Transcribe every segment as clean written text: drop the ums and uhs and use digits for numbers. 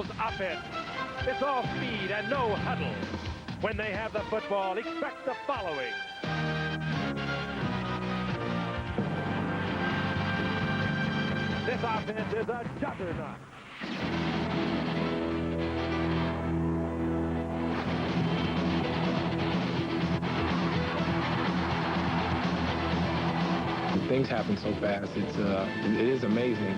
Bills offense. It's all speed and no huddle. When they have the football, expect the following. This offense is a juggernaut. Things happen so fast. It is amazing.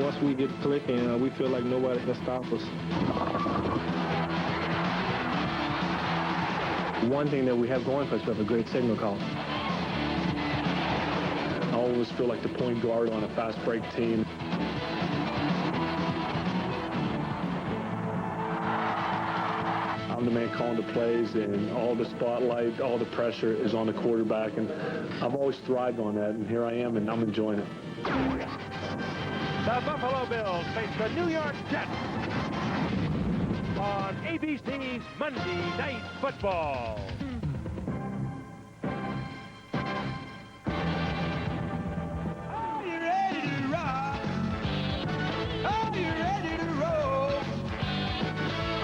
Once we get clicking, we feel like nobody can stop us. One thing that we have going for us, we have a great signal call. I always feel like the point guard on a fast break team. I'm the man calling the plays, and all the spotlight, all the pressure is on the quarterback, and I've always thrived on that, and here I am, and I'm enjoying it. The Buffalo Bills face the New York Jets on ABC's Monday Night Football. Are you ready to rock? Are you ready to roll?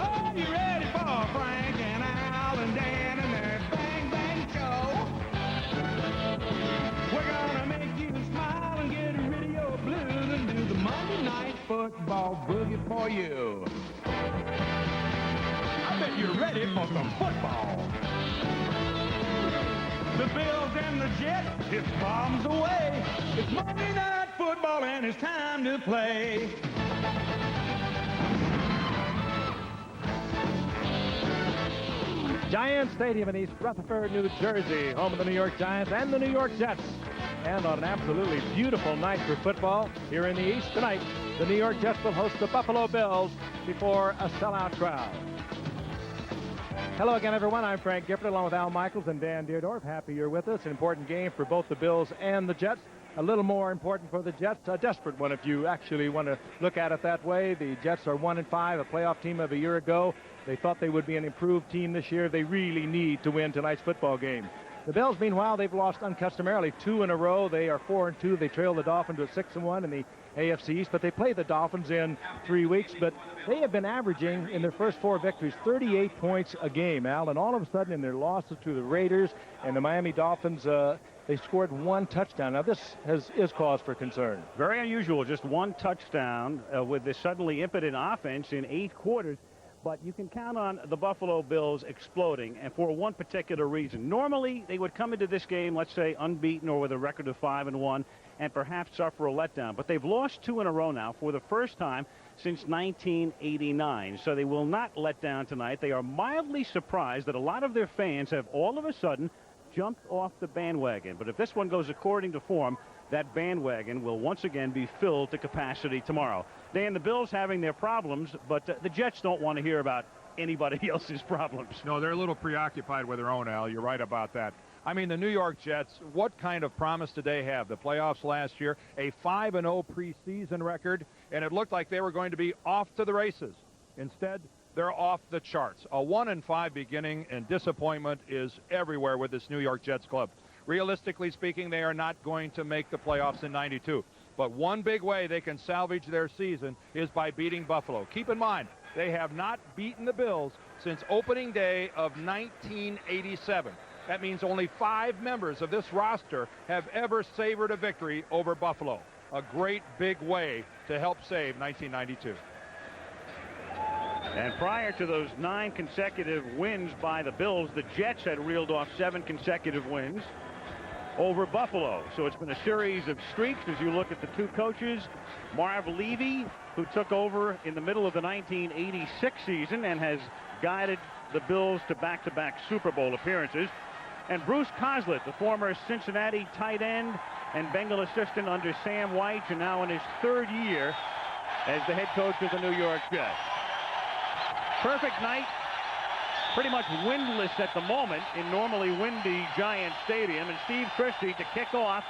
Are you ready for Frank and Al and Dan and their Bang Bang Show? We're gonna make you smile and get rid of your blues and do the Monday Night Football boogie for you. I bet you're ready for some football. The Bills and the Jets, it's bombs away. It's Monday Night Football and it's time to play. Giants Stadium in East Rutherford, New Jersey, home of the New York Giants and the New York Jets. And on an absolutely beautiful night for football here in the East tonight, the New York Jets will host the Buffalo Bills before a sellout crowd. Hello again, everyone. I'm Frank Gifford, along with Al Michaels and Dan Deerdorf. Happy you're with us. An important game for both the Bills and the Jets. A little more important for the Jets, a desperate one if you actually want to look at it that way. The Jets are 1-5, a playoff team of a year ago. They thought they would be an improved team this year. They really need to win tonight's football game. The Bills, meanwhile, they've lost uncustomarily 2 in a row. They are 4-2. They trail the Dolphins at 6-1 in the AFC East, but they play the Dolphins in 3 weeks. But they have been averaging in their first 4 victories 38 points a game, Al. And all of a sudden in their losses to the Raiders and the Miami Dolphins, they scored 1 touchdown. Now, this is cause for concern. Very unusual, just 1 touchdown with this suddenly impotent offense in 8 quarters. But you can count on the Buffalo Bills exploding, and for one particular reason. Normally, they would come into this game, let's say, unbeaten or with a record of 5-1, and perhaps suffer a letdown. But they've lost 2 in a row now for the first time since 1989. So they will not let down tonight. They are mildly surprised that a lot of their fans have all of a sudden jumped off the bandwagon. But if this one goes according to form, that bandwagon will once again be filled to capacity tomorrow. Dan, the Bills having their problems, but the Jets don't want to hear about anybody else's problems. No, they're a little preoccupied with their own, Al. You're right about that. I mean, the New York Jets, what kind of promise did they have? The playoffs last year, a 5-0 preseason record, and it looked like they were going to be off to the races. Instead, they're off the charts. A 1-5 beginning, and disappointment is everywhere with this New York Jets club. Realistically speaking, they are not going to make the playoffs in '92. But one big way they can salvage their season is by beating Buffalo. Keep in mind, they have not beaten the Bills since opening day of 1987. That means only 5 members of this roster have ever savored a victory over Buffalo. A great big way to help save 1992. And prior to those 9 consecutive wins by the Bills, the Jets had reeled off 7 consecutive wins over Buffalo. So it's been a series of streaks as you look at the 2 coaches. Marv Levy, who took over in the middle of the 1986 season and has guided the Bills to back-to-back Super Bowl appearances. And Bruce Coslett, the former Cincinnati tight end and Bengal assistant under Sam White, and now in his 3rd year as the head coach of the New York Jets. Perfect night. Pretty much windless at the moment in normally windy Giant Stadium, and Steve Christie to kick off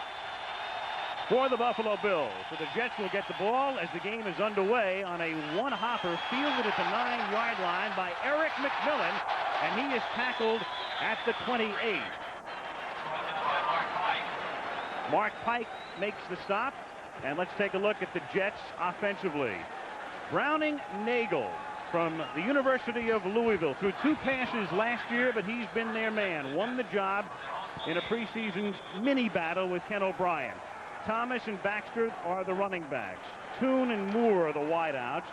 for the Buffalo Bills. So the Jets will get the ball as the game is underway on a one-hopper fielded at the 9-yard line by Eric McMillan, and he is tackled at the 28. Mark Pike makes the stop. And let's take a look at the Jets offensively. Browning Nagel from the University of Louisville threw 2 passes last year, but he's been their man. Won the job in a preseason mini battle with Ken O'Brien. Thomas and Baxter are the running backs. Toon and Moore are the wideouts.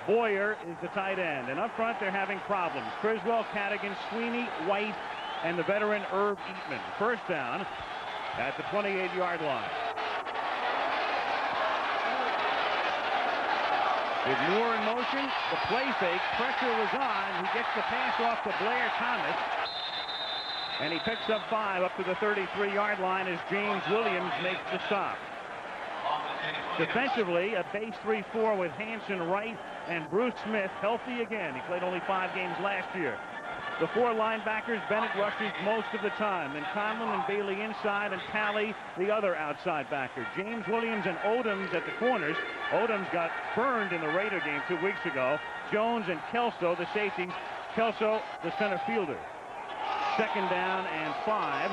Boyer is the tight end. And up front, they're having problems. Criswell, Cadigan, Sweeney, White, and the veteran Herb Eatman. First down at the 28-yard line. With Moore in motion, the play fake, pressure was on. He gets the pass off to Blair Thomas. And he picks up 5 up to the 33-yard line as James Williams makes the stop. Defensively, a base 3-4 with Hanson, Wright, and Bruce Smith healthy again. He played only 5 games last year. The 4 linebackers, Bennett rushes most of the time. Then Conlon and Bailey inside, and Talley, the other outside backer. James Williams and Odoms at the corners. Odoms got burned in the Raider game 2 weeks ago. Jones and Kelso, the safeties. Kelso, the center fielder. Second down and 5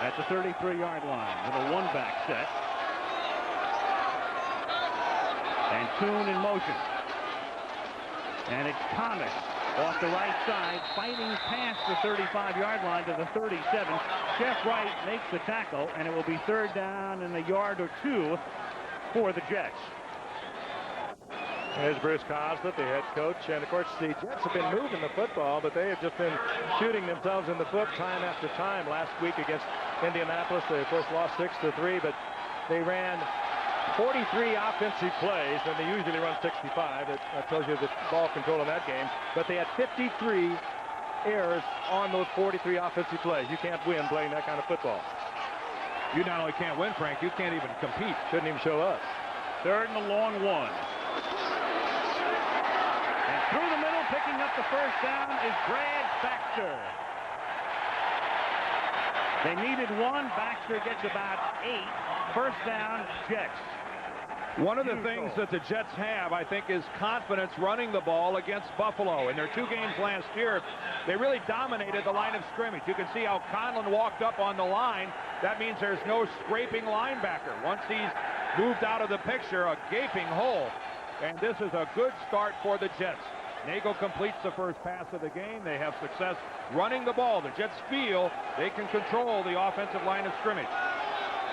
at the 33-yard line with a 1-back set. And Toon in motion. And it's Thomas off the right side, fighting past the 35-yard line to the 37. Jeff Wright makes the tackle, and it will be third down and a yard or 2 for the Jets. There's Bruce Coslett, the head coach, and of course the Jets have been moving the football, but they have just been shooting themselves in the foot time after time. Last week against Indianapolis, they of course lost 6-3, but they ran 43 offensive plays, and they usually run 65. That tells you the ball control in that game. But they had 53 errors on those 43 offensive plays. You can't win playing that kind of football. You not only can't win, Frank, you can't even compete. Shouldn't even show up. Third and a long 1. And through the middle, picking up the first down is Brad Baxter. They needed 1. Baxter gets about 8. First down, Jets. One of the things that the Jets have, I think, is confidence running the ball against Buffalo. In their 2 games last year, they really dominated the line of scrimmage. You can see how Conlon walked up on the line. That means there's no scraping linebacker. Once he's moved out of the picture, a gaping hole. And this is a good start for the Jets. Nagel completes the first pass of the game. They have success running the ball. The Jets feel they can control the offensive line of scrimmage.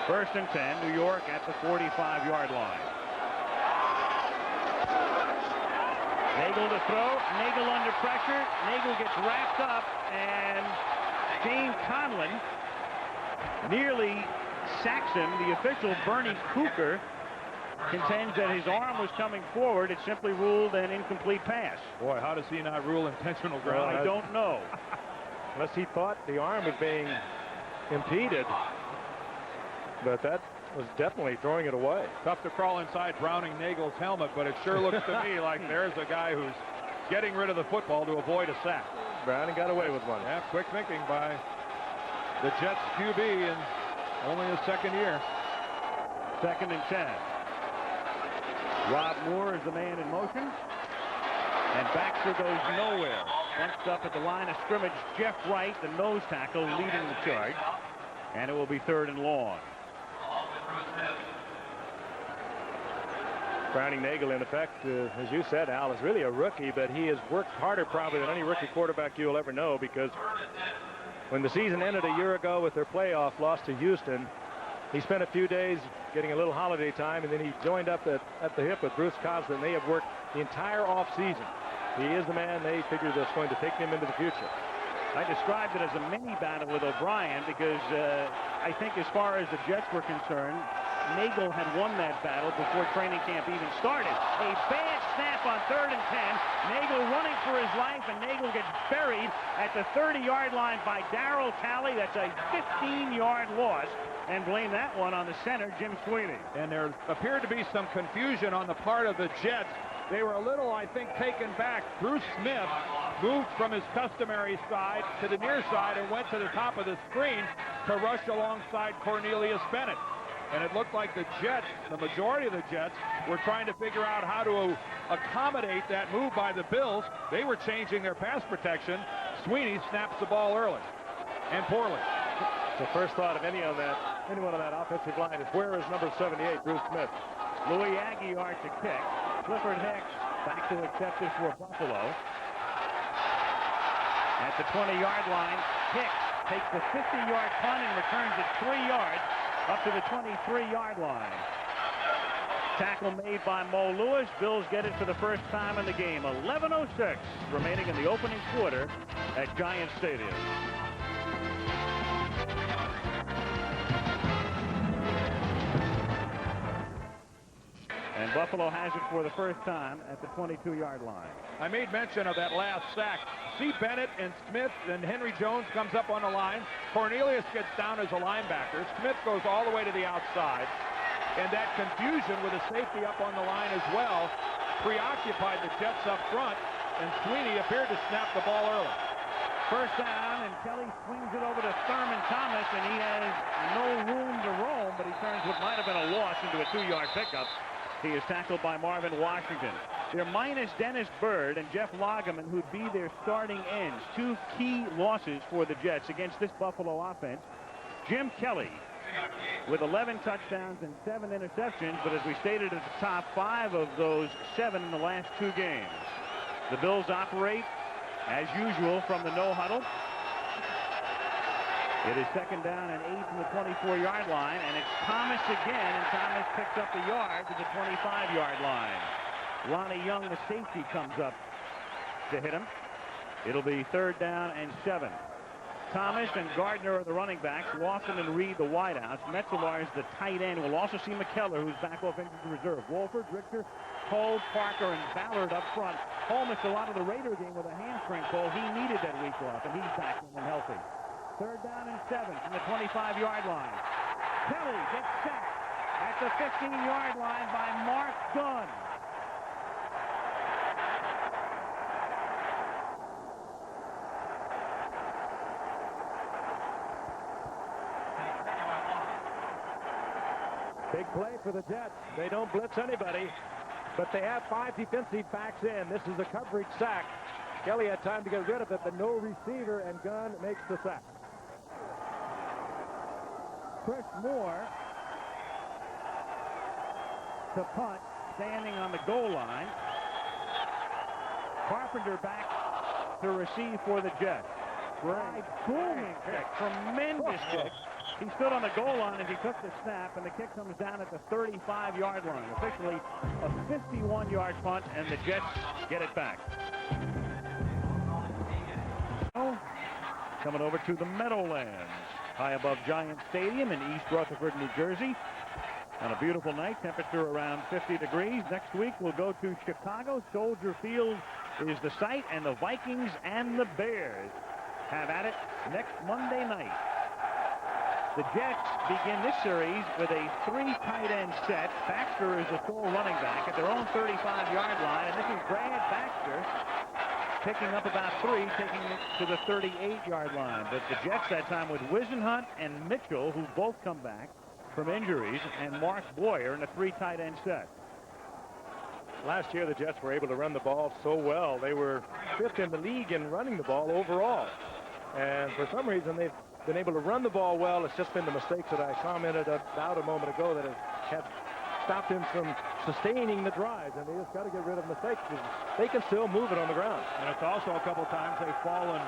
First and 10, New York at the 45-yard line. Nagel to throw. Nagel under pressure. Nagel gets wrapped up, and Dane Conlon nearly sacks him. The official, Bernie Cooker, contends that his arm was coming forward. It's simply ruled an incomplete pass. Boy, how does he not rule intentional Well, ground? I don't know. Unless he thought the arm was being impeded. But that was definitely throwing it away. Tough to crawl inside Browning Nagel's helmet, but it sure looks to me like there's a guy who's getting rid of the football to avoid a sack. Browning got away with one. Yeah, quick thinking by the Jets QB in only his second year. Second and 10. Rob Moore is the man in motion. And Baxter goes nowhere. Bunched up at the line of scrimmage. Jeff Wright, the nose tackle, leading the charge. And it will be third and long. Browning Nagel, in effect, as you said, Al, is really a rookie, but he has worked harder probably than any rookie quarterback you'll ever know, because when the season ended a year ago with their playoff loss to Houston, he spent a few days getting a little holiday time, and then he joined up at the hip with Bruce Coslett, and they have worked the entire offseason. He is the man they figure that's going to take them into the future. I described it as a mini battle with O'Brien because I think as far as the Jets were concerned, Nagel had won that battle before training camp even started. A bad snap on third and 10. Nagel running for his life, and Nagel gets buried at the 30-yard line by Darryl Talley. That's a 15-yard loss. And blame that one on the center, Jim Sweeney. And there appeared to be some confusion on the part of the Jets. They were a little, I think, taken back. Bruce Smith moved from his customary side to the near side and went to the top of the screen to rush alongside Cornelius Bennett. And it looked like the Jets, the majority of the Jets, were trying to figure out how to accommodate that move by the Bills. They were changing their pass protection. Sweeney snaps the ball early and poorly. The first thought of anyone on that offensive line is, where is number 78, Bruce Smith? Louis Aguiar to kick. Clifford Hicks back to accept it for Buffalo. At the 20-yard line, Hicks takes the 50-yard punt and returns it 3 yards up to the 23-yard line. Tackle made by Mo Lewis. Bills get it for the first time in the game. 11:06 remaining in the opening quarter at Giant Stadium. And Buffalo has it for the first time at the 22-yard line. I made mention of that last sack. See Bennett and Smith, and Henry Jones comes up on the line. Cornelius gets down as a linebacker. Smith goes all the way to the outside. And that confusion with the safety up on the line as well preoccupied the Jets up front, and Sweeney appeared to snap the ball early. First down, and Kelly swings it over to Thurman Thomas, and he has no room to roam, but he turns what might have been a loss into a 2-yard pickup. He is tackled by Marvin Washington. They're minus Dennis Byrd and Jeff Lageman, who'd be their starting ends. 2 key losses for the Jets against this Buffalo offense. Jim Kelly with 11 touchdowns and 7 interceptions, but as we stated at the top, 5 of those 7 in the last 2 games. The Bills operate, as usual, from the no huddle. It is second down and 8 from the 24-yard line, and it's Thomas again, and Thomas picks up the yard to the 25-yard line. Lonnie Young, the safety, comes up to hit him. It'll be third down and 7. Thomas and Gardner are the running backs. Lawson and Reed the wideouts. Metzelar is the tight end. We'll also see McKellar, who's back off injured reserve. Wolford, Richter, Cole, Parker, and Ballard up front. Cole missed a lot of the Raider game with a hamstring pull. He needed that week off, and he's back and healthy. Third down and 7 from the 25-yard line. Kelly gets sacked at the 15-yard line by Mark Gunn. Big play for the Jets. They don't blitz anybody, but they have 5 defensive backs in. This is a coverage sack. Kelly had time to get rid of it, but no receiver, and Gunn makes the sack. Chris Moore to punt, standing on the goal line. Carpenter back to receive for the Jets. Right, booming kick, tremendous kick. He stood on the goal line as he took the snap, and the kick comes down at the 35-yard line. Officially a 51-yard punt, and the Jets get it back. Coming over to the Meadowlands, high above Giant Stadium in East Rutherford, New Jersey. On a beautiful night, temperature around 50 degrees. Next week, we'll go to Chicago. Soldier Field is the site, and the Vikings and the Bears have at it next Monday night. The Jets begin this series with a 3 tight end set. Baxter is the sole running back at their own 35-yard line, and this is Brad Baxter picking up about 3, taking it to the 38-yard line. But the Jets that time with Wisenhunt and Mitchell, who both come back from injuries, and Mark Boyer in a 3 tight end set. Last year, the Jets were able to run the ball so well. They were 5th in the league in running the ball overall. And for some reason, they've been able to run the ball well. It's just been the mistakes that I commented about a moment ago that have stopped him from sustaining the drives. And they just got to get rid of mistakes because they can still move it on the ground. And it's also a couple times they've fallen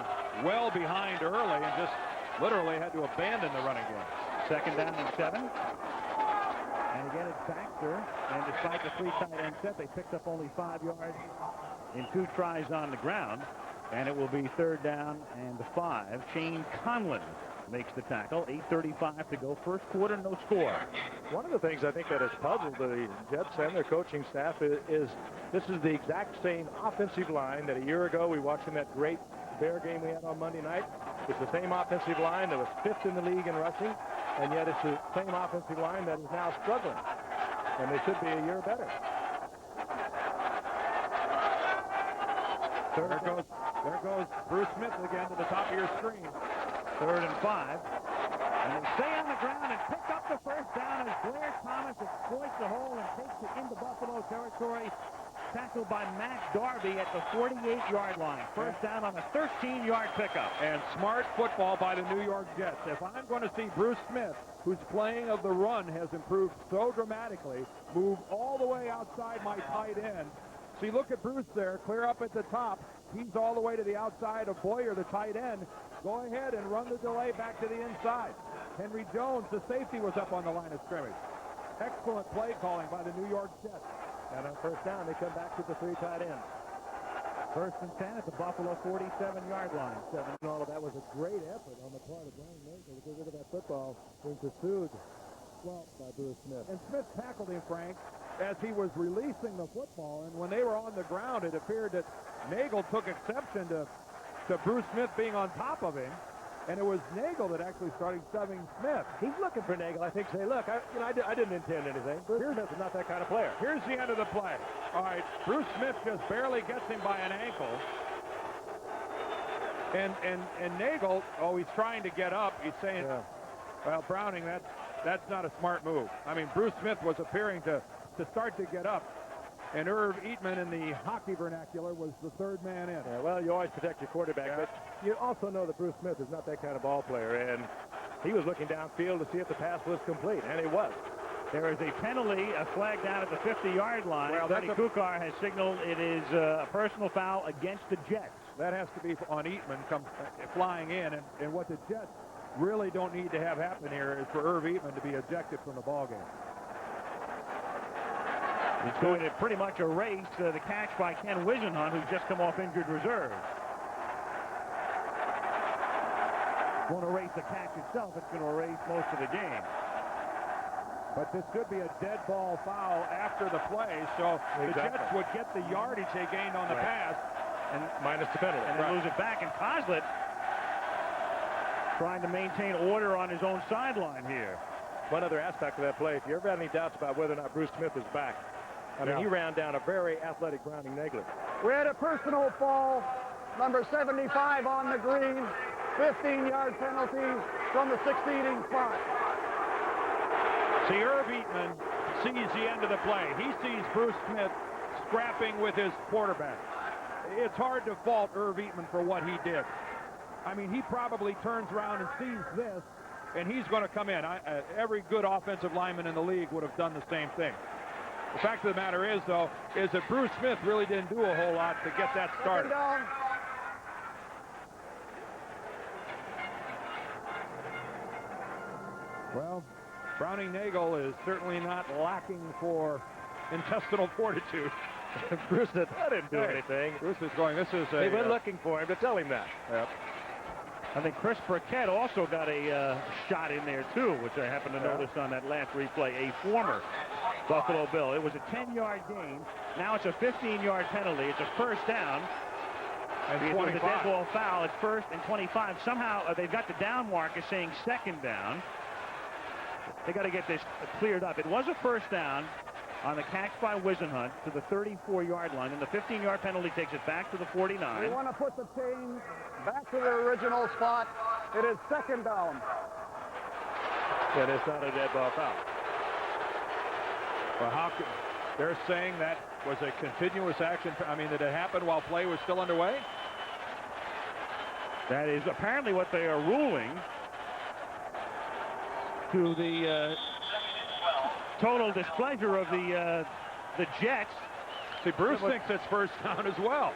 well behind early and just literally had to abandon the running game. Second down and 7. And again, it's Baxter. And despite the 3 tight end set, they picked up only 5 yards in 2 tries on the ground. And it will be third down and 5. Shane Conlon makes the tackle. 8:35 to go. First quarter, no score. One of the things I think that has puzzled the Jets and their coaching staff is this is the exact same offensive line that a year ago we watched in that great Bear game we had on Monday night. It's the same offensive line that was 5th in the league in rushing, and yet it's the same offensive line that is now struggling. And they should be a year better. There goes Bruce Smith again to the top of your screen. Third and 5. And they stay on the ground and pick up the first down as Blair Thomas exploits the hole and takes it into Buffalo territory tackled by Matt Darby at the 48-yard line. First down on a 13-yard pickup. And smart football by the New York Jets. If I'm going to see Bruce Smith, whose playing of the run has improved so dramatically, move all the way outside my tight end. See, look at Bruce there, clear up at the top. He's all the way to the outside of Boyer, the tight end. Go ahead and run the delay back to the inside. Henry Jones, the safety, was up on the line of scrimmage. Excellent play calling by the New York Jets. And on first down, they come back to the 3 tight ends. First and 10 at the Buffalo 47-yard line. All of that was a great effort on the part of Browning Nagel to get rid of that football being pursued well by Bruce Smith. And Smith tackled him, Frank, as he was releasing the football. And when they were on the ground, it appeared that Nagel took exception to Bruce Smith being on top of him. And it was Nagel that actually started shoving Smith. He's looking for Nagel, I think, say, look, I didn't intend anything. Bruce Smith is not that kind of player. Here's the end of the play. All right, Bruce Smith just barely gets him by an ankle. And Nagel, he's trying to get up. He's saying, well, Browning, that's not a smart move. I mean, Bruce Smith was appearing to start to get up. And Irv Eatman, in the hockey vernacular, was the third man in. Yeah, well, you always protect your quarterback, but you also know that Bruce Smith is not that kind of ball player, and he was looking downfield to see if the pass was complete, and it was. There is a penalty, a flag down at the 50-yard line. Well, Freddie Kukar has signaled it is a personal foul against the Jets. That has to be on Eatman flying in, and what the Jets really don't need to have happen here is for Irv Eatman to be ejected from the ballgame. He's going to pretty much erase the catch by Ken Wisenhunt, who's just come off injured reserve. Won't erase the catch itself. It's going to erase most of the game. But this could be a dead ball foul after the play, so the Jets would get the yardage they gained on the pass. And minus the penalty. And then lose it back. And Coslett trying to maintain order on his own sideline here. One other aspect of that play, if you ever had any doubts about whether or not Bruce Smith is back, I mean, he ran down a very athletic Browning Nagler. We had a personal fall, number 75 on the green, 15-yard penalty from the succeeding spot. See, Irv Eatman sees the end of the play. He sees Bruce Smith scrapping with his quarterback. It's hard to fault Irv Eatman for what he did. I mean, he probably turns around and sees this, and he's going to come in. Every good offensive lineman in the league would have done the same thing. The fact of the matter is, though, is that Bruce Smith really didn't do a whole lot to get that started. Well, Browning Nagel is certainly not lacking for intestinal fortitude. Bruce said, I didn't do anything. Bruce is going, this is a... They went looking for him to tell him that. Yep. I think Chris Burkett also got a shot in there, too, which I happened to notice on that last replay. A former Buffalo Bill. It was a 10-yard gain. Now it's a 15-yard penalty. It's a first down. And it was a dead ball foul. It's first and 25. Somehow they've got the down marker saying second down. They got to get this cleared up. It was a first down on the catch by Wisenhunt to the 34-yard line, and the 15-yard penalty takes it back to the 49. We want to put the chain back to the original spot. It is second down. And it's not a dead ball foul. Well, how could, they're saying that was a continuous action. I mean, did it happen while play was still underway? That is apparently what they are ruling, to the total displeasure of the Jets. See, Bruce thinks it's first down as well.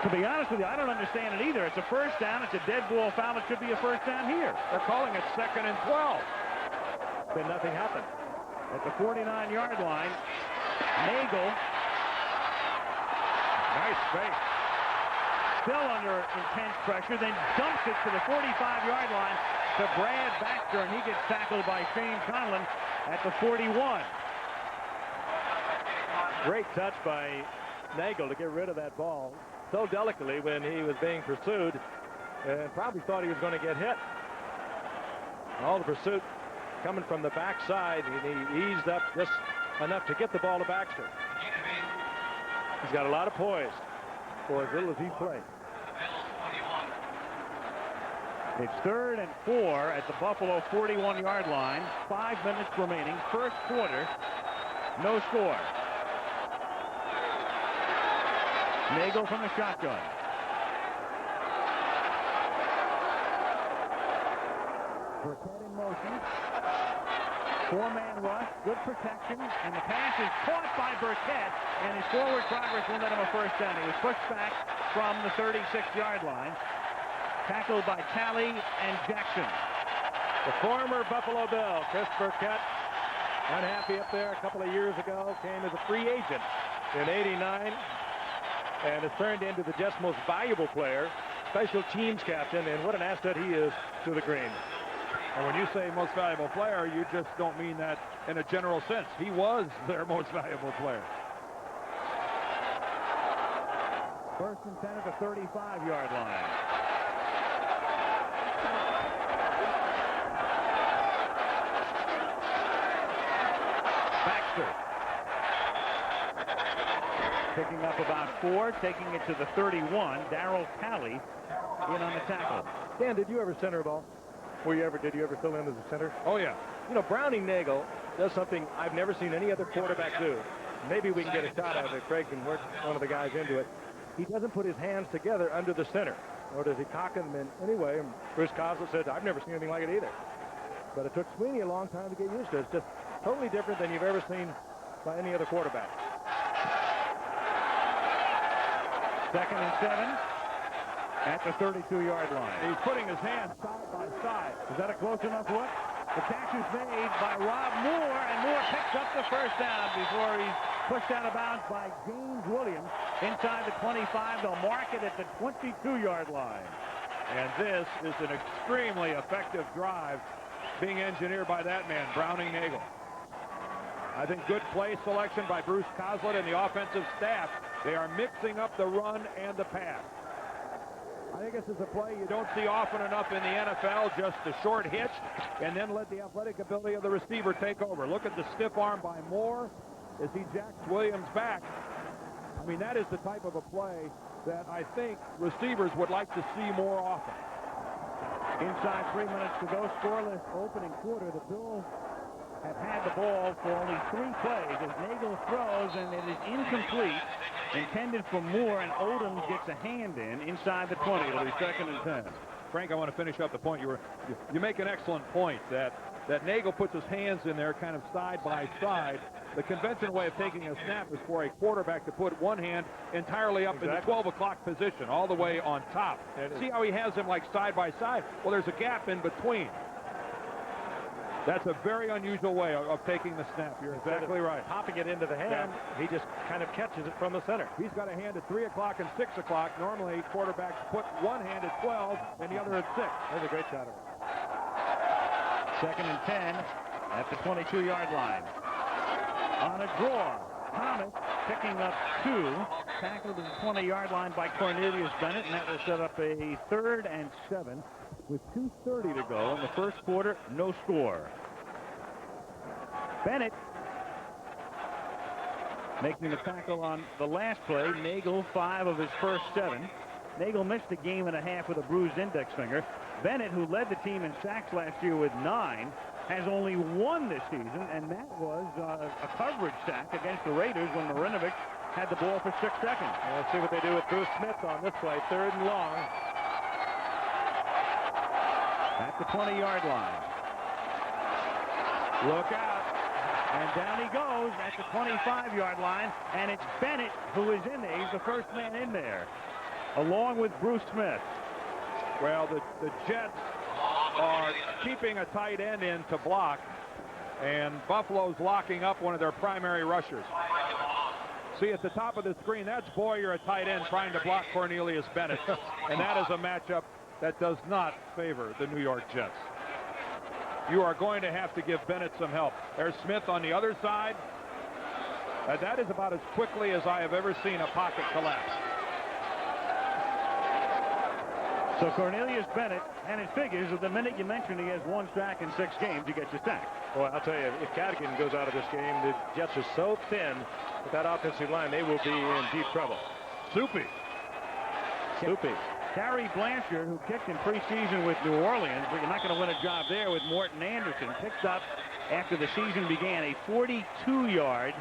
To be honest with you, I don't understand it either. It's a first down. It's a dead ball foul. It should be a first down here. They're calling it second and 12. Then nothing happened. At the 49-yard line, Nagel. Nice fake. Still under intense pressure, then dumps it to the 45-yard line to Brad Baxter, and he gets tackled by Shane Conlon at the 41. Great touch by Nagel to get rid of that ball so delicately when he was being pursued, and probably thought he was going to get hit. All the pursuit coming from the backside, and he eased up just enough to get the ball to Baxter. He's got a lot of poise for as little as he's played. It's 3rd and 4 at the Buffalo 41-yard line. 5 minutes remaining. First quarter. No score. Nagel from the shotgun. Burkett in motion. Four-man rush, good protection, and the pass is caught by Burkett, and his forward progress will net him a first down. He was pushed back from the 36-yard line, tackled by Talley and Jackson. The former Buffalo Bill, Chris Burkett, unhappy up there a couple of years ago, came as a free agent in '89, and has turned into the Jets' most valuable player, special teams captain, and what an asset he is to the green. And when you say most valuable player, you just don't mean that in a general sense. He was their most valuable player. First and 10 at the 35-yard line. Baxter. Picking up about 4, taking it to the 31. Darryl Talley in on the tackle. Dan, did you ever center a ball? Did you ever fill in as a center? Oh, yeah. You know, Browning Nagel does something I've never seen any other quarterback do. Maybe we can get a shot at it. Craig can work one of the guys into it. He doesn't put his hands together under the center, or does he cock them in anyway? And Bruce Coslet said, I've never seen anything like it either. But it took Sweeney a long time to get used to it. It's just totally different than you've ever seen by any other quarterback. Second and 7 at the 32-yard line. He's putting his hands side by side. Is that a close enough look? The catch is made by Rob Moore, and Moore picks up the first down before he's pushed out of bounds by James Williams inside the 25. They'll mark it at the 22-yard line. And this is an extremely effective drive being engineered by that man, Browning Nagel. I think good play selection by Bruce Coslet and the offensive staff. They are mixing up the run and the pass. I think this is a play you don't see often enough in the NFL, just the short hitch, and then let the athletic ability of the receiver take over. Look at the stiff arm by Moore as he jacks Williams back. I mean, that is the type of a play that I think receivers would like to see more often. Inside 3 minutes to go, scoreless opening quarter. The Bills have had the ball for only 3 plays as Nagel throws, and it is incomplete. Intended for Moore, and Odom gets a hand inside the 20. It'll be second and 10. Frank, I want to finish up the point. You make an excellent point that Nagel puts his hands in there kind of side by side. The conventional way of taking a snap is for a quarterback to put one hand entirely up in the 12 o'clock position, all the way on top. See how he has him like side by side? Well, there's a gap in between. That's a very unusual way of taking the snap. You're exactly right. Popping it into the hand, he just kind of catches it from the center. He's got a hand at 3 o'clock and 6 o'clock. Normally, quarterbacks put one hand at 12 and the other at 6. That's a great shot. Second and 10 at the 22-yard line. On a draw, Thomas picking up 2, tackled at the 20-yard line by Cornelius Bennett, and that will set up a 3rd and 7 with 2:30 to go in the first quarter. No score. Bennett making the tackle on the last play. Nagel 5 of his first 7. Nagel missed a game and a half with a bruised index finger. Bennett, who led the team in sacks last year with 9, has only 1 this season, and that was a coverage sack against the Raiders when Marinovich had the ball for 6 seconds. Well, let's see what they do with Bruce Smith on this play. 3rd and long. At the 20-yard line. Look out. And down he goes at the 25-yard line, and it's Bennett who is in there. He's the first man in there, along with Bruce Smith. Well, the Jets are keeping a tight end in to block, and Buffalo's locking up one of their primary rushers. See at the top of the screen, that's Boyer, a tight end, trying to block Cornelius Bennett, and that is a matchup that does not favor the New York Jets. You are going to have to give Bennett some help. There's Smith on the other side. That is about as quickly as I have ever seen a pocket collapse. So Cornelius Bennett, and it figures that the minute you mention he has 1 sack in 6 games, you get your sack. Boy, I'll tell you, if Cadigan goes out of this game, the Jets are so thin with that offensive line, they will be in deep trouble. Soupy. Terry Blanchard, who kicked in preseason with New Orleans, but you're not going to win a job there with Morton Anderson, picked up after the season began, a 42-yard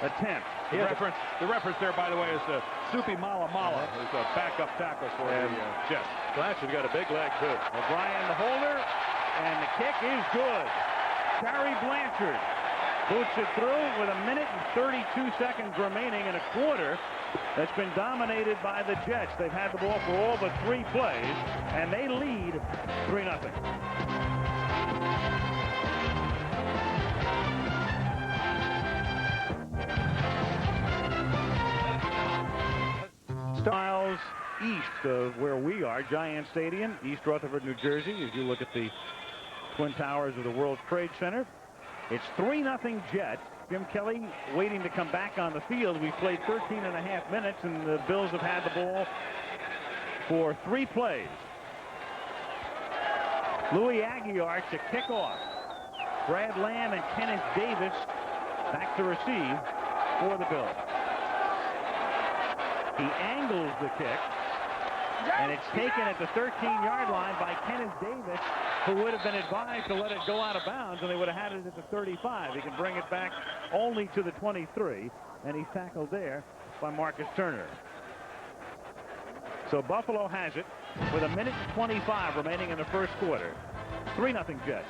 attempt. The reference there, by the way, is Supi Malamala, who's a backup tackle for the Jets. Blanchard's got a big leg, too. O'Brien, the holder, and the kick is good. Terry Blanchard boots it through with 1 minute and 32 seconds remaining in a quarter that's been dominated by the Jets. They've had the ball for all but 3 plays, and they lead 3-0. Miles east of where we are, Giant Stadium, East Rutherford, New Jersey, as you look at the Twin Towers of the World Trade Center. It's 3-0 Jets. Jim Kelly waiting to come back on the field. We played 13.5 minutes, and the Bills have had the ball for 3 plays. Louis Aguiar to kick off. Brad Lamb and Kenneth Davis back to receive for the Bills. He angles the kick, and it's taken at the 13-yard line by Kenneth Davis, who would have been advised to let it go out of bounds, and they would have had it at the 35. He can bring it back only to the 23, and he's tackled there by Marcus Turner. So Buffalo has it with 1 minute and 25 remaining in the first quarter. 3-0 Jets.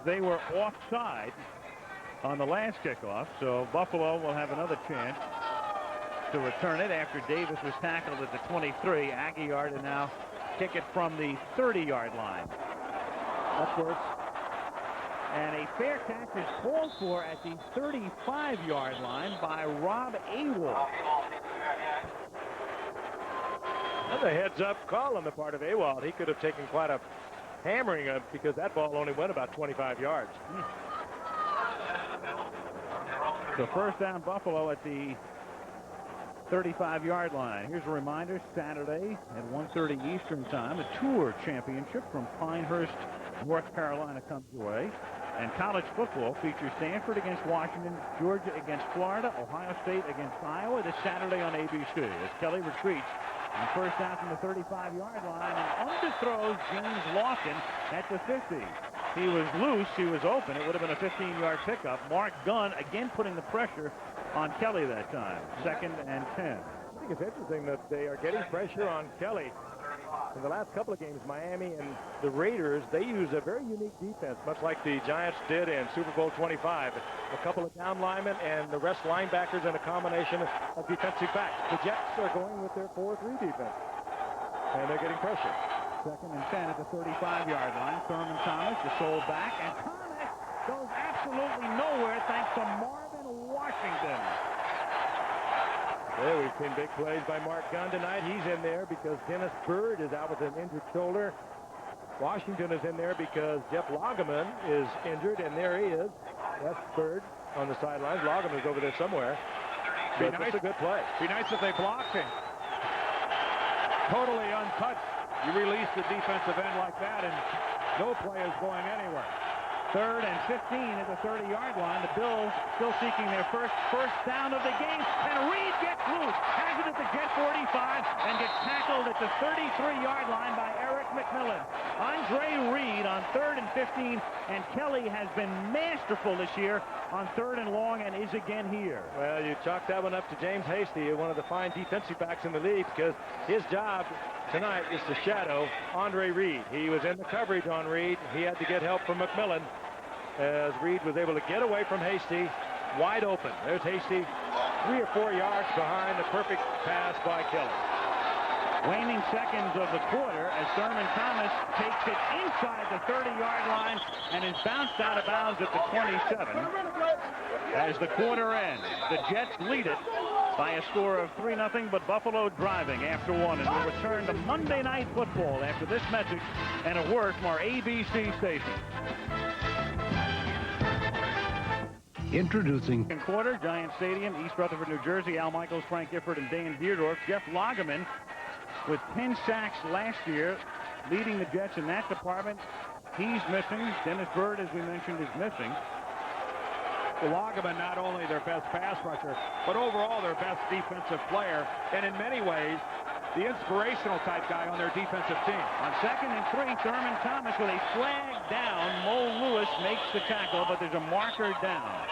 They were offside on the last kickoff, so Buffalo will have another chance to return it after Davis was tackled at the 23. Aguiar to now kick it from the 30-yard line. Upwards. And a fair catch is called for at the 35-yard line by Rob Awald. That's a heads-up call on the part of Awald. He could have taken quite a hammering because that ball only went about 25 yards. So first down Buffalo at the 35-yard line. Here's a reminder, Saturday at 1:30 Eastern Time, the Tour Championship from Pinehurst, North Carolina comes your way. And college football features Stanford against Washington, Georgia against Florida, Ohio State against Iowa this Saturday on ABC. As Kelly retreats on first down from the 35-yard line and underthrows James Lofton at the 50. He was loose. He was open. It would have been a 15-yard pickup. Mark Gunn again putting the pressure on Kelly that time. 2nd and 10. I think it's interesting that they are getting pressure on Kelly. In the last couple of games, Miami and the Raiders, they use a very unique defense, much like the Giants did in Super Bowl 25. A couple of down linemen and the rest linebackers and a combination of defensive backs. The Jets are going with their 4-3 defense, and they're getting pressure. 2nd and 10 at the 35-yard line. Thurman Thomas, the sole back, and Thomas goes absolutely nowhere thanks to Marvin Washington. There we've seen big plays by Mark Gunn tonight. He's in there because Dennis Byrd is out with an injured shoulder. Washington is in there because Jeff Lageman is injured, and there he is. That's Byrd on the sidelines. Lagaman's over there somewhere. But that's a good play. Be nice if they blocked him. Totally untouched. You release the defensive end like that, and no play is going anywhere. 3rd and 15 at the 30-yard line. The Bills still seeking their first down of the game. And Reed gets loose. Has it at the Jet 45 and gets tackled at the 33-yard line by Eric McMillan. Andre Reed on 3rd and 15. And Kelly has been masterful this year on 3rd and long and is again here. Well, you chalk that one up to James Hasty, one of the fine defensive backs in the league, because his job tonight is to shadow Andre Reed. He was in the coverage on Reed. He had to get help from McMillan as Reed was able to get away from Hasty wide open. There's Hasty 3 or 4 yards behind the perfect pass by Kelly. Waning seconds of the quarter as Thurman Thomas takes it inside the 30-yard line and is bounced out of bounds at the 27. As the quarter ends, the Jets lead it by a score of 3-0, but Buffalo driving after 1. And we'll return to Monday Night Football after this message and a word from our ABC station. Introducing Second quarter, Giant Stadium, East Rutherford, New Jersey. Al Michaels, Frank Gifford, and Dan Dierdorf. Jeff Lageman with 10 sacks last year, leading the Jets in that department. He's missing. Dennis Byrd, as we mentioned, is missing. Lageman, not only their best pass rusher, but overall their best defensive player. And in many ways, the inspirational type guy on their defensive team. On 2nd and 3, Thurman Thomas with a flag down. Mo Lewis makes the tackle, but there's a marker down.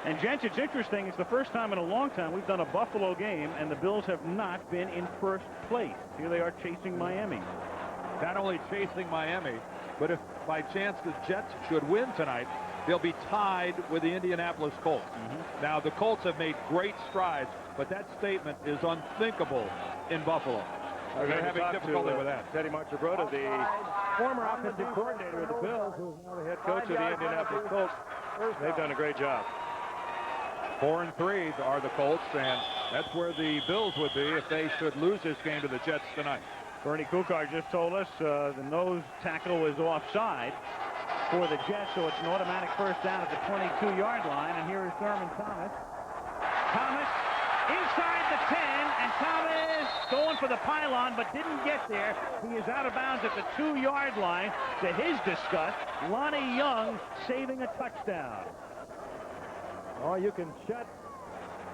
And, gents, it's interesting. It's the first time in a long time we've done a Buffalo game, and the Bills have not been in first place. Here they are chasing Miami. Not only chasing Miami, but if by chance the Jets should win tonight, they'll be tied with the Indianapolis Colts. Now, the Colts have made great strides, but that statement is unthinkable in Buffalo. They're having difficulty with that. Teddy Marchibroda, the former offensive coordinator of the Bills, who's now the head coach of the Indianapolis Colts. They've done a great job. 4-3 are the Colts, and that's where the Bills would be if they should lose this game to the Jets tonight. Bernie Kukar just told us the nose tackle was offside for the Jets, so it's an automatic first down at the 22-yard line. And here is Thurman Thomas. Thomas inside the 10, and Thomas going for the pylon, but didn't get there. He is out of bounds at the 2-yard line. To his disgust, Lonnie Young saving a touchdown. Oh, you can shut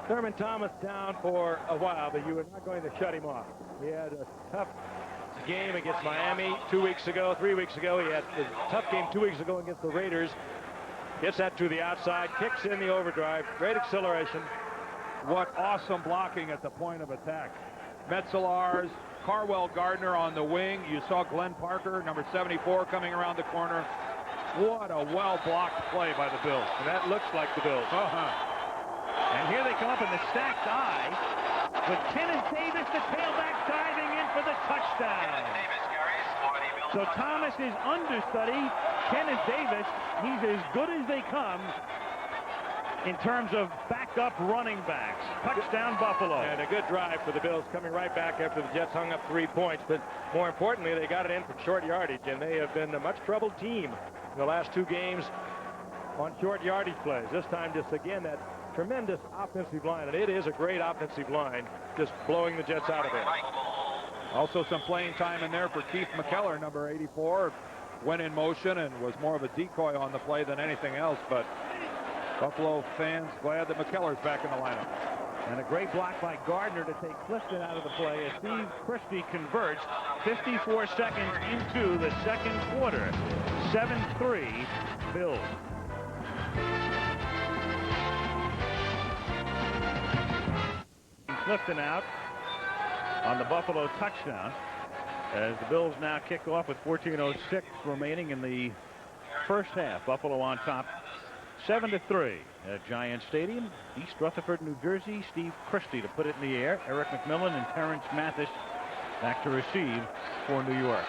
Thurman Thomas down for a while, but you are not going to shut him off. He had a tough game against Miami 2 weeks ago, 3 weeks ago. He had a tough game 2 weeks ago against the Raiders. Gets that to the outside, kicks in the overdrive, great acceleration. What awesome blocking at the point of attack. Metzelaars, Carwell Gardner on the wing. You saw Glenn Parker, number 74, coming around the corner. What a well-blocked play by the Bills. And that looks like the Bills. And here they come up in the stacked eye with Kenneth Davis, the tailback, diving in for the touchdown. So Thomas is understudy. Kenneth Davis, he's as good as they come in terms of backup running backs. Touchdown, Buffalo. And a good drive for the Bills, coming right back after the Jets hung up 3 points. But more importantly, they got it in from short yardage, and they have been a much troubled team in the last 2 games on short yardage plays. This time, just again, that tremendous offensive line, and it is a great offensive line, just blowing the Jets out of there. Also some playing time in there for Keith McKellar, number 84. Went in motion and was more of a decoy on the play than anything else, but Buffalo fans glad that McKellar's back in the lineup. And a great block by Gardner to take Clifton out of the play as Steve Christie converts 54 seconds into the second quarter. 7-3 Bills. Clifton out on the Buffalo touchdown as the Bills now kick off with 14:06 remaining in the first half. Buffalo on top 7-3 at Giant Stadium, East Rutherford, New Jersey. Steve Christie to put it in the air. Eric McMillan and Terrence Mathis back to receive for New York.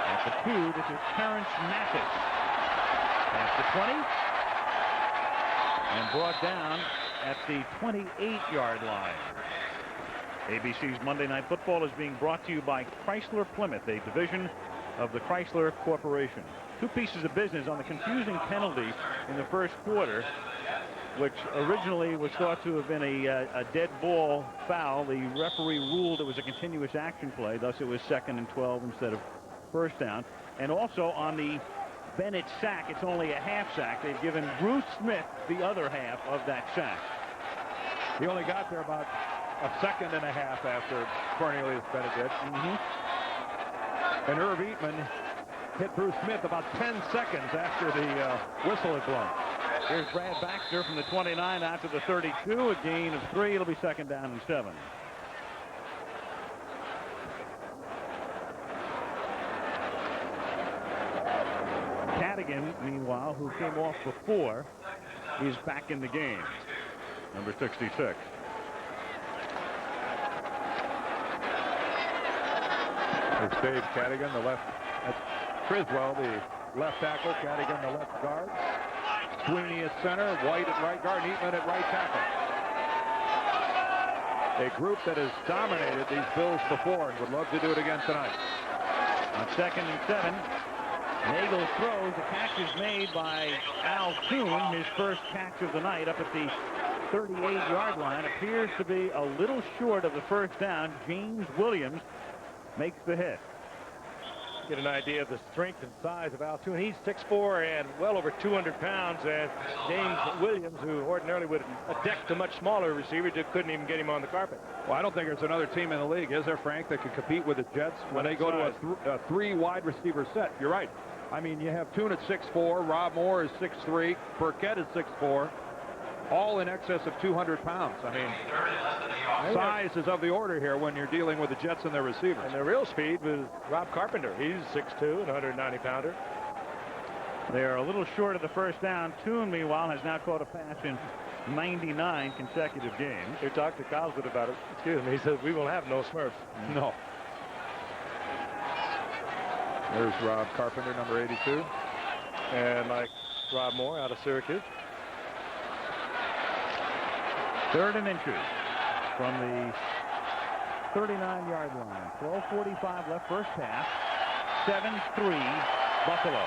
At the 2, this is Terrence Mathis. At the 20. And brought down at the 28-yard line. ABC's Monday Night Football is being brought to you by Chrysler Plymouth, a division of the Chrysler Corporation. 2 pieces of business on the confusing penalty in the first quarter, which originally was thought to have been a dead ball foul. The referee ruled it was a continuous action play, thus it was 2nd and 12 instead of first down. And also on the Bennett sack, it's only a half sack. They've given Bruce Smith the other half of that sack. He only got there about a second and a half after Cornelius Bennett did. And Irv Eatman hit Bruce Smith about 10 seconds after the whistle had blown. Here's Brad Baxter from the 29 out to the 32. A gain of 3. It'll be 2nd down and 7. Cadigan, meanwhile, who came off before, is back in the game. Number 66. There's Dave Cadigan, the left. That's Criswell, the left tackle. Cadigan, the left guard. Sweeney at center. White at right guard. Eatman at right tackle. A group that has dominated these Bills before and would love to do it again tonight. On 2nd and 7. Nagel throws. The catch is made by Al Toon, his first catch of the night up at the 38-yard line. Appears to be a little short of the first down. James Williams makes the hit. get an idea of the strength and size of Al Toon. He's 6'4" and well over 200 pounds, and James Williams, who ordinarily would deck a much smaller receiver, just couldn't even get him on the carpet. Well, I don't think there's another team in the league, is there, Frank, that can compete with the Jets when they go to a three wide receiver set. You're right. I mean, you have Toon at 6'4", Rob Moore is 6'3", Burkett is 6'4", all in excess of 200 pounds. I mean, size is of the order here when you're dealing with the Jets and their receivers. And the real speed was Rob Carpenter. He's 6'2" and 190-pounder. They are a little short of the first down. Toon, meanwhile, has now caught a pass in 99 consecutive games. We talked to Coslet about it. Excuse me. He says we will have no Smurfs. No. There's Rob Carpenter, number 82. And like Rob Moore out of Syracuse. 3rd and inches from the 39-yard line. 12:45 left, first half. 7-3 Buffalo.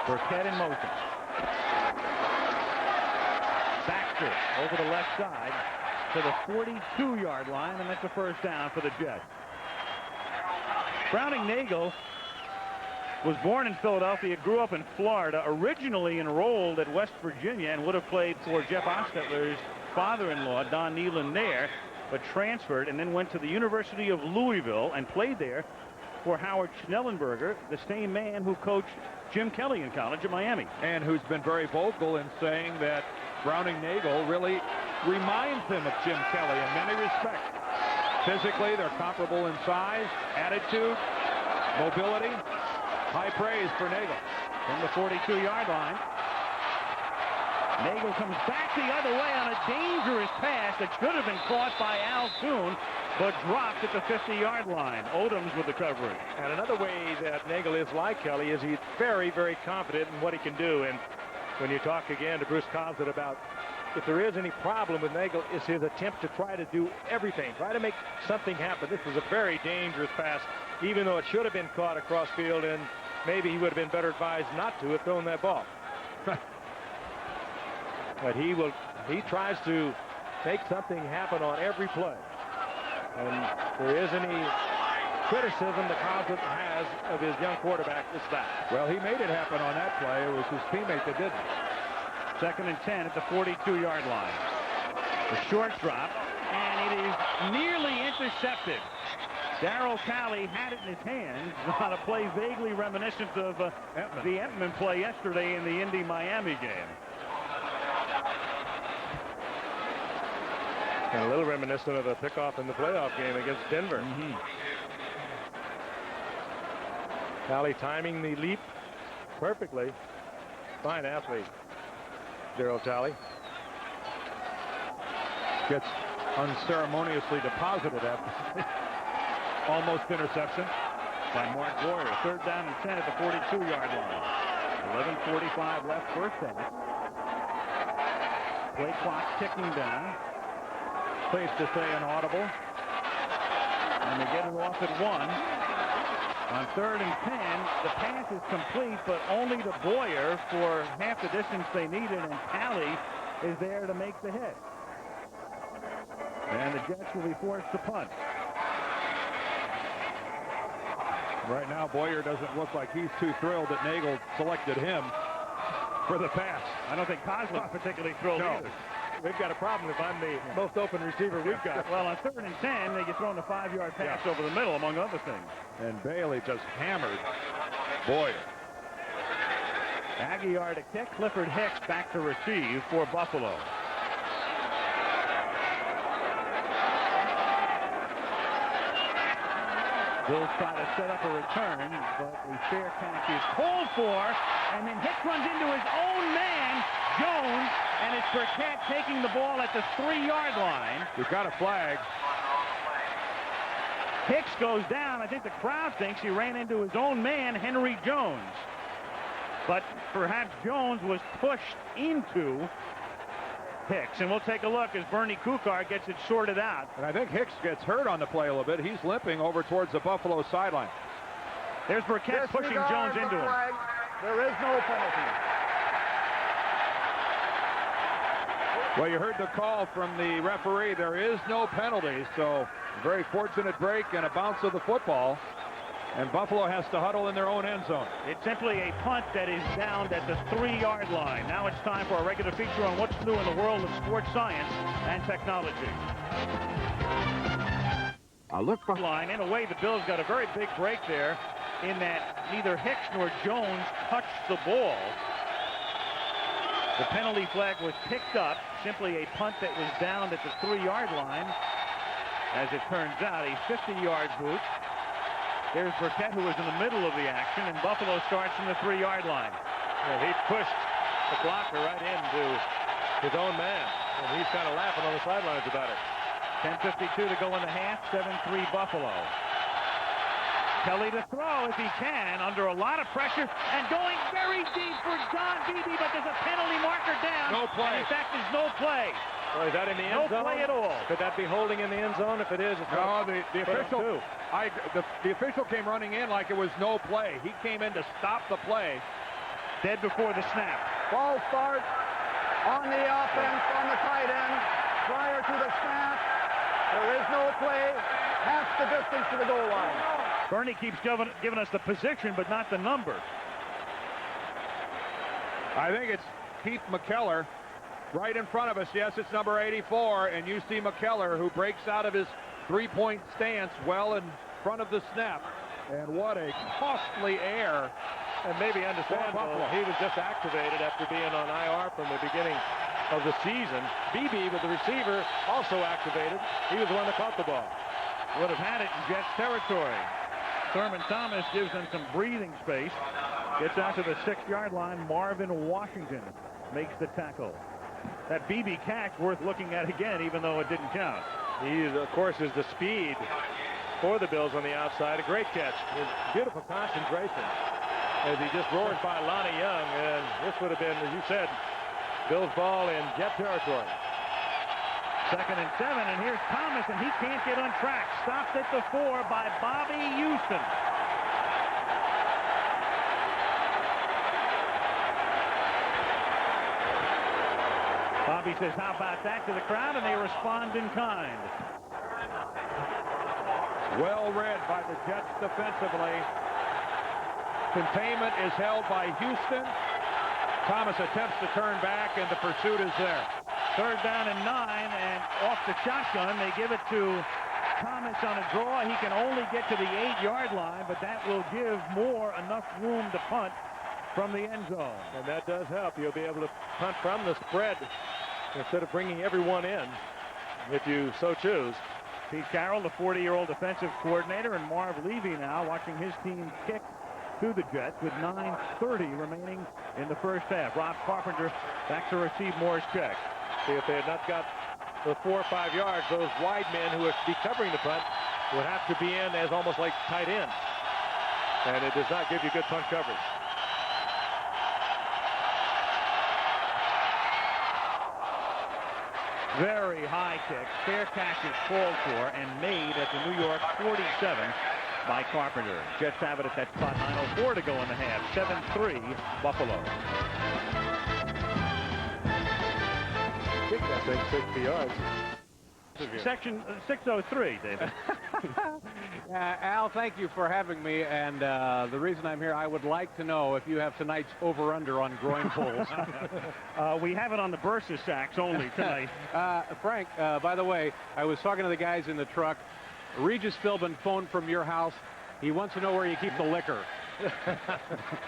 Burkett in motion. Baxter over the left side to the 42-yard line, and that's a first down for the Jets. Browning Nagel was born in Philadelphia, grew up in Florida, originally enrolled at West Virginia and would have played for Jeff Ostetler's father-in-law, Don Nealon, there, but transferred and then went to the University of Louisville and played there for Howard Schnellenberger, the same man who coached Jim Kelly in college at Miami. And who's been very vocal in saying that Browning Nagel really reminds him of Jim Kelly in many respects. Physically, they're comparable in size, attitude, mobility. High praise for Nagel. From the 42-yard line. Nagel comes back the other way on a dangerous pass that should have been caught by Al Toon, but dropped at the 50-yard line. Odoms with the coverage. And another way that Nagel is like Kelly is he's very, very confident in what he can do. And when you talk again to Bruce Coslet about if there is any problem with Nagel, is his attempt to try to do everything, try to make something happen. This was a very dangerous pass, even though it should have been caught across field, and maybe he would have been better advised not to have thrown that ball. But he tries to make something happen on every play. And there is any criticism that Coslet has of his young quarterback, it's that. Well, he made it happen on that play. It was his teammate that didn't. 2nd and 10 at the 42-yard line. The short drop, and it is nearly intercepted. Darryl Talley had it in his hands on a play vaguely reminiscent of the Entman play yesterday in the Indy-Miami game. And a little reminiscent of a pickoff in the playoff game against Denver. Talley timing the leap perfectly. Fine athlete, Darryl Talley. Gets unceremoniously deposited after almost interception by Mark Boyer. 3rd down and 10 at the 42-yard line. 11:45 left, first half. Play clock ticking down. Safe to say inaudible. And they get it off at 1. On 3rd and 10, the pass is complete, but only to Boyer for half the distance they needed, and Talley is there to make the hit. And the Jets will be forced to punt. Right now, Boyer doesn't look like he's too thrilled that Nagel selected him for the pass. I don't think Coslet's particularly thrilled either. We've got a problem if I'm the most open receiver we've got. Well, on 3rd and 10, they get thrown a 5-yard pass over the middle, among other things. And Bailey just hammered Boyer. Aguiar to kick. Clifford Hicks back to receive for Buffalo. Bills try to set up a return, but a fair catch is called for, and then Hicks runs into his own man, Jones, and it's Burkett taking the ball at the 3-yard line. We've got a flag. Hicks goes down. I think the crowd thinks he ran into his own man, Henry Jones. But perhaps Jones was pushed into Hicks, and we'll take a look as Bernie Kukar gets it sorted out. And I think Hicks gets hurt on the play a little bit. He's limping over towards the Buffalo sideline. There's Burkett pushing Jones into him. There is no penalty. Well, you heard the call from the referee. There is no penalty, so very fortunate break and a bounce of the football. And Buffalo has to huddle in their own end zone. It's simply a punt that is downed at the 3-yard line. Now it's time for a regular feature on what's new in the world of sports science and technology. A look for Line. In a way, the Bills got a very big break there in that neither Hicks nor Jones touched the ball. The penalty flag was picked up, simply a punt that was downed at the 3-yard line. As it turns out, a 50-yard boot. There's Burkett, who was in the middle of the action, and Buffalo starts from the 3-yard line. And he pushed the blocker right into his own man, and he's kind of laughing on the sidelines about it. 10:52 to go in the half, 7-3 Buffalo. Kelly to throw if he can, under a lot of pressure, and going very deep for John Beebe, but there's a penalty marker down. No play. And in fact, there's no play. Well, is that in the end zone? No play at all. Could that be holding in the end zone? If it is, it's No, not. the official. The official came running in like it was no play. He came in to stop the play. Dead before the snap. Ball start on the offense on the tight end prior to the snap. There is no play. Half the distance to the goal line. Bernie keeps giving us the position, but not the number. I think it's Keith McKellar right in front of us. Yes, it's number 84, and you see McKellar, who breaks out of his three-point stance well in front of the snap. And what a costly error. And maybe understandable. He was just activated after being on IR from the beginning of the season. Beebe, with the receiver, also activated. He was the one that caught the ball. Would have had it in Jets territory. Thurman Thomas gives them some breathing space. Gets out to the 6-yard line. Marvin Washington makes the tackle. That Beebe catch worth looking at again, even though it didn't count. He, of course, is the speed for the Bills on the outside. A great catch. Beautiful concentration as he just roars by Lonnie Young. And this would have been, as you said, Bills ball in Jet territory. 2nd and 7, and here's Thomas, and he can't get on track. Stopped at the 4 by Bobby Houston. Bobby says, how about that, to the crowd, and they respond in kind. Well read by the Jets defensively. Containment is held by Houston. Thomas attempts to turn back, and the pursuit is there. 3rd down and 9, and off the shotgun, they give it to Thomas on a draw. He can only get to the 8-yard line, but that will give Moore enough room to punt from the end zone. And that does help. You'll be able to punt from the spread instead of bringing everyone in, if you so choose. Pete Carroll, the 40-year-old defensive coordinator, and Marv Levy now watching his team kick to the Jets with 9:30 remaining in the first half. Rob Carpenter back to receive Moore's check. See, if they had not got the 4 or 5 yards, those wide men who would be covering the punt would have to be in as almost like tight end. And it does not give you good punt coverage. Very high kick. Fair catch is called for and made at the New York 47 by Carpenter. Jets have it at that spot. 9:04 to go in the half. 7-3 Buffalo. Kick that thing 60 yards. Section 603, David. Al, thank you for having me. And the reason I'm here, I would like to know if you have tonight's over-under on groin pulls. We have it on the Bursa sacks only tonight. Frank, by the way, I was talking to the guys in the truck. Regis Philbin phoned from your house. He wants to know where you keep the liquor.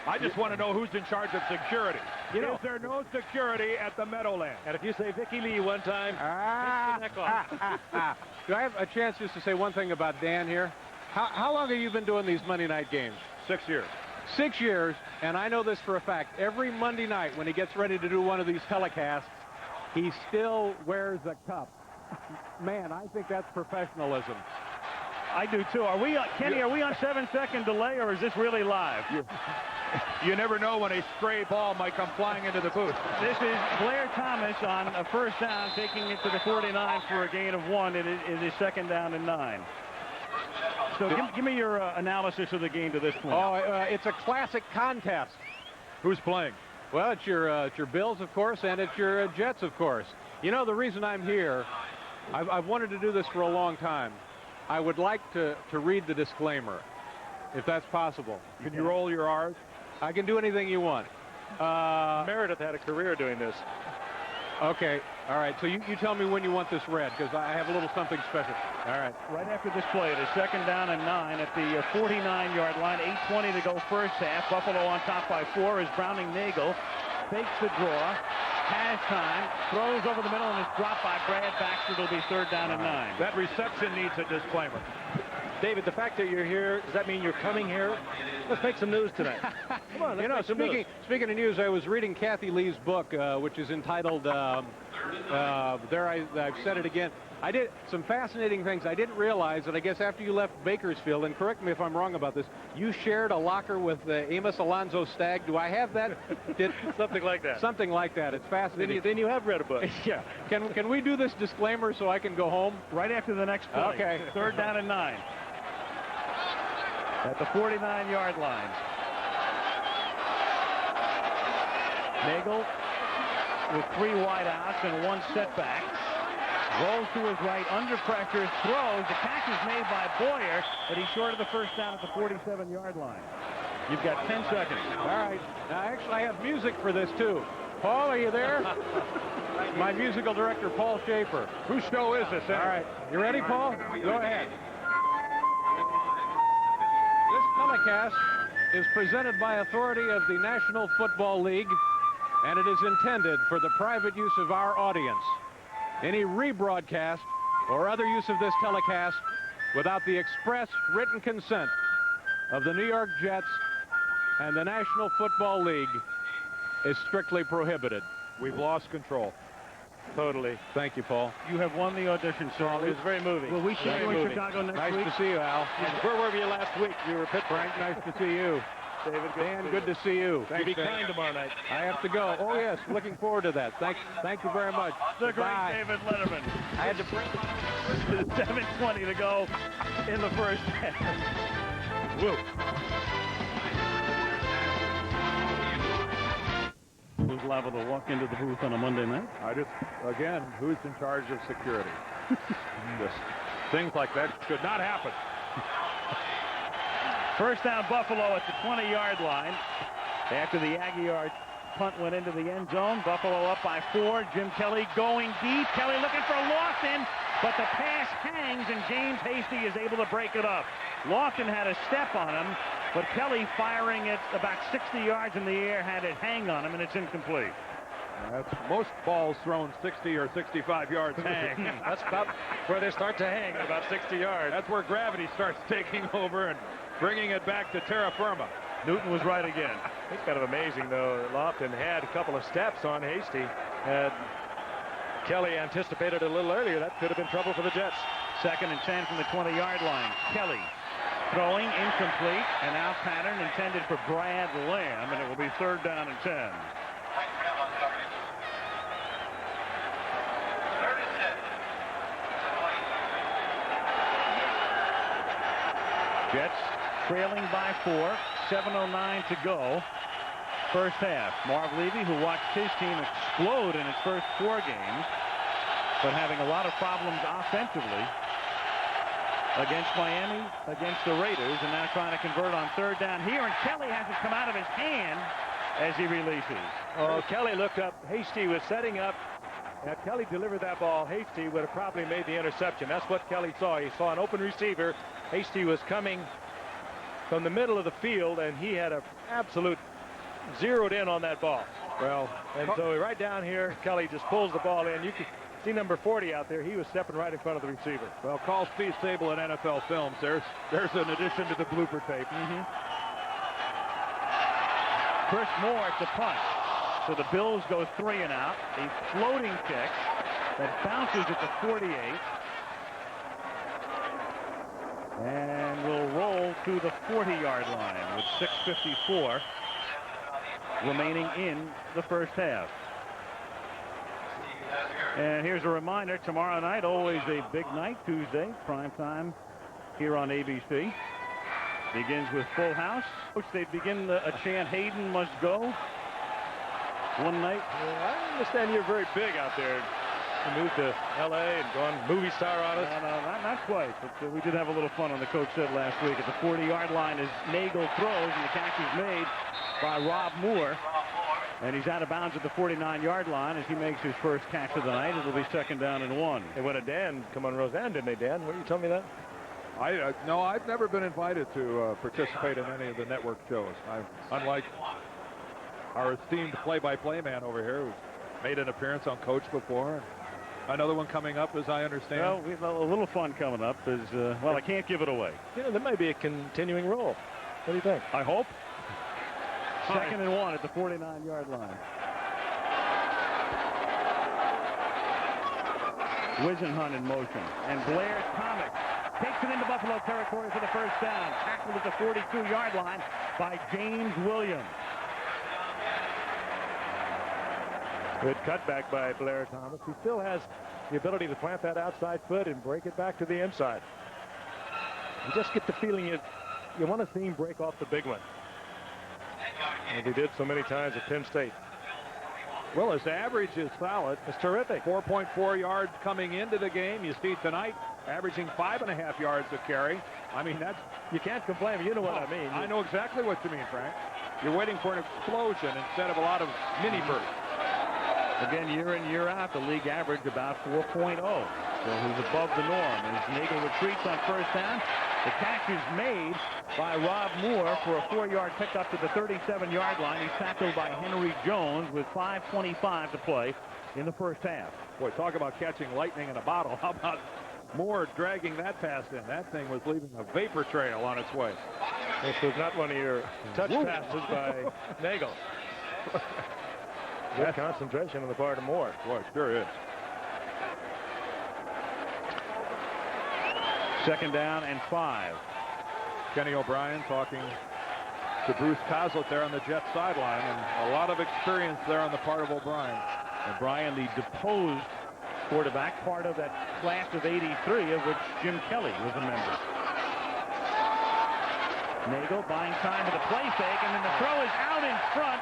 I just want to know who's in charge of security. Is there no security at the Meadowlands? And if you say Vicky Lee one time, take your neck off. Do I have a chance just to say one thing about Dan here? How long have you been doing these Monday night games? 6 years. 6 years, and I know this for a fact. Every Monday night when he gets ready to do one of these telecasts, he still wears a cup. Man, I think that's professionalism. I do too. Are we, Kenny, are we on 7-second delay, or is this really live? You never know when a stray ball might come flying into the booth. This is Blair Thomas on a 1st down, taking it to the 49 for a gain of 1. It is 2nd down and 9. So give me your analysis of the game to this point. Oh, it's a classic contest. Who's playing? Well, it's your Bills, of course, and it's your Jets, of course. You know, the reason I'm here, I've wanted to do this for a long time. I would like to read the disclaimer, if that's possible. Can you roll your R's? I can do anything you want. Meredith had a career doing this. Okay, all right. So you tell me when you want this read, because I have a little something special. All right. Right after this play, it is 2nd down and 9 at the 49-yard line. 8:20 to go first half. Buffalo on top by 4 as Browning-Nagel fakes the draw, has time, throws over the middle, and is dropped by Brad Baxter. It'll be 3rd down and 9. That reception needs a disclaimer. David, the fact that you're here, does that mean you're coming here? Let's make some news tonight. Come on, let's You know, make some news. speaking of news, I was reading Kathy Lee's book, which is entitled, I've said it again. I did some fascinating things. I didn't realize that I guess after you left Bakersfield, and correct me if I'm wrong about this, you shared a locker with Amos Alonzo Stagg. Do I have that? Something like that. Something like that. It's fascinating. Then you have read a book. Yeah. Can we do this disclaimer so I can go home? Right after the next play. Okay. 3rd down and 9. At the 49-yard line. Nagel with 3 wide outs and 1 setback. Rolls to his right, under pressure, throws. The catch is made by Boyer, but he's short of the 1st down at the 47-yard line. You've got 10 seconds. All right. Now, actually, I have music for this, too. Paul, are you there? My musical director, Paul Schaefer. Whose show is this? All right. You ready, Paul? Go ahead. This telecast is presented by authority of the National Football League, and it is intended for the private use of our audience. Any rebroadcast or other use of this telecast without the express written consent of the New York Jets and the National Football League is strictly prohibited. We've lost control. Totally. Thank you, Paul. You have won the audition, sir. It was very moving. Will we see Very you in moving. Chicago next Nice week? to see you, Al. Where were you last week? You were Pittsburgh. Frank, nice to see you. David, Dan, good to see you. You be kind tomorrow night. I have to go. Oh, yes, looking forward to that. Thank you very much. The great Bye. David Letterman. I had to bring... 7:20 to go in the first half. Woo. Who's liable to walk into the booth on a Monday night? Again, who's in charge of security? Just things like that should not happen. First down, Buffalo at the 20-yard line. After the Aguilar punt went into the end zone, Buffalo up by 4. Jim Kelly going deep. Kelly looking for Lofton, but the pass hangs, and James Hasty is able to break it up. Lofton had a step on him, but Kelly, firing it about 60 yards in the air, had it hang on him, and it's incomplete. That's most balls thrown 60 or 65 yards hang. That's about where they start to hang, at about 60 yards. That's where gravity starts taking over and bringing it back to terra firma. Newton was right again. It's kind of amazing, though. Lofton had a couple of steps on Hasty. Had Kelly anticipated a little earlier, that could have been trouble for the Jets. 2nd and 10 from the 20-yard line. Kelly throwing, incomplete, and out pattern intended for Brad Lamb, and it will be 3rd down and 10. Jets trailing by 4, 7:09 to go. First half. Marv Levy, who watched his team explode in its first 4 games, but having a lot of problems offensively against Miami, against the Raiders, and now trying to convert on 3rd down here, and Kelly has it come out of his hand as he releases. Oh, Kelly looked up. Hasty was setting up. Now, Kelly delivered that ball. Hasty would have probably made the interception. That's what Kelly saw. He saw an open receiver. Hasty was coming from the middle of the field, and he had an absolute zeroed in on that ball. Well, And so right down here, Kelly just pulls the ball in. You can see number 40 out there. He was stepping right in front of the receiver. well, call Steve Sable in NFL Films. There's an addition to the blooper tape. Chris Moore at the punt. So the Bills go 3 and out. A floating kick that bounces at the 48. And will roll to the 40-yard line with 6:54 remaining in the first half. And here's a reminder, tomorrow night, always a big night, Tuesday, prime time here on ABC. Begins with Full House. They begin a chant, Hayden must go. One night. I understand you're very big out there. He moved to L.A. and gone movie star on us. No, not quite, but we did have a little fun on the coach said last week at the 40-yard line as Nagel throws, and the catch is made by Rob Moore. And he's out of bounds at the 49-yard line as he makes his first catch of the night. It'll be 2nd down and 1. They went to Dan, come on Roseanne, didn't they, Dan? Were you telling me that? No, I've never been invited to participate in any of the network shows. Unlike our esteemed play-by-play man over here, who's made an appearance on Coach before. Another one coming up, as I understand. Well, we have a little fun coming up. Well, I can't give it away. You know, there might be a continuing role. What do you think? I hope. 2nd and 1 at the 49-yard line. Wisenhunt in motion. And Blair Thomas takes it into Buffalo territory for the first down. Tackled at the 42-yard line by James Williams. Good cutback by Blair Thomas. He still has the ability to plant that outside foot and break it back to the inside. You just get the feeling you want to see him break off the big one. And he did so many times at Penn State. Well, his average is solid. It's terrific. 4.4 yards coming into the game. You see tonight averaging 5.5 yards a carry. I mean, you can't complain. You know what I mean. I know exactly what you mean, Frank. You're waiting for an explosion instead of a lot of mini bursts. Again, year in, year out, the league average about 4.0. So he's above the norm. As Nagel retreats on first down, the catch is made by Rob Moore for a 4-yard pickup to the 37-yard line. He's tackled by Henry Jones with 5:25 to play in the first half. Boy, talk about catching lightning in a bottle. How about Moore dragging that pass in? That thing was leaving a vapor trail on its way. This was not one of your touch passes by Nagel. Good concentration on the part of Moore. Boy, it sure is. 2nd down and 5. Kenny O'Brien talking to Bruce Coslet there on the Jets sideline, and a lot of experience there on the part of O'Brien. O'Brien, the deposed quarterback, part of that class of '83, of which Jim Kelly was a member. Nagel buying time with a play fake, and then the throw is out in front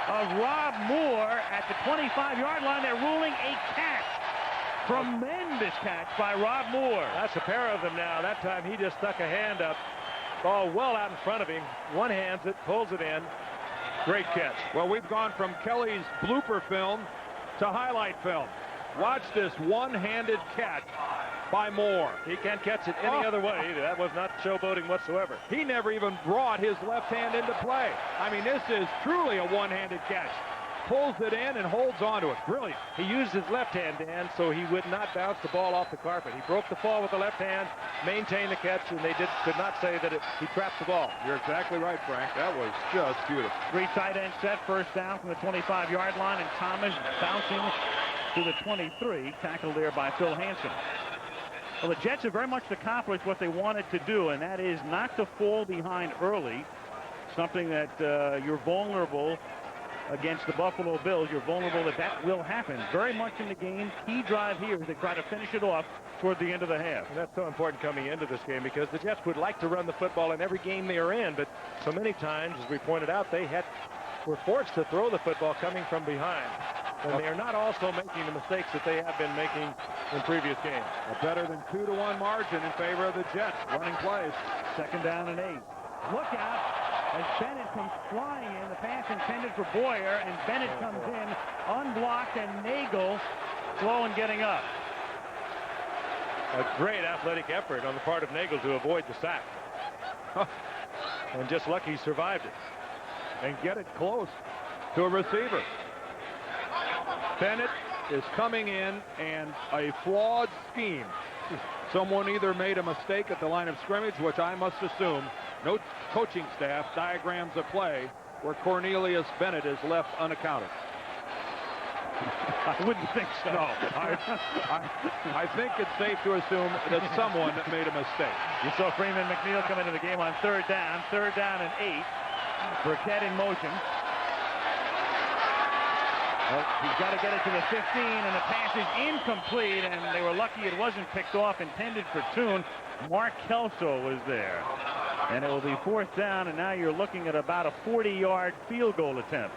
of Rob Moore at the 25-yard line. They're ruling a catch. Tremendous catch by Rob Moore. That's a pair of them now. That time he just stuck a hand up. Ball well out in front of him. One hands it, pulls it in. Great catch. Well, we've gone from Kelly's blooper film to highlight film. Watch this one-handed catch by Moore. He can't catch it any other way either. That was not showboating whatsoever. He never even brought his left hand into play. I mean, this is truly a one-handed catch. Pulls it in and holds onto it. Brilliant. He used his left hand, Dan, so he would not bounce the ball off the carpet. He broke the fall with the left hand, maintained the catch, and they could not say that he trapped the ball. You're exactly right, Frank. That was just beautiful. 3 tight end set, first down from the 25-yard line, and Thomas bouncing to the 23, tackled there by Phil Hansen. Well, the Jets have very much accomplished what they wanted to do, and that is not to fall behind early, something that you're vulnerable against the Buffalo Bills. You're vulnerable that will happen very much in the game. Key drive here as they try to finish it off toward the end of the half. And that's so important coming into this game because the Jets would like to run the football in every game they are in, but so many times, as we pointed out, they were forced to throw the football coming from behind. And they are not also making the mistakes that they have been making in previous games. A better than 2-1 margin in favor of the Jets running plays. 2nd down and 8. Look out as Bennett comes flying in. The pass intended for Boyer, and Bennett comes in unblocked, and Nagel slow in getting up. A great athletic effort on the part of Nagel to avoid the sack. And just lucky he survived it. And get it close to a receiver. Bennett is coming in, and a flawed scheme. Someone either made a mistake at the line of scrimmage, which I must assume no coaching staff diagrams a play where Cornelius Bennett is left unaccounted. I wouldn't think so. No, I think it's safe to assume that someone made a mistake. You saw Freeman McNeil come into the game on 3rd down and 8. Burkett in motion. Well, he's got to get it to the 15, and the pass is incomplete, and they were lucky it wasn't picked off, intended for Toon. Mark Kelso was there. And it will be 4th down, and now you're looking at about a 40-yard field goal attempt.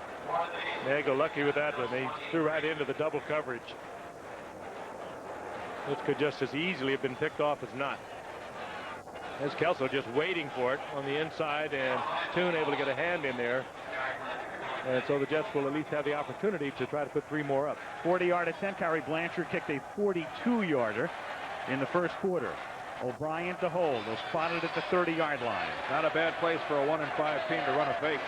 Nagel lucky with that one. He threw right into the double coverage. This could just as easily have been picked off as not. There's Kelso just waiting for it on the inside, and Toon able to get a hand in there. And so the Jets will at least have the opportunity to try to put 3 more up. 40-yard attempt. Harry Blanchard kicked a 42-yarder in the first quarter. O'Brien to hold. They'll spot it at the 30-yard line. Not a bad place for a 1-5 team to run a fake.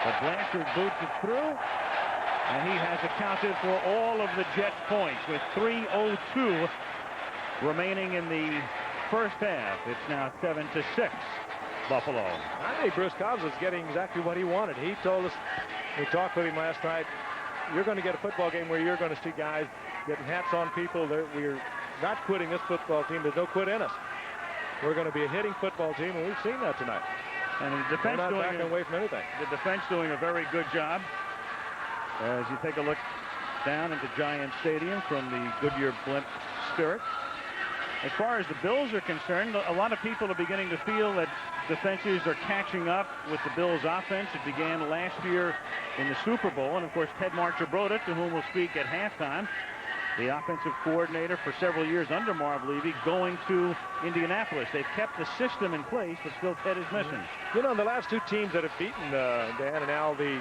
But Blanchard boots it through, and he has accounted for all of the Jets' points with 3:02 remaining in the first half. It's now 7-6, Buffalo. I think Bruce Cobbs is getting exactly what he wanted. He told us, we talked with him last night, you're going to get a football game where you're going to see guys getting hats on people. We're not quitting this football team. There's no quit in us. We're going to be a hitting football team, and we've seen that tonight. And the defense not backing away from anything. The defense doing a very good job. As you take a look down into Giant Stadium from the Goodyear Blimp Spirit. As far as the Bills are concerned, a lot of people are beginning to feel that defenses are catching up with the Bills' offense. It began last year in the Super Bowl. And, of course, Ted Marchibroda, to whom we'll speak at halftime, the offensive coordinator for several years under Marv Levy, going to Indianapolis. They've kept the system in place, but still Ted is missing. You know, the last 2 teams that have beaten Dan and Al, the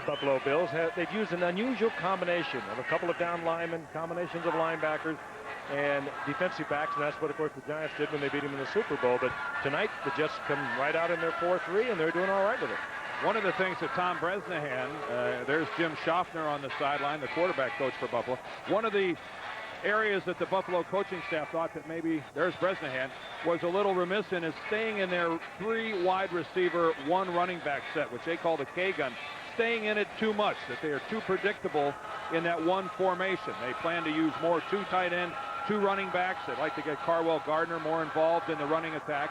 Buffalo Bills, they've used an unusual combination of a couple of down linemen, combinations of linebackers, and defensive backs, and that's what, of course, the Giants did when they beat him in the Super Bowl. But tonight, the Jets come right out in their 4-3, and they're doing all right with it. One of the things that Tom Bresnahan, there's Jim Schaffner on the sideline, the quarterback coach for Buffalo. One of the areas that the Buffalo coaching staff thought that maybe, there's Bresnahan, was a little remiss in is staying in their 3 wide receiver, 1 running back set, which they call the K-gun. Staying in it too much, that they are too predictable in that 1 formation. They plan to use more 2 tight end, 2 running backs. They'd like to get Carwell Gardner more involved in the running attack.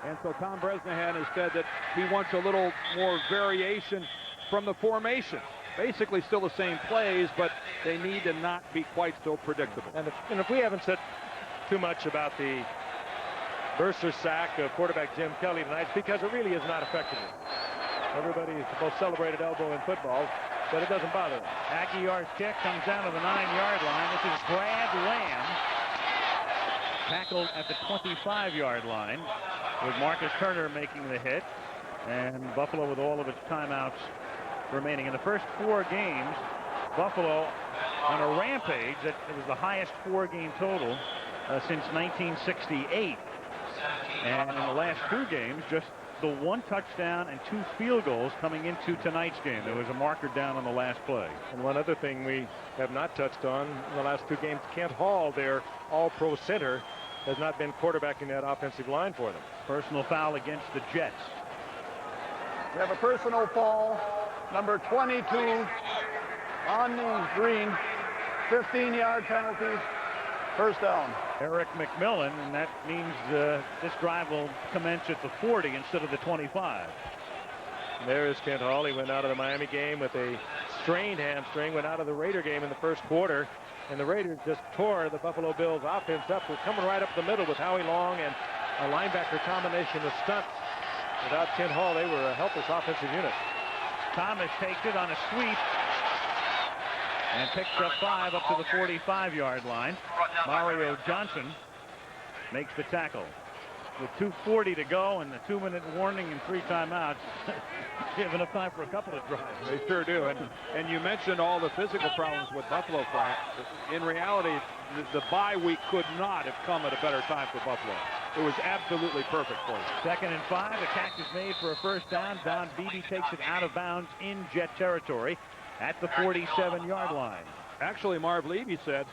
And so Tom Bresnahan has said that he wants a little more variation from the formation. Basically still the same plays, but they need to not be quite so predictable. And if we haven't said too much about the Mercer sack of quarterback Jim Kelly tonight, it's because it really is not effective. Everybody is the most celebrated elbow in football, but it doesn't bother them. Aguilar's kick comes down to the 9-yard line. This is Brad Lamb, tackled at the 25-yard line, with Marcus Turner making the hit, and Buffalo with all of its timeouts remaining. In the first 4 games, Buffalo on a rampage. It was the highest 4-game total since 1968. And in the last 2 games, just the 1 touchdown and 2 field goals coming into tonight's game. There was a marker down on the last play. And one other thing we have not touched on in the last 2 games, Kent Hall, their all-pro center, has not been quarterbacking that offensive line for them. Personal foul against the Jets. We have a personal foul, number 22 on the green, 15-yard penalty, first down. Eric McMillan, and that means this drive will commence at the 40 instead of the 25. There is Kent Hall. He went out of the Miami game with a strained hamstring, went out of the Raider game in the first quarter, and the Raiders just tore the Buffalo Bills offense up. We're coming right up the middle with Howie Long and a linebacker combination of stunts. Without Kent Hall, they were a helpless offensive unit. Thomas takes it on a sweep and picks up 5 up to the 45-yard line. Mario Johnson makes the tackle. With 2:40 to go and the 2-minute warning and 3 timeouts, you have enough time for a couple of drives. They sure do. And you mentioned all the physical problems with Buffalo, Frank. In reality, the bye week could not have come at a better time for Buffalo. It was absolutely perfect for them. 2nd and 5. The catch is made for a first down. Don Beebe takes it out of bounds in Jet territory at the 47-yard line. Actually, Marv Levy said,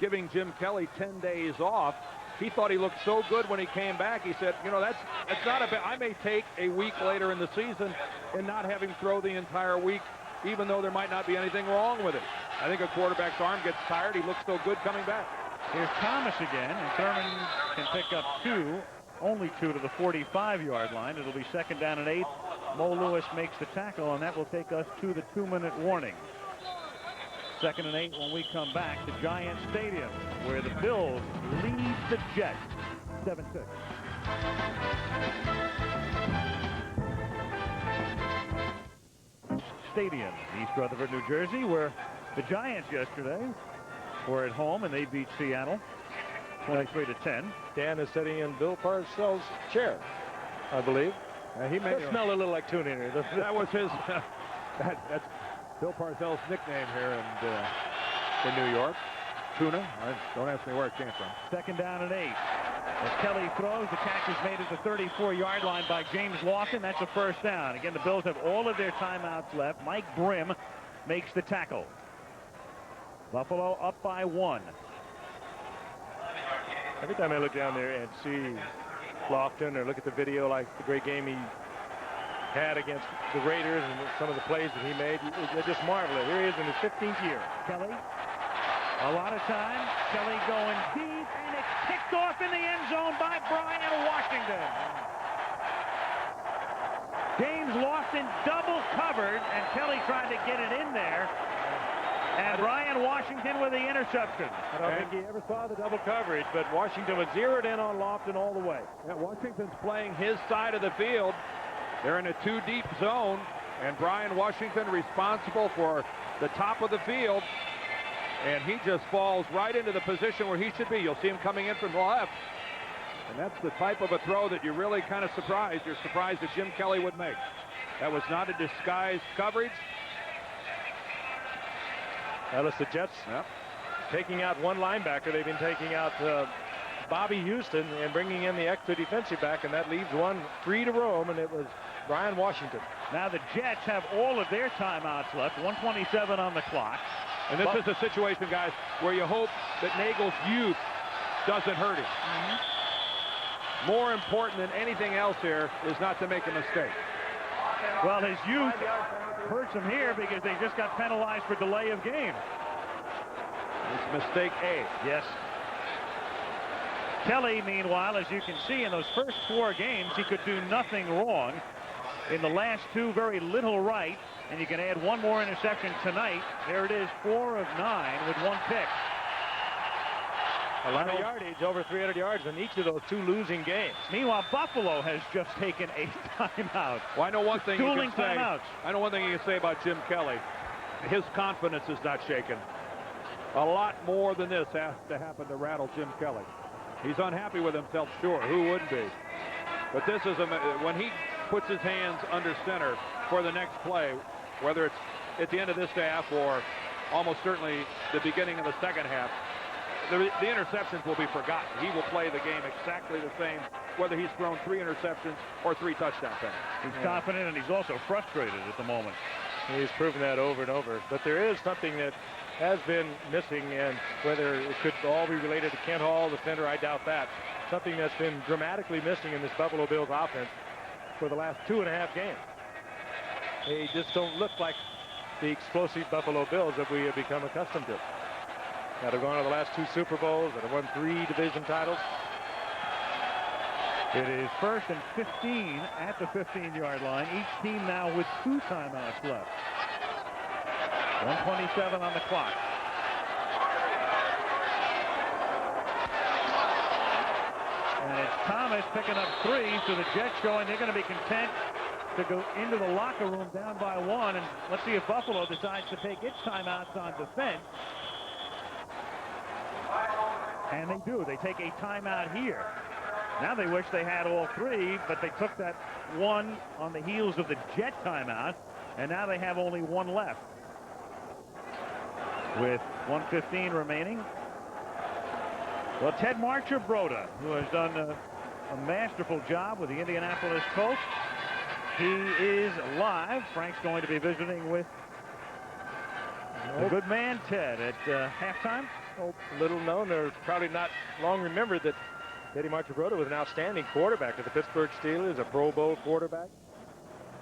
giving Jim Kelly 10 days off, he thought he looked so good when he came back. He said, you know, that's not a bad. I may take a week later in the season and not have him throw the entire week, even though there might not be anything wrong with it. I think a quarterback's arm gets tired. He looks so good coming back. Here's Thomas again, and Thurman can pick up 2, only 2 to the 45-yard line. It'll be 2nd down and 8. Mo Lewis makes the tackle, and that will take us to the 2-minute warning. 2nd and 8 when we come back to Giant Stadium, where the Bills lead the Jets 7-6. Stadium, East Rutherford, New Jersey, where the Giants yesterday were at home, and they beat Seattle 23-10. Dan is sitting in Bill Parcells' chair, I believe. He may Smell a little like tuna in here. That was his. That's Bill Parcells' nickname here in New York. Tuna. Don't ask me where it came from. Second down and 8. As Kelly throws, the catch is made at the 34-yard line by James Lofton. That's a first down. Again, the Bills have all of their timeouts left. Mike Brim makes the tackle. Buffalo up by 1. Every time I look down there and see Lofton or look at the video, like the great game he had against the Raiders and some of the plays that he made, it's just marvelous. Here he is in his 15th year. Kelly, a lot of time. Kelly going deep, and it's picked off in the end zone by Brian Washington. James Lofton double covered, and Kelly tried to get it in there. And Brian Washington with the interception. I don't think he ever saw the double coverage, but Washington was zeroed in on Lofton all the way. Yeah, Washington's playing his side of the field. They're in a 2-deep zone, and Brian Washington responsible for the top of the field, and he just falls right into the position where he should be. You'll see him coming in from the left, and that's the type of a throw that you're really kind of surprised. You're surprised that Jim Kelly would make. That was not a disguised coverage. Ellis, the Jets taking out one linebacker. They've been taking out Bobby Houston and bringing in the extra defensive back, and that leaves one free to roam, and it was Brian Washington. Now the Jets have all of their timeouts left, 1:27 on the clock. And this is a situation, guys, where you hope that Nagel's youth doesn't hurt him. More important than anything else here is not to make a mistake. Well, his youth hurts him here because they just got penalized for delay of game. It's mistake A. Yes. Kelly, meanwhile, as you can see in those first 4 games, he could do nothing wrong. In the last 2, very little right. And you can add one more interception tonight. There it is, 4 of 9 with 1 pick. A lot of yardage, over 300 yards in each of those 2 losing games. Meanwhile, Buffalo has just taken a timeout. Well, I know one thing Dueling you can say. timeouts. I know one thing you can say about Jim Kelly. His confidence is not shaken. A lot more than this has to happen to rattle Jim Kelly. He's unhappy with himself, sure. Who wouldn't be? But this is when he puts his hands under center for the next play, whether it's at the end of this half or almost certainly the beginning of the second half, the interceptions will be forgotten. He will play the game exactly the same, whether he's thrown 3 interceptions or 3 touchdown passes. He's confident, and he's also frustrated at the moment. He's proven that over and over. But there is something that has been missing, and whether it could all be related to Kent Hall, the center, I doubt that. Something that's been dramatically missing in this Buffalo Bills offense for the last 2.5 games. They just don't look like the explosive Buffalo Bills that we have become accustomed to. Now they've gone to the last 2 Super Bowls and have won 3 division titles. It is 1st and 15 at the 15-yard line. Each team now with 2 timeouts left. 1:27 on the clock. And it's Thomas picking up 3, so the Jets showing they're going to be content to go into the locker room down by 1. And let's see if Buffalo decides to take its timeouts on defense. And they do. They take a timeout here. Now they wish they had all 3, but they took that one on the heels of the Jet timeout, and now they have only 1 left. With 1:15 remaining. Well, Ted Marchibroda, who has done a masterful job with the Indianapolis Colts, he is live. Frank's going to be visiting with the good man, Ted, at halftime. Oh, little known, or probably not long remembered, that Teddy Marchibroda was an outstanding quarterback to the Pittsburgh Steelers, a Pro Bowl quarterback.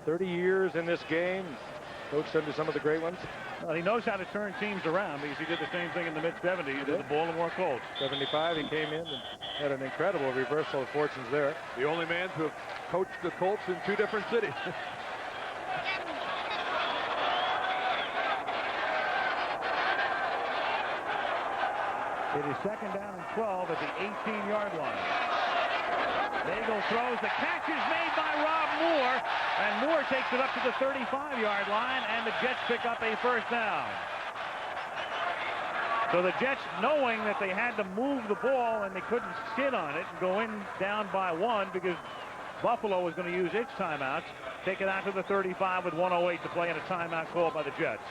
30 years in this game, coached under some of the great ones. Well, he knows how to turn teams around because he did the same thing in the mid-70s with the Baltimore Colts. 75, he came in and had an incredible reversal of fortunes there. The only man to have coached the Colts in 2 different cities. It is 2nd down and 12 at the 18-yard line. Nagel throws. The catch is made by Rob Moore, and Moore takes it up to the 35-yard line, and the Jets pick up a first down. So the Jets, knowing that they had to move the ball and they couldn't sit on it and go in down by 1 because Buffalo was going to use its timeouts, take it out to the 35 with 1:08 to play in a timeout called by the Jets.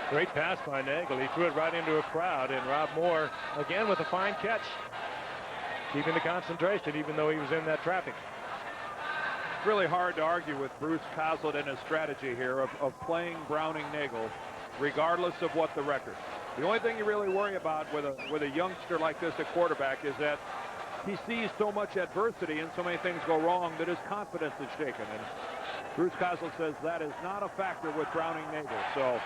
Great pass by Nagel. He threw it right into a crowd, and Rob Moore again with a fine catch, keeping the concentration even though he was in that traffic. It's really hard to argue with Bruce Coslet and his strategy here of playing Browning-Nagel regardless of what the record. The only thing you really worry about with a youngster like this at quarterback is that he sees so much adversity and so many things go wrong that his confidence is shaken. And Bruce Coslet says that is not a factor with Browning-Nagel. So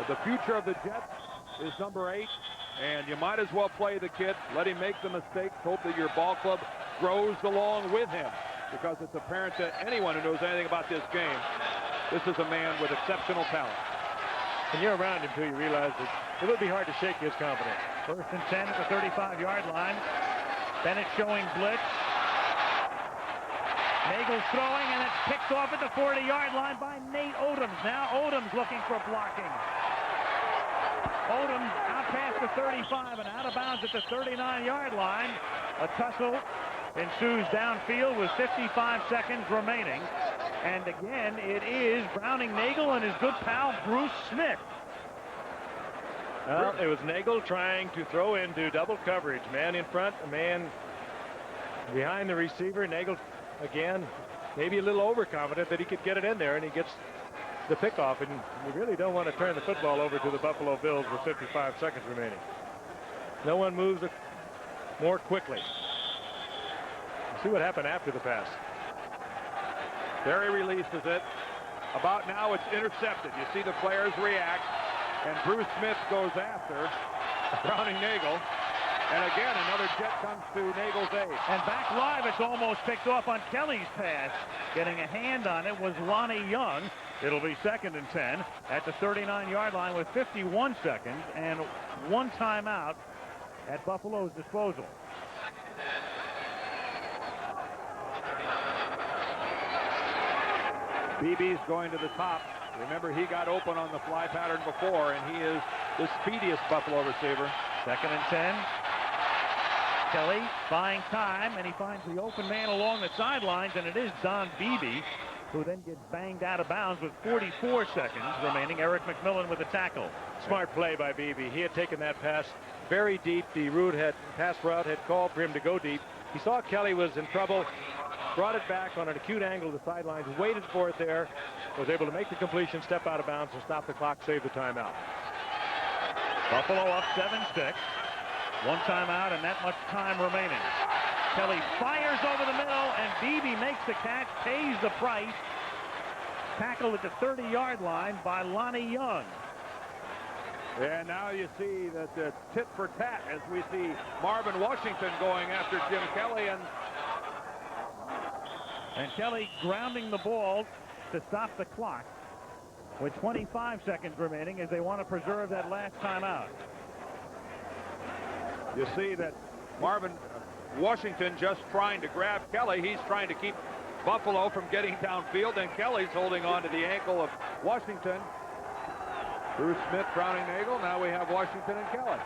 the future of the Jets is number 8, and you might as well play the kid, let him make the mistakes, hope that your ball club grows along with him, because it's apparent to anyone who knows anything about this game, this is a man with exceptional talent. And you're around him too, you realize that it would be hard to shake his confidence. 1st and 10 at the 35-yard line. Bennett showing blitz. Nagel's throwing, and it's picked off at the 40-yard line by Nate Odoms. Now Odoms looking for blocking. Odoms out past the 35 and out of bounds at the 39-yard line. A tussle ensues downfield with 55 seconds remaining. And again, it is Browning-Nagel and his good pal Bruce Smith. Well, it was Nagel trying to throw into double coverage. Man in front, a man behind the receiver. Nagel, again, maybe a little overconfident that he could get it in there, and he gets the pickoff. And you really don't want to turn the football over to the Buffalo Bills with 55 seconds remaining. No one moves it more quickly. Let's see what happened after the pass. There he releases it. About now, it's intercepted. You see the players react. And Bruce Smith goes after Browning-Nagel. And again, another Jet comes to Nagel's aid. And back live, it's almost picked off on Kelly's pass. Getting a hand on it was Lonnie Young. It'll be 2nd and 10 at the 39-yard line with 51 seconds and 1 timeout at Buffalo's disposal. BB's going to the top. Remember, he got open on the fly pattern before, and he is the speediest Buffalo receiver. 2nd and 10. Kelly buying time, and he finds the open man along the sidelines, and it is Don Beebe, who then gets banged out of bounds with 44 seconds remaining. Eric McMillan with the tackle. Smart play by Beebe. He had taken that pass very deep. The pass route had called for him to go deep. He saw Kelly was in trouble, brought it back on an acute angle to the sidelines, waited for it there, was able to make the completion, step out of bounds, and stop the clock, save the timeout. Buffalo up 7-6. 1 timeout and that much time remaining. Kelly fires over the middle, and Beebe makes the catch, pays the price. Tackled at the 30-yard line by Lonnie Young. And now you see that it's tit for tat as we see Marvin Washington going after Jim Kelly, and Kelly grounding the ball to stop the clock with 25 seconds remaining as they want to preserve that last timeout. you see that Marvin Washington just trying to grab Kelly. He's trying to keep Buffalo from getting downfield, and Kelly's holding on to the ankle of Washington. Bruce Smith, Browning-Nagel. Now we have Washington and Kelly.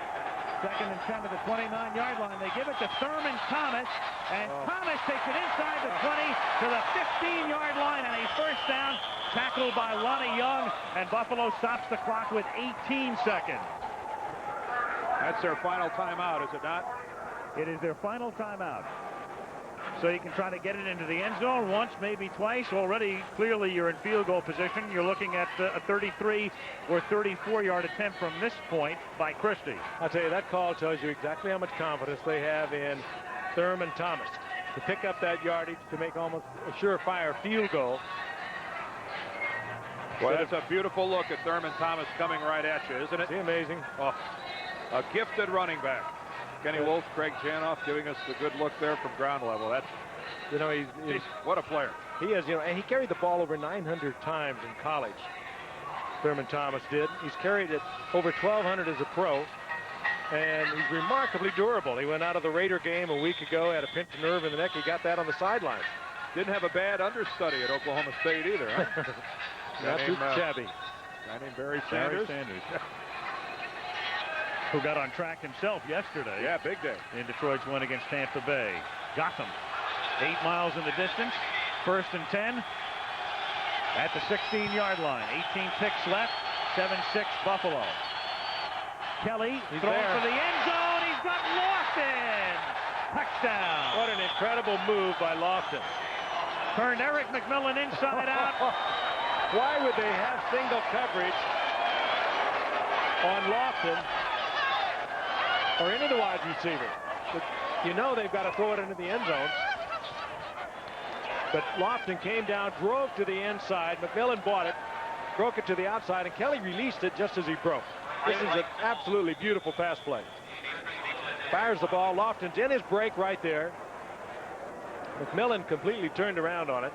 2nd and 10 to the 29-yard line. They give it to Thurman Thomas, and Thomas takes it inside the 20 to the 15-yard line, and a first down tackled by Lonnie Young, and Buffalo stops the clock with 18 seconds. That's their final timeout, is it not? It is their final timeout. So you can try to get it into the end zone once, maybe twice. Already, clearly, you're in field goal position. You're looking at a 33 or 34-yard attempt from this point by Christie. I'll tell you, that call tells you exactly how much confidence they have in Thurman Thomas to pick up that yardage to make almost a surefire field goal. Well, that's a beautiful look at Thurman Thomas coming right at you, isn't it? Is he amazing? Oh, a gifted running back. Kenny Wolf, Craig Janoff giving us the good look there from ground level. That's, you know, he's what a player. He is, you know, and he carried the ball over 900 times in college. Thurman Thomas did. He's carried it over 1,200 as a pro, and he's remarkably durable. He went out of the Raider game a week ago, had a pinched nerve in the neck. He got that on the sidelines. Didn't have a bad understudy at Oklahoma State either, huh? Not too shabby. Guy named Barry Sanders. who got on track himself yesterday. Yeah, big day. In Detroit's win against Tampa Bay. Gotham, 8 miles in the distance. 1st and 10 at the 16-yard line. 18 picks left. 7-6 Buffalo. Kelly throwing for the end zone. He's got Lofton. Touchdown. What an incredible move by Lofton. Turned Eric McMillan inside out. Why would they have single coverage on Lofton or any of the wide receivers? But you know they've got to throw it into the end zone. But Lofton came down, drove to the inside. McMillan bought it, broke it to the outside, and Kelly released it just as he broke. This is an absolutely beautiful pass play. Fires the ball. Lofton's in his break right there. McMillan completely turned around on it.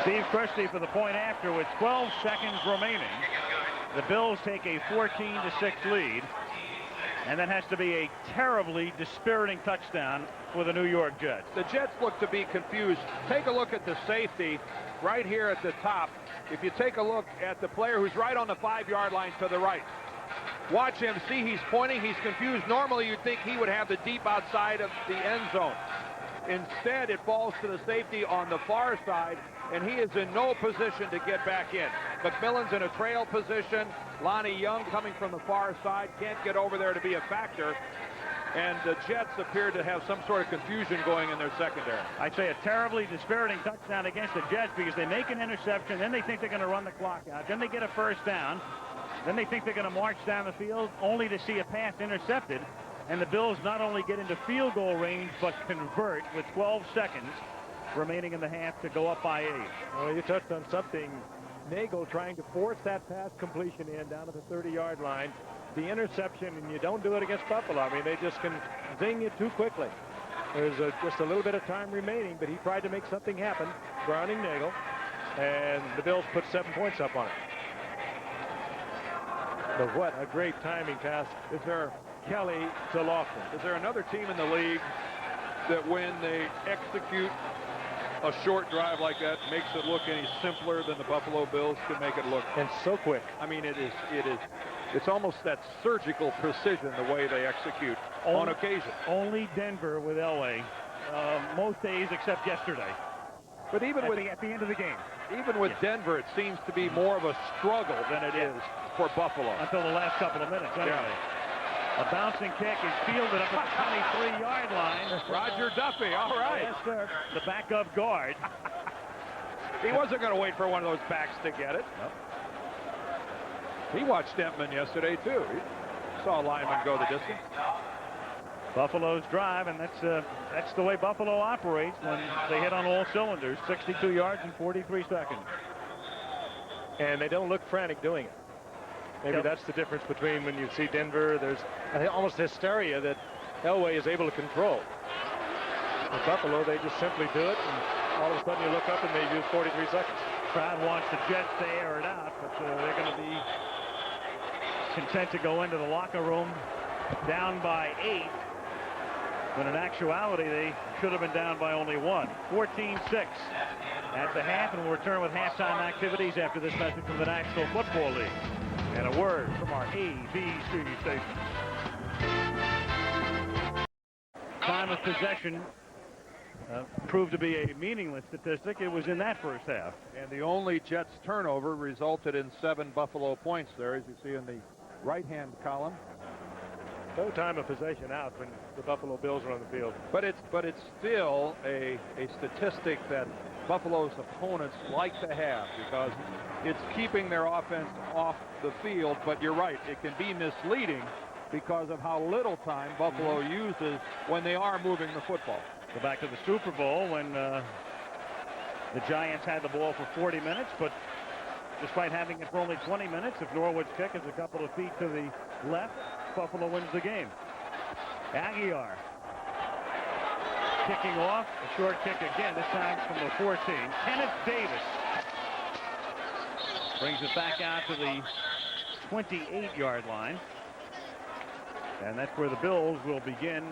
Steve Christie for the point after with 12 seconds remaining. The Bills take a 14-6 lead. And that has to be a terribly dispiriting touchdown for the New York Jets. The Jets look to be confused. Take a look at the safety right here at the top. If you take a look at the player who's right on the 5-yard line to the right, watch him. See, he's pointing. He's confused. Normally, you'd think he would have the deep outside of the end zone. Instead, it falls to the safety on the far side, and he is in no position to get back in. McMillan's in a trail position. Lonnie Young coming from the far side can't get over there to be a factor. And the Jets appear to have some sort of confusion going in their secondary. I'd say a terribly dispiriting touchdown against the Jets because they make an interception, then they think they're going to run the clock out, then they get a first down, then they think they're going to march down the field only to see a pass intercepted. And the Bills not only get into field goal range, but convert with 12 seconds remaining in the half to go up by 8. Well, you touched on something. Nagel trying to force that pass completion in down to the 30-yard line. The interception, and you don't do it against Buffalo. I mean, they just can zing you too quickly. There's just a little bit of time remaining, but he tried to make something happen, Browning Nagel, and the Bills put 7 points up on it. But what a great timing pass. Is there Kelly to Lofton? Is there another team in the league that when they execute a short drive like that makes it look any simpler than the Buffalo Bills can make it look? And so quick. I mean, it's almost that surgical precision the way they execute on occasion. Only Denver with Elway most days except yesterday. But even at the end of the game. Even with Denver, it seems to be more of a struggle than it is for Buffalo. Until the last couple of minutes, anyway. Yeah. A bouncing kick is fielded up at the 23-yard line. Roger Duffy, all right. Yes, sir. The backup guard. He wasn't going to wait for one of those backs to get it. Nope. He watched Stempman yesterday, too. He saw a lineman go the distance. Buffalo's drive, and that's the way Buffalo operates when they hit on all cylinders. 62 yards in 43 seconds. And they don't look frantic doing it. Maybe that's the difference between when you see Denver. There's almost hysteria that Elway is able to control. With Buffalo, they just simply do it, and all of a sudden you look up and they use 43 seconds. Crowd wants the Jets to air it out, but they're going to be content to go into the locker room down by 8. When in actuality, they should have been down by only 1. 14-6 at the half, and we'll return with halftime activities after this message from the National Football League. And a word from our ABC station. Time of possession proved to be a meaningless statistic. It was in that first half. And the only Jets turnover resulted in 7 Buffalo points there, as you see in the right-hand column. No time of possession out when the Buffalo Bills are on the field. But it's still a statistic that Buffalo's opponents like to have, because it's keeping their offense off the field. But you're right, it can be misleading because of how little time Buffalo uses when they are moving the football. Go back to the Super Bowl when the Giants had the ball for 40 minutes, but despite having it for only 20 minutes, if Norwood's kick is a couple of feet to the left, Buffalo wins the game. Aguiar kicking off, a short kick again, this time from the 14. Kenneth Davis brings it back out to the 28-yard line. And that's where the Bills will begin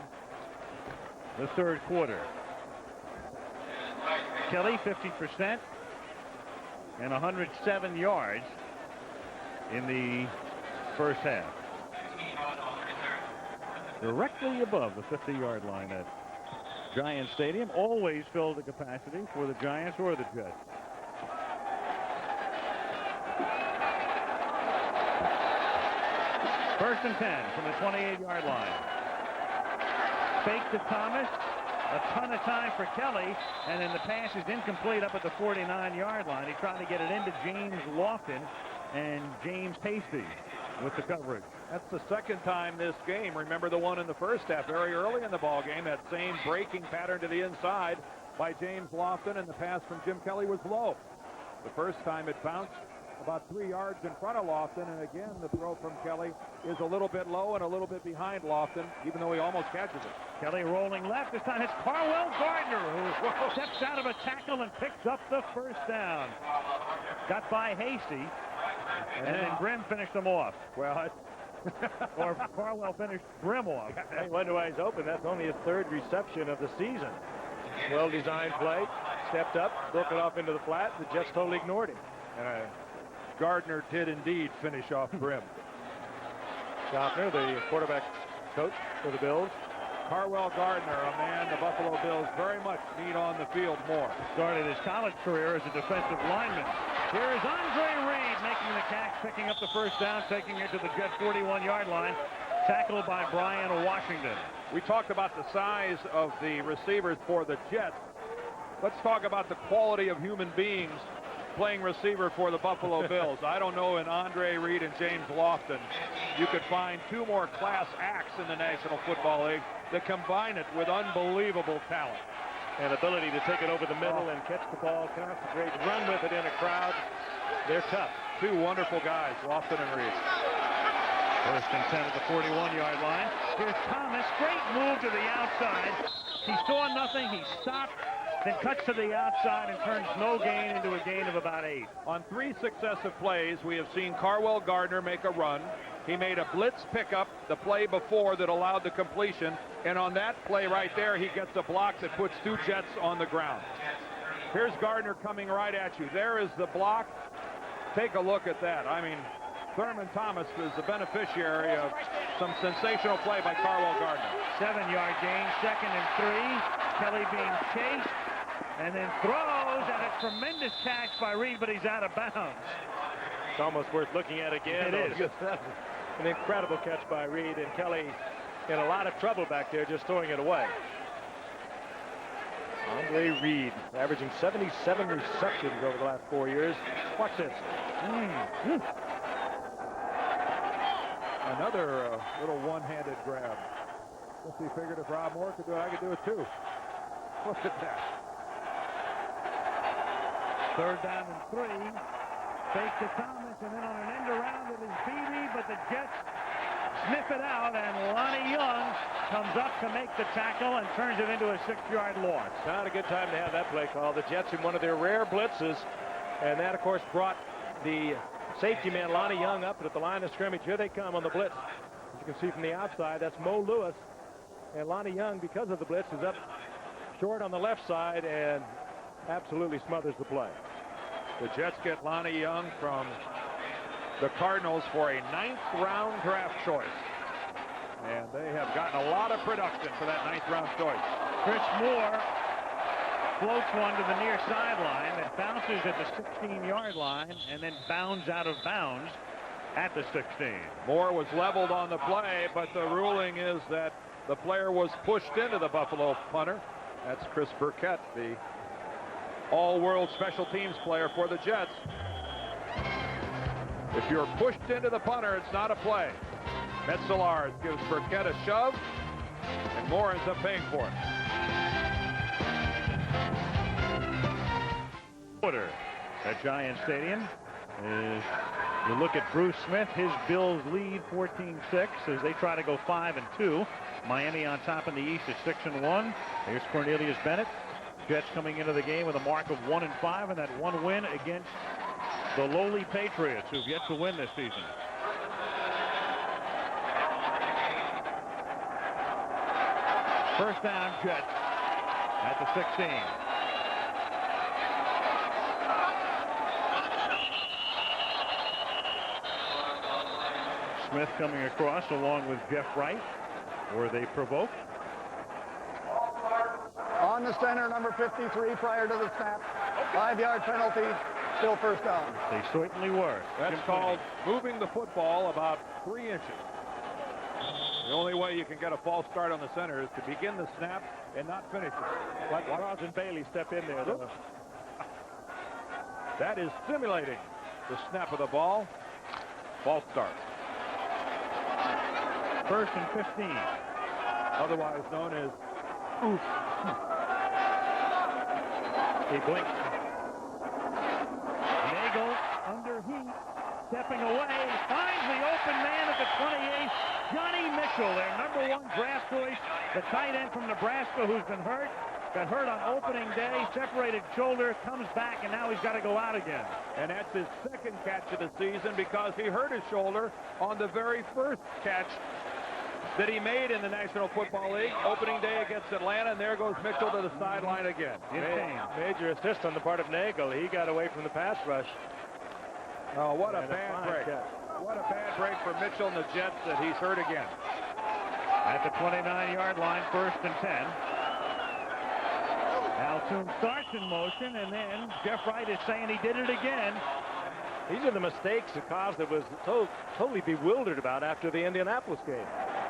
the third quarter. Kelly, 50% and 107 yards in the first half. Directly above the 50-yard line at Giants Stadium, always filled to capacity for the Giants or the Jets. First and 10 from the 28-yard line. Fake to Thomas. A ton of time for Kelly, and then the pass is incomplete up at the 49-yard line. He tried to get it into James Lofton, and James Hasty with the coverage. That's the second time this game. Remember the one in the first half, very early in the ball game, that same breaking pattern to the inside by James Lofton, and the pass from Jim Kelly was low. The first time it bounced about 3 yards in front of Lofton, and again the throw from Kelly is a little bit low and a little bit behind Lofton, even though he almost catches it. Kelly rolling left. This time it's Carwell Gardner who steps out of a tackle and picks up the first down. Got by Hasty, and then Grimm finished him off. Well, Or Carwell finished Grimm off. I wonder why he's open. That's only his third reception of the season. Well-designed play. Stepped up, broke it off into the flat. The Jets totally ignored him. Gardner did indeed finish off Grimm. Schaffner, the quarterback coach for the Bills. Carwell Gardner, a man the Buffalo Bills very much need on the field more. Started his college career as a defensive lineman. Here is Andre Reed making the catch, picking up the first down, taking it to the Jet 41-yard line. Tackled by Brian Washington. We talked about the size of the receivers for the Jets. Let's talk about the quality of human beings playing receiver for the Buffalo Bills. I don't know in Andre Reed and James Lofton you could find two more class acts in the National Football League that combine it with unbelievable talent. And ability to take it over the middle and catch the ball, concentrate, run with it in a crowd. They're tough. Two wonderful guys, Lofton and Reed. First and 10 at the 41-yard line. Here's Thomas. Great move to the outside. He saw nothing. He stopped, then cuts to the outside and turns no gain into a gain of about 8. On 3 successive plays, we have seen Carwell Gardner make a run. He made a blitz pickup the play before that allowed the completion. And on that play right there, he gets a block that puts 2 Jets on the ground. Here's Gardner coming right at you. There is the block. Take a look at that. I mean, Thurman Thomas is the beneficiary of some sensational play by Carwell Gardner. 7-yard gain, second and 3. Kelly being chased and then throws, and a tremendous catch by Reed, but he's out of bounds. It's almost worth looking at again. It is. An incredible catch by Reed, and Kelly in a lot of trouble back there just throwing it away. Andre Reed averaging 77 receptions over the last 4 years. Watch this. Another little one-handed grab. Guess he figured if Rob Moore could do it, I could do it too. Look at that. Third down and 3. Fake to Thomas, and then on an end around it is Beebe, but the Jets sniff it out, and Lonnie Young comes up to make the tackle and turns it into a 6-yard loss. Not a good time to have that play call. The Jets in one of their rare blitzes, and that, of course, brought the safety man Lonnie Young up at the line of scrimmage. Here they come on the blitz. As you can see from the outside, that's Mo Lewis, and Lonnie Young, because of the blitz, is up short on the left side and absolutely smothers the play. The Jets get Lonnie Young from the Cardinals for a 9th-round draft choice. And they have gotten a lot of production for that 9th-round choice. Chris Moore floats one to the near sideline that bounces at the 16-yard line and then bounds out of bounds at the 16. Moore was leveled on the play, but the ruling is that the player was pushed into the Buffalo punter. That's Chris Burkett, the all-world special teams player for the Jets. If you're pushed into the punter, it's not a play. Metzelaars gives Burkett a shove, and Moore ends up paying for it. Quarter at Giant Stadium. You look at Bruce Smith, his Bills lead 14-6 as they try to go 5-2. Miami on top in the East at 6-1. Here's Cornelius Bennett. Jets coming into the game with a mark of 1-5, and that one win against the lowly Patriots, who've yet to win this season. First down, Jets at the 16. Smith coming across along with Jeff Wright. Were they provoked? On the center, number 53 prior to the snap. 5-yard penalty, still first down. They certainly were. That's called moving the football about 3 inches. The only way you can get a false start on the center is to begin the snap and not finish it. Let Charles and Bailey step in there, though. That is simulating the snap of the ball. False start. 1st and 15. Otherwise known as oof. He blinked. Nagel under heat, stepping away, finds the open man at the 28. Johnny Mitchell, their #1 draft choice, the tight end from Nebraska who's been hurt. Got hurt on opening day, separated shoulder, comes back, and now he's got to go out again. And that's his 2nd catch of the season because he hurt his shoulder on the very first catch that he made in the National Football League. Opening day against Atlanta, and there goes Mitchell to the sideline again. Major assist on the part of Nagel. He got away from the pass rush. Oh, what a And bad break. catch. What a bad break for Mitchell and the Jets that he's hurt again. At the 29-yard line, 1st and 10. Altoon starts in motion, and then Jeff Wright is saying he did it again. These are the mistakes that caused that was totally bewildered about after the Indianapolis game.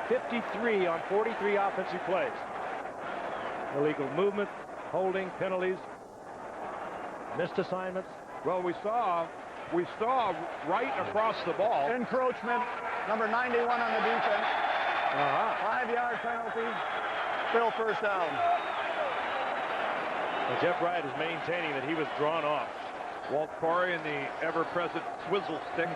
53 on 43 offensive plays. Illegal movement, holding, penalties, missed assignments. Well, we saw right across the ball. Encroachment, number 91 on the defense. 5-yard penalty, still first down. And Jeff Wright is maintaining that he was drawn off. Walt Corey and the ever-present swizzle stick.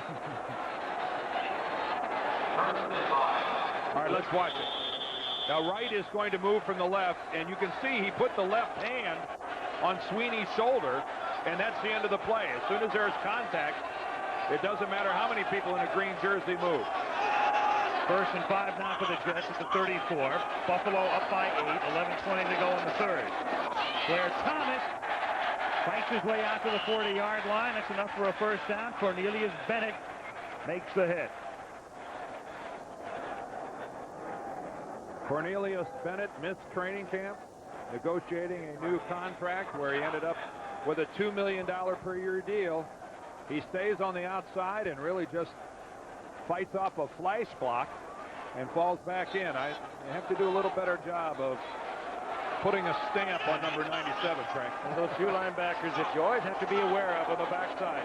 All right, let's watch it. Now, Wright is going to move from the left, and you can see he put the left hand on Sweeney's shoulder, and that's the end of the play. As soon as there's contact, it doesn't matter how many people in a green jersey move. 1st and 5 now for the Jets at the 34. Buffalo up by 8, 11:20 to go in the 3rd. Blair Thomas fights his way out to the 40-yard line. That's enough for a first down. Cornelius Bennett makes the hit. Cornelius Bennett missed training camp, negotiating a new contract where he ended up with a $2 million per year deal. He stays on the outside and really just fights off a flash block and falls back in. I have to do a little better job of putting a stamp on number 97, Frank. And those few linebackers that you always have to be aware of on the backside.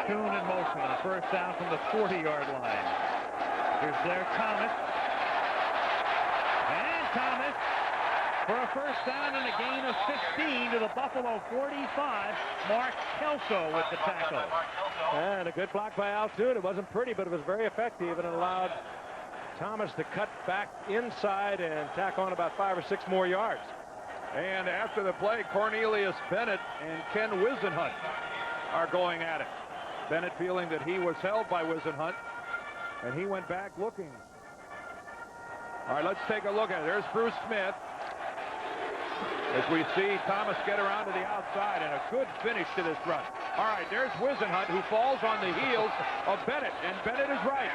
Kuhn in motion on a first down from the 40-yard line. Here's Blair Thomas. And Thomas for a first down and a gain of 15 to the Buffalo 45. Mark Kelso with the tackle. And a good block by Altoon. It wasn't pretty, but it was very effective, and it allowed Thomas to cut back inside and tack on about 5 or 6 more yards. And after the play, Cornelius Bennett and Ken Wisenhunt are going at it. Bennett feeling that he was held by Wisenhunt, and he went back looking. All right, let's take a look at it. There's Bruce Smith. As we see Thomas get around to the outside, and a good finish to this run. All right, there's Wisenhunt, who falls on the heels of Bennett, and Bennett is right.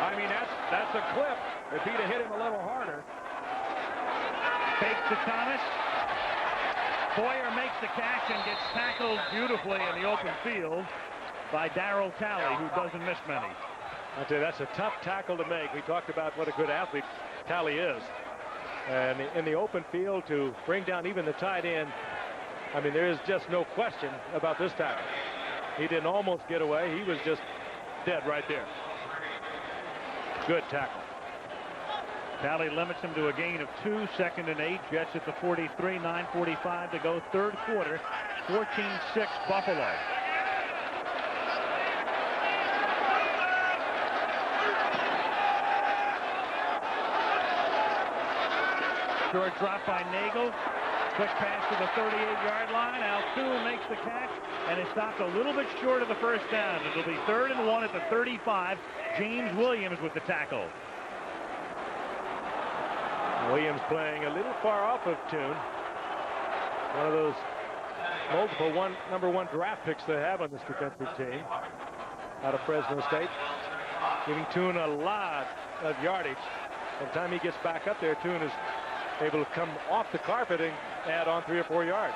I mean, that's a clip. If he'd have hit him a little harder. Fakes to Thomas. Boyer makes the catch and gets tackled beautifully in the open field by Darryl Talley, who doesn't miss many. I'd say that's a tough tackle to make. We talked about what a good athlete Talley is. And in the open field to bring down even the tight end, I mean, there is just no question about this tackle. He didn't almost get away. He was just dead right there. Good tackle. Talley limits him to a gain of 2, 2nd and 8. Jets at the 43, 9:45 to go, 3rd quarter, 14-6 Buffalo. Short drop by Nagel. Quick pass to the 38-yard line. Altoon makes the catch, and it stopped a little bit short of the first down. It'll be 3rd and 1 at the 35. James Williams with the tackle. Williams playing a little far off of Tune. One of those multiple number 1 draft picks they have on this defensive team out of Fresno State. giving Toon a lot of yardage. By the time he gets back up there, Toon is able to come off the carpet and add on 3 or 4 yards.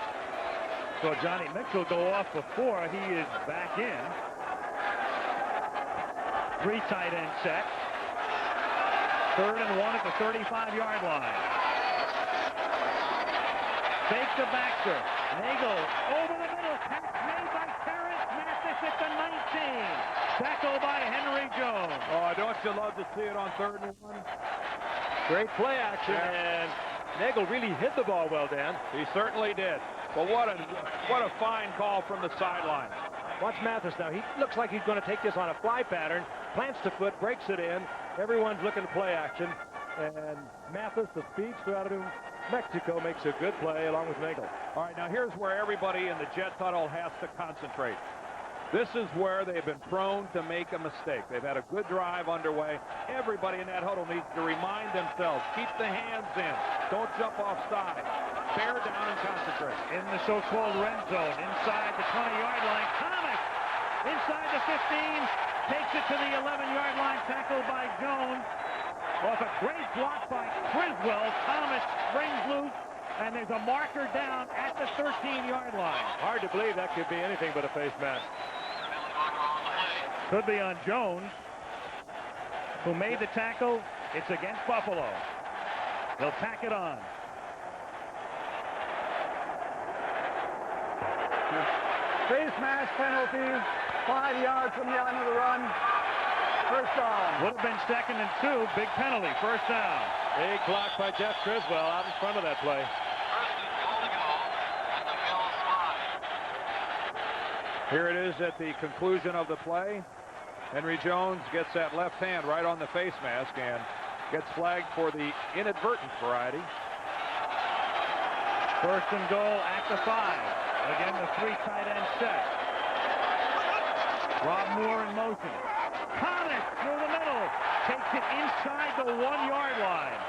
So Johnny Mitchell go off before he is back in. 3 tight end set. 3rd and 1 at the 35-yard line. Fake to Baxter. Nagel over the middle. Catch made by Terrence Mathis at the 19. Tackle by Henry Jones. Oh, don't you love to see it on 3rd and 1? Great play action, and Nagel really hit the ball well, Dan. He certainly did. But what a fine call from the sideline. Watch Mathis now. He looks like he's going to take this on a fly pattern, plants the foot, breaks it in. Everyone's looking to play action, and Mathis, the speedster out of New Mexico, makes a good play along with Nagel. All right, now here's where everybody in the Jet huddle has to concentrate. This is where they've been prone to make a mistake. They've had a good drive underway. Everybody in that huddle needs to remind themselves, keep the hands in. Don't jump offside. Bear down and concentrate. In the so-called red zone, inside the 20-yard line. Thomas, inside the 15, takes it to the 11-yard line, tackled by Jones. Off a great block by Criswell, Thomas springs loose, and there's a marker down at the 13-yard line. Hard to believe that could be anything but a face mask. Could be on Jones, who made the tackle. It's against Buffalo. They'll tack it on. Face mask penalty, 5 yards from the line of the run. First down. Would have been 2nd and 2. Big penalty. First down. Big block by Jeff Criswell out in front of that play. Here it is at the conclusion of the play. Henry Jones gets that left hand right on the face mask and gets flagged for the inadvertent variety. 1st and goal at the 5. Again, the 3 tight end set. Rob Moore in motion. Thomas through the middle. Takes it inside the 1-yard line.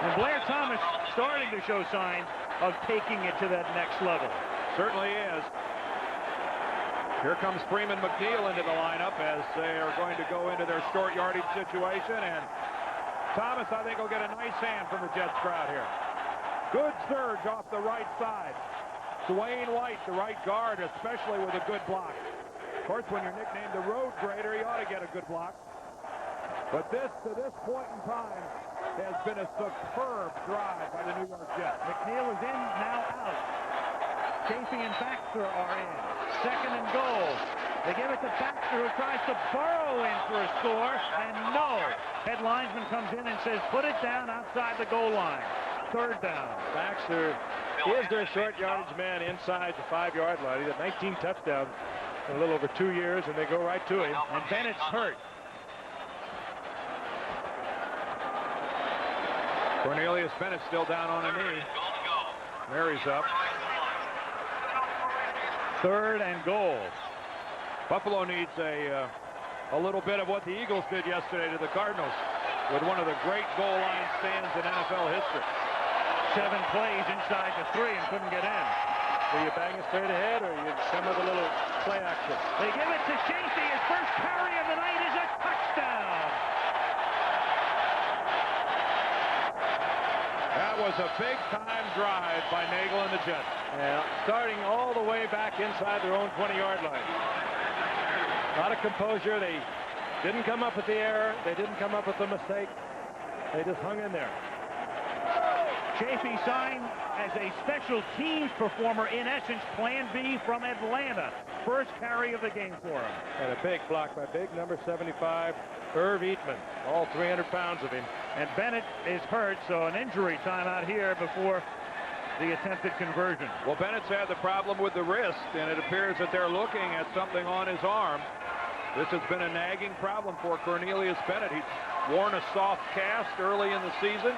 And Blair Thomas starting to show signs of taking it to that next level. Certainly is. Here comes Freeman McNeil into the lineup as they are going to go into their short yardage situation. And Thomas, I think, will get a nice hand from the Jets crowd here. Good surge off the right side. Dwayne White, the right guard, especially with a good block. Of course, when you're nicknamed the road grader, you ought to get a good block. But this, to this point in time, has been a superb drive by the New York Jets. McNeil is in, now out. Chafee and Baxter are in. 2nd and goal. They give it to Baxter, who tries to burrow in for a score, and no. Head linesman comes in and says, put it down outside the goal line. 3rd down. Baxter is their short yardage man inside the 5-yard line. He had 19 touchdowns in a little over 2 years, and they go right to him. And Bennett's hurt. Cornelius Bennett still down on a knee. Mary's up. 3rd and goal. Buffalo needs a little bit of what the Eagles did yesterday to the Cardinals with one of the great goal line stands in NFL history. 7 plays inside the 3 and couldn't get in. Do you bang it straight ahead, or you come with a little play action? They give it to Chafee. His first carry of the night is a touchdown. That was a big-time drive by Nagel and the Jets. Yeah, starting all the way back inside their own 20-yard line. A lot of composure. They didn't come up with the error. They didn't come up with the mistake. They just hung in there. Chafee signed as a special teams performer, in essence, Plan B from Atlanta. First carry of the game for him. And a big block by big number 75, Irv Eatman. All 300 pounds of him. And Bennett is hurt, so an injury timeout here before the attempted conversion. Well, Bennett's had the problem with the wrist, and it appears that they're looking at something on his arm. This has been a nagging problem for Cornelius Bennett. He's worn a soft cast early in the season.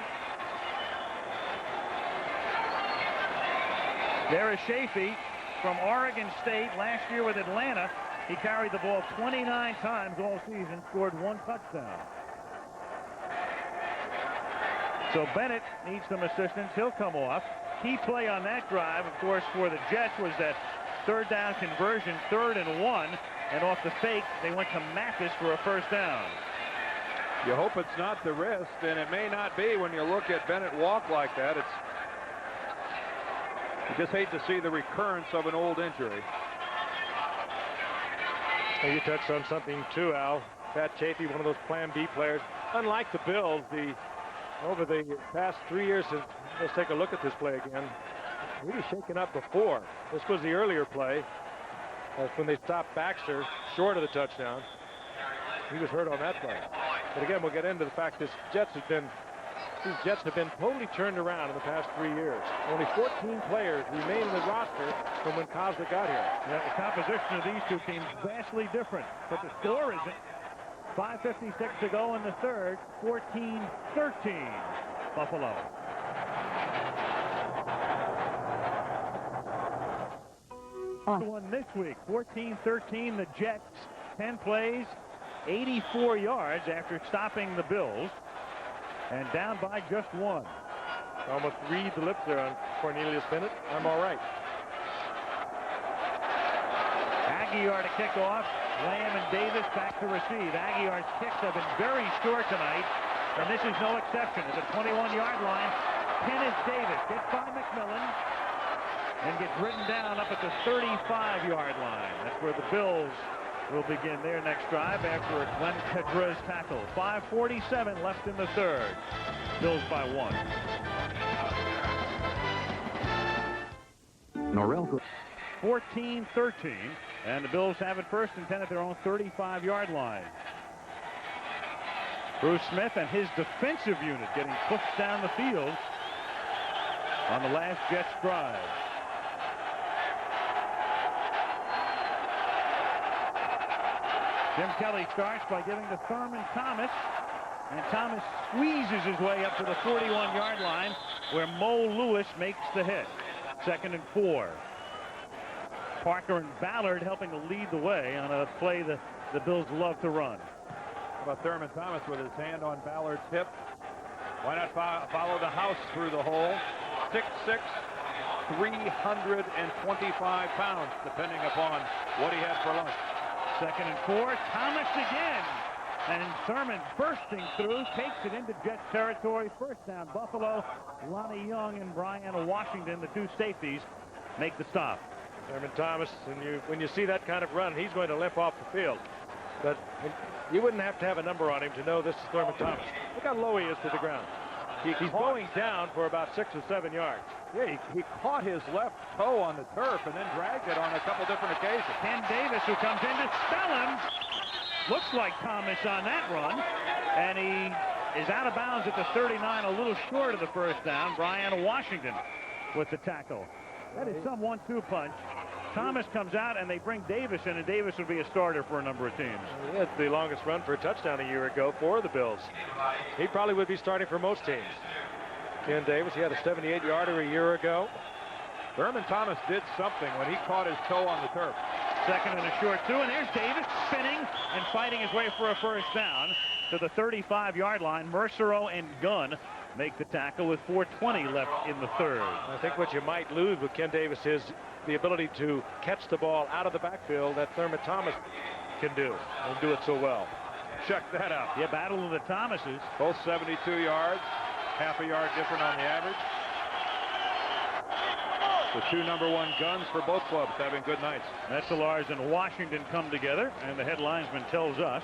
There is Chafee from Oregon State last year with Atlanta. He carried the ball 29 times all season, scored 1 touchdown. So Bennett needs some assistance. He'll come off. Key play on that drive, of course, for the Jets was that 3rd down conversion, 3rd and 1. and off the fake, they went to Mathis for a first down. You hope it's not the wrist, and it may not be when you look at Bennett walk like that. You just hate to see the recurrence of an old injury. Well, you touched on something too, Al. Pat Chafee, one of those Plan B players. Unlike the Bills, over the past 3 years, let's take a look at this play again. Really shaken up before. This was the earlier play. That's when they stopped Baxter short of the touchdown. He was hurt on that play. But again, we'll get into the fact these Jets have been totally turned around in the past 3 years. Only 14 players remain in the roster from when Kozlik got here. Yeah, the composition of these two teams vastly different, but the score isn't. 5:56 to go in the third. 14-13, Buffalo. One this week, 14-13, the Jets, 10 plays, 84 yards after stopping the Bills, and down by just one. Almost read the lips there on Cornelius Bennett. I'm all right. Aguiar to kick off. Lamb and Davis back to receive. Aguiar's kicks have been very short tonight, and this is no exception. At the 21-yard line, Kenneth Davis gets by McMillan and gets ridden down up at the 35-yard line. That's where the Bills will begin their next drive after a Glenn Kedrez tackle. 5:47 left in the third. Bills by one. Norrell. 14-13, and the Bills have it first and 10 at their own 35-yard line. Bruce Smith and his defensive unit getting pushed down the field on the last Jets drive. Jim Kelly starts by giving to Thurman Thomas, and Thomas squeezes his way up to the 41-yard line where Mo Lewis makes the hit. 2nd and 4. Parker and Ballard helping to lead the way on a play that the Bills love to run. How about Thurman Thomas with his hand on Ballard's hip? Why not follow the house through the hole? 6'6", 325 pounds, depending upon what he had for lunch. 2nd and 4. Thomas again. And Thurman bursting through, takes it into Jets territory. First down, Buffalo. Lonnie Young and Brian Washington, the two safeties, make the stop. Thurman Thomas, and when you see that kind of run, he's going to limp off the field. But you wouldn't have to have a number on him to know this is Thurman Thomas. Look how low he is to the ground. He's going down for about 6 or 7 yards. Yeah, he caught his left toe on the turf and then dragged it on a couple different occasions. Ken Davis, who comes in to spell him. Looks like Thomas on that run. And he is out of bounds at the 39, a little short of the first down. Brian Washington with the tackle. That is some 1-2 punch. Thomas comes out, and they bring Davis in, and Davis would be a starter for a number of teams. He had the longest run for a touchdown a year ago for the Bills. He probably would be starting for most teams. Ken Davis, he had a 78-yarder a year ago. Thurman Thomas did something when he caught his toe on the turf. 2nd and a short 2, and there's Davis spinning and fighting his way for a first down to the 35-yard line. Mercero and Gunn make the tackle with 4:20 left in the third. I think what you might lose with Ken Davis is the ability to catch the ball out of the backfield that Thurman Thomas can do, and do it so well. Check that out. Yeah, battle of the Thomases. Both 72 yards, half a yard different on the average. The two #1 guns for both clubs having good nights. Metzelars and Washington come together, and the head linesman tells us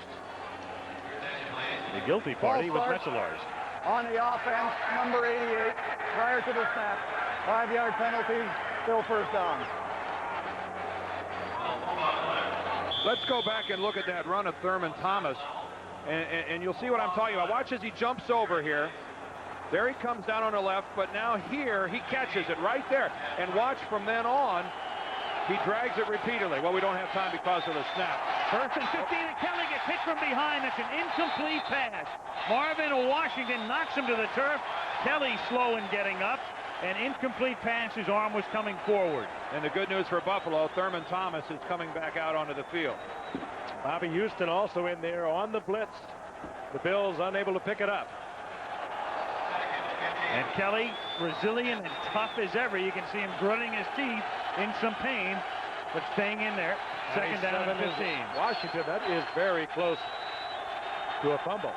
the guilty party was Metzelars. On the offense, number 88, prior to the snap. 5-yard penalty, still first down. Let's go back and look at that run of Thurman Thomas, and you'll see what I'm talking about. Watch as he jumps over here. There he comes down on the left, but now here he catches it right there. And watch from then on, he drags it repeatedly. Well, we don't have time because of the snap. 1st and 15, and Kelly gets hit from behind. That's an incomplete pass. Marvin Washington knocks him to the turf. Kelly slow in getting up. An incomplete pass. His arm was coming forward. And the good news for Buffalo, Thurman Thomas is coming back out onto the field. Bobby Houston also in there on the blitz. The Bills unable to pick it up. And Kelly, resilient and tough as ever. You can see him grunting his teeth in some pain, but staying in there. Second down and 15. Washington, that is very close to a fumble.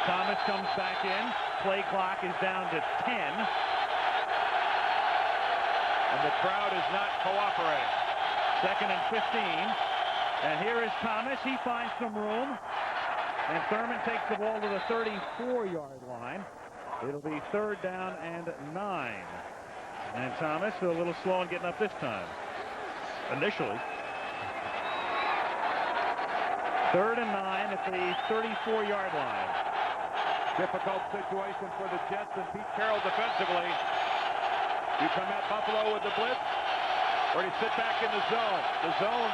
Thomas comes back in. Play clock is down to 10. And the crowd is not cooperating. Second and 15. And here is Thomas. He finds some room. And Thurman takes the ball to the 34-yard line. It'll be third down and 9. And Thomas a little slow in getting up this time. Initially. Third and 9 at the 34-yard line. Difficult situation for the Jets and Pete Carroll defensively. You come at Buffalo with the blitz, or do you sit back in the zone? The zone,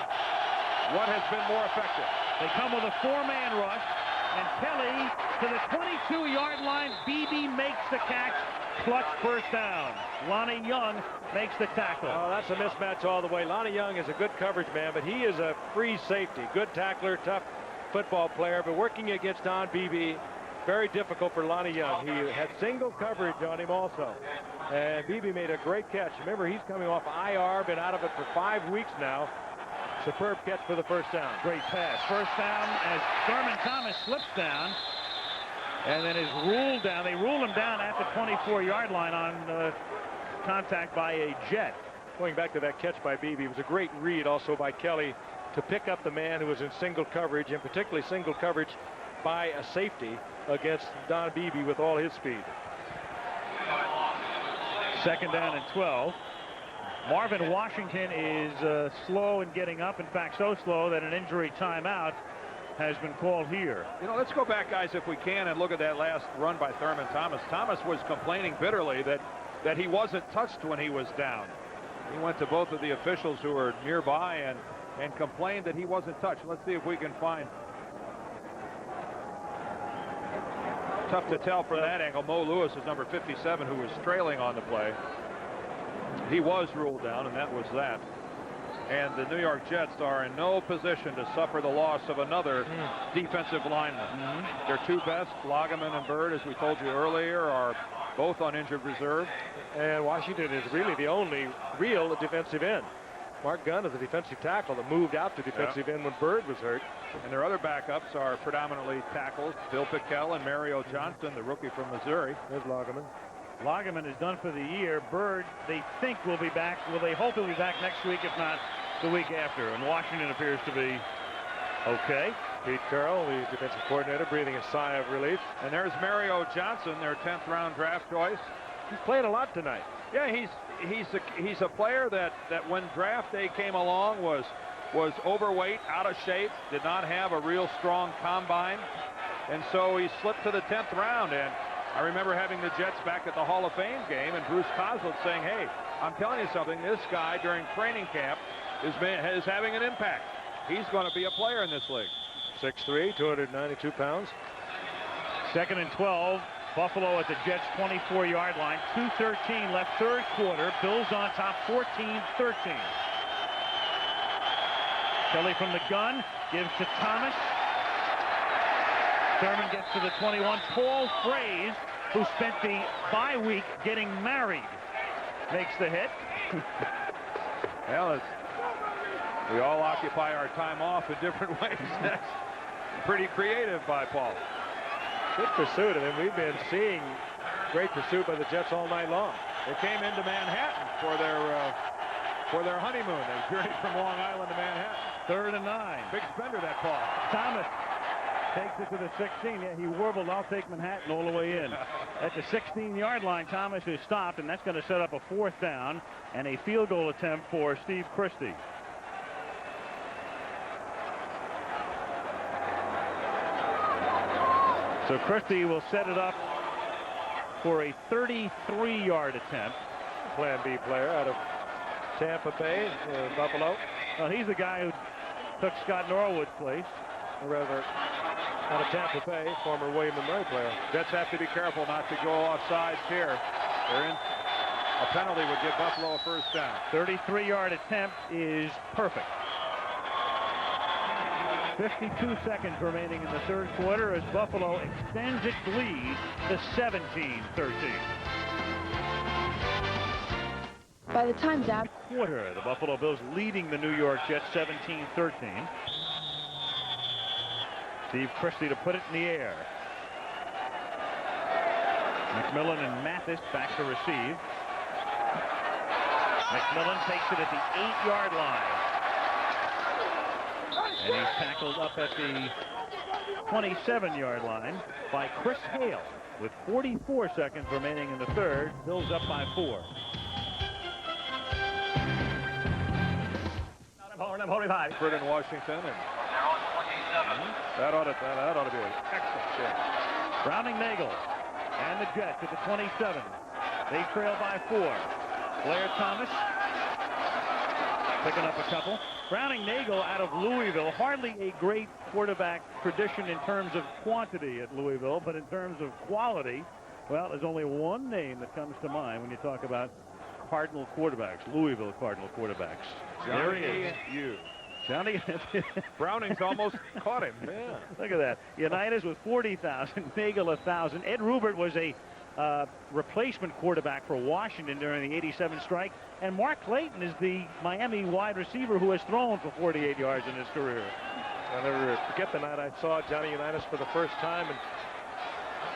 what has been more effective? They come with a 4-man rush, and Kelly to the 22-yard line. Beebe makes the catch. Clutch first down. Lonnie Young makes the tackle. Oh, that's a mismatch all the way. Lonnie Young is a good coverage man, but he is a free safety. Good tackler, tough football player, but working against Don Beebe, very difficult for Lonnie Young. He had single coverage on him also. And Beebe made a great catch. Remember, he's coming off IR, been out of it for 5 weeks now. Superb catch for the first down. Great pass. First down as Thurman Thomas slips down and then is ruled down. They ruled him down at the 24-yard line on contact by a Jet. Going back to that catch by Beebe, it was a great read also by Kelly to pick up the man who was in single coverage, and particularly single coverage by a safety against Don Beebe with all his speed. Second down and 12. Marvin Washington is slow in getting up. In fact, so slow that an injury timeout has been called here. You know, let's go back, guys, if we can, and look at that last run by Thurman Thomas. Thomas was complaining bitterly that he wasn't touched when he was down. He went to both of the officials who were nearby and complained that he wasn't touched. Let's see if we can find. Tough to tell from that angle. Mo Lewis is number 57, who was trailing on the play. He was ruled down, and that was that. And the New York Jets are in no position to suffer the loss of another defensive lineman. Their two best, Lageman and Bird, as we told you earlier, are both on injured reserve. And Washington is really the only real defensive end. Mark Gunn is a defensive tackle that moved out to defensive end when Bird was hurt. And their other backups are predominantly tackles, Bill Pickell and Mario Johnson, the rookie from Missouri. There's Lageman. Lageman is done for the year. Bird, they think, will be back. Well, they hope he'll be back next week, if not the week after. And Washington appears to be okay. Pete Carroll, the defensive coordinator, breathing a sigh of relief. And there's Mario Johnson, their 10th round draft choice. He's played a lot tonight. Yeah, he's a player that when draft day came along was overweight, out of shape, did not have a real strong combine, and so he slipped to the 10th round. And I remember having the Jets back at the Hall of Fame game and Bruce Coslet saying, hey, I'm telling you something, this guy during training camp is having an impact. He's going to be a player in this league. 6'3", 292 pounds. Second and 12. Buffalo at the Jets' 24-yard line. 2:13 left, third quarter. Bills on top, 14-13. Kelly from the gun gives to Thomas. Thurman gets to the 21. Paul Fraze, who spent the bye week getting married, makes the hit. Well, we all occupy our time off in different ways. That's pretty creative by Paul. Good pursuit. I mean, we've been seeing great pursuit by the Jets all night long. They came into Manhattan for their honeymoon. They journeyed from Long Island to Manhattan. Third and 9. Big spender, that Paul. Thomas takes it to the 16. Yeah, he warbled, I'll take Manhattan all the way in. At the 16-yard line, Thomas is stopped, and that's going to set up a fourth down and a field goal attempt for Steve Christie. So Christie will set it up for a 33-yard attempt. Plan B player out of Tampa Bay, Buffalo. Well, he's the guy who took Scott Norwood's place. Or rather, out of Tampa Bay, former William & Mary player. Jets have to be careful not to go off sides here. A penalty would give Buffalo a first down. 33-yard attempt is perfect. 52 seconds remaining in the third quarter as Buffalo extends its lead to 17-13. By the time Dad... Quarter, the Buffalo Bills leading the New York Jets 17-13. Steve Christie to put it in the air. McMillan and Mathis back to receive. McMillan takes it at the 8-yard line. And he's tackled up at the 27-yard line by Chris Hale with 44 seconds remaining in the third. Bills up by 4. Ford in Washington, and that ought to be an excellent chance. Browning Nagel and the Jets at the 27. They trail by 4. Blair Thomas picking up a couple. Browning Nagel out of Louisville, hardly a great quarterback tradition in terms of quantity at Louisville, but in terms of quality, well, there's only one name that comes to mind when you talk about Cardinal quarterbacks, Louisville Cardinal quarterbacks. There he is. Johnny. Browning's almost caught him. Yeah. Look at that. Unitas with 40,000, Nagel 1,000. Ed Rubert was a replacement quarterback for Washington during the '87 strike, and Mark Clayton is the Miami wide receiver who has thrown for 48 yards in his career. I'll never forget the night I saw Johnny Unitas for the first time, and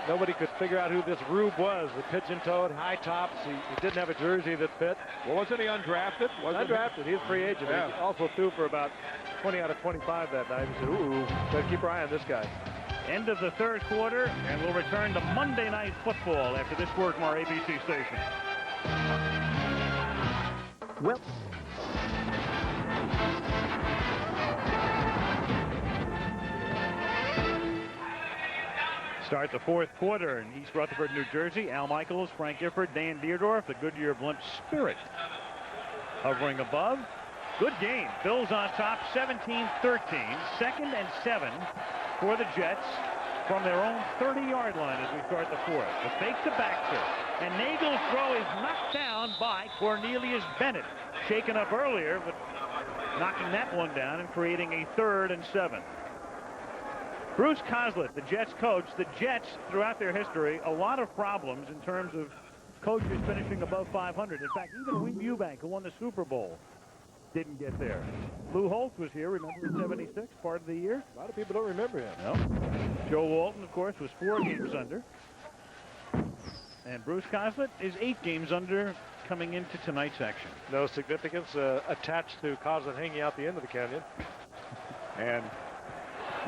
nobody could figure out who this Rube was. The pigeon-toed, high tops. He didn't have a jersey that fit. Well, wasn't he undrafted? Undrafted. He was free agent. Yeah. He also threw for about 20 out of 25 that night. He said, ooh, better keep our eye on this guy. End of the third quarter, and we'll return to Monday Night Football after this word from our ABC station. Well, Start the fourth quarter in East Rutherford, New Jersey. Al Michaels, Frank Gifford, Dan Deerdorf, the Goodyear Blimp Spirit hovering above. Good game. Bills on top, 17-13. 2nd and 7 for the Jets from their own 30-yard line as we start the fourth. The fake to Baxter. And Nagel's throw is knocked down by Cornelius Bennett. Shaken up earlier, but knocking that one down and creating a 3rd and 7. Bruce Coslett, the Jets coach. The Jets, throughout their history, a lot of problems in terms of coaches finishing above 500. In fact, even Wing Eubank, who won the Super Bowl, didn't get there. Lou Holtz was here, remember, in '76, part of the year? A lot of people don't remember him. No. Joe Walton, of course, was 4 games under. And Bruce Coslett is 8 games under coming into tonight's action. No significance attached to Coslett hanging out the end of the canyon. And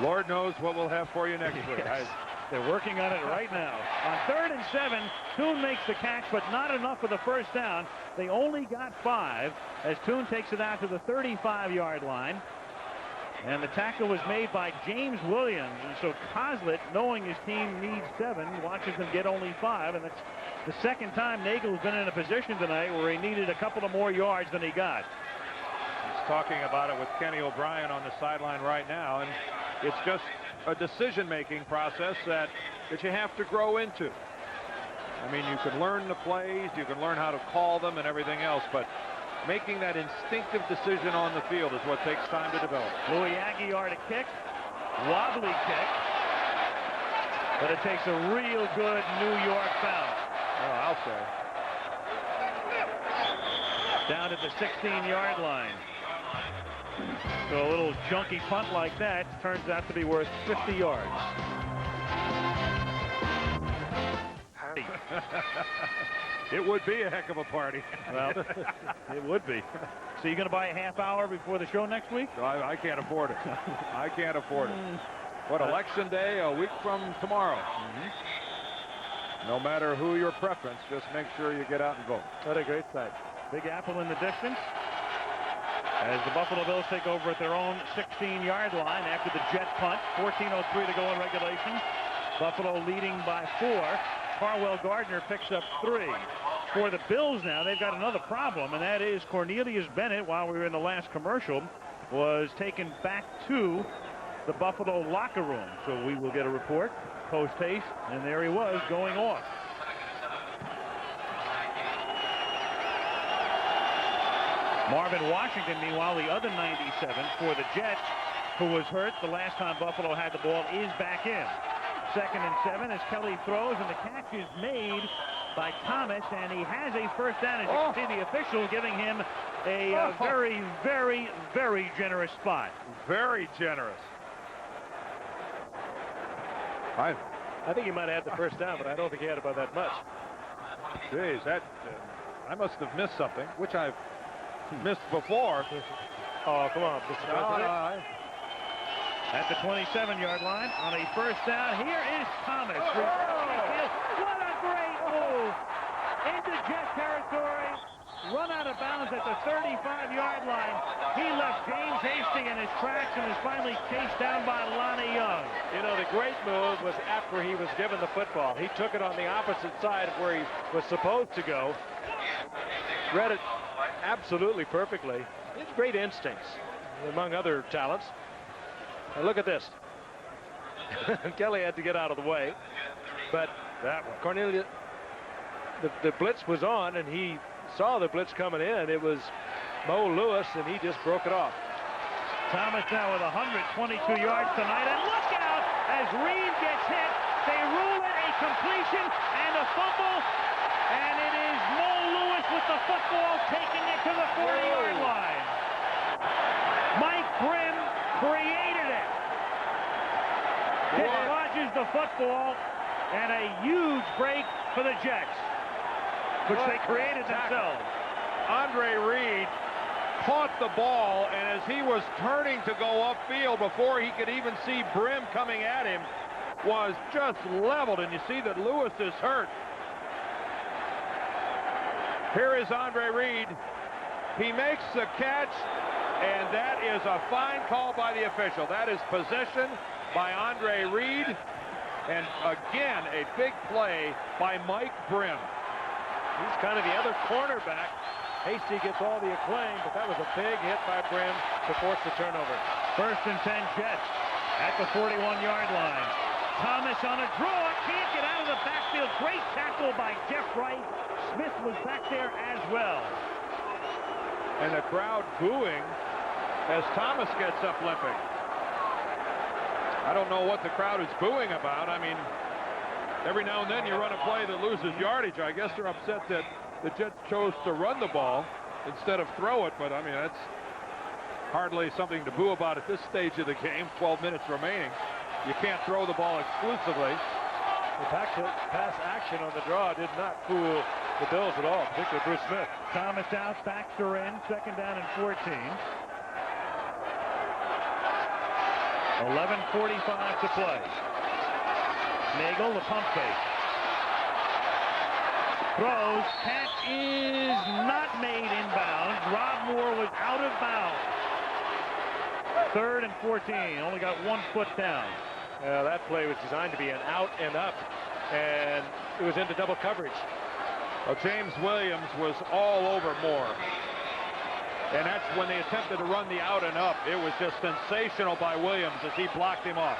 Lord knows what we'll have for you next week. Yes. They're working on it right now. On 3rd and 7, Toon makes the catch, but not enough for the first down. They only got 5 as Toon takes it out to the 35-yard line. And the tackle was made by James Williams. And so Coslett, knowing his team needs 7, watches them get only 5. And that's the second time Nagel's been in a position tonight where he needed a couple of more yards than he got. He's talking about it with Kenny O'Brien on the sideline right now, and it's just a decision-making process that you have to grow into. I mean, you can learn the plays, you can learn how to call them and everything else, but making that instinctive decision on the field is what takes time to develop. Louis Aguiar to kick. Wobbly kick. But it takes a real good New York bounce. Oh, I'll say. Down at the 16-yard line. So a little junky punt like that turns out to be worth 50 yards. It would be a heck of a party. Well, it would be. So you're going to buy a half hour before the show next week? I can't afford it. I can't afford it. What, Election Day, a week from tomorrow? No matter who your preference, just make sure you get out and vote. What a great sight. Big Apple in the distance as the Buffalo Bills take over at their own 16-yard line after the Jet punt. 14:03 to go in regulation. Buffalo leading by 4. Carwell Gardner picks up 3. For the Bills now, they've got another problem, and that is Cornelius Bennett, while we were in the last commercial, was taken back to the Buffalo locker room. So we will get a report post-haste, and there he was going off. Marvin Washington, meanwhile, the other 97 for the Jets, who was hurt the last time Buffalo had the ball, is back in. 2nd and 7 as Kelly throws, and the catch is made by Thomas, and he has a first down. As you can see, the official giving him a very, very, very generous spot. Very generous. I think he might have had the first down, but I don't think he had about that much. Geez, that I must have missed something, which I've missed before. Oh, come on, Mr. President. At the 27-yard line on a first down, here is Thomas. What a great move into Jet territory. Run out of bounds at the 35-yard line. He left James Hasty in his tracks and is finally chased down by Lonnie Young. You know, the great move was after he was given the football. He took it on the opposite side of where he was supposed to go. Read it absolutely perfectly. He has great instincts, among other talents. And look at this. Kelly had to get out of the way. But that one, Cornelius, the blitz was on, and he saw the blitz coming in. It was Mo Lewis, and he just broke it off. Thomas now with 122 yards tonight, and look out as Reed gets hit. They rule it a completion and a fumble, and it is Mo Lewis with the football taking it to the 40-yard line. Mike Grimm created it. Dislodges the football, and a huge break for the Jets, which they created themselves. Andre Reed caught the ball, and as he was turning to go upfield before he could even see Brim coming at him, was just leveled, and you see that Lewis is hurt. Here is Andre Reed. He makes the catch, and that is a fine call by the official. That is possession by Andre Reed, and again, a big play by Mike Brim. He's kind of the other cornerback. Hasty gets all the acclaim, but that was a big hit by Brim to force the turnover. First and 10 Jets at the 41-yard line. Thomas on a draw, can't get out of the backfield. Great tackle by Jeff Wright. Smith was back there as well. And the crowd booing as Thomas gets up limping. I don't know what the crowd is booing about. I mean, every now and then you run a play that loses yardage. I guess they're upset that the Jets chose to run the ball instead of throw it, but I mean, that's hardly something to boo about at this stage of the game. 12 minutes remaining. You can't throw the ball exclusively. The pass action on the draw did not fool the Bills at all, particularly Bruce Smith. Thomas out, Baxter in, second down and 14. 11:45 to play. Nagel, the pump fake. Throws, catch is not made inbounds. Rob Moore was out of bounds. 3rd and 14, only got 1 foot down. That play was designed to be an out and up, and it was into double coverage. Well, James Williams was all over Moore. And that's when they attempted to run the out and up. It was just sensational by Williams as he blocked him off.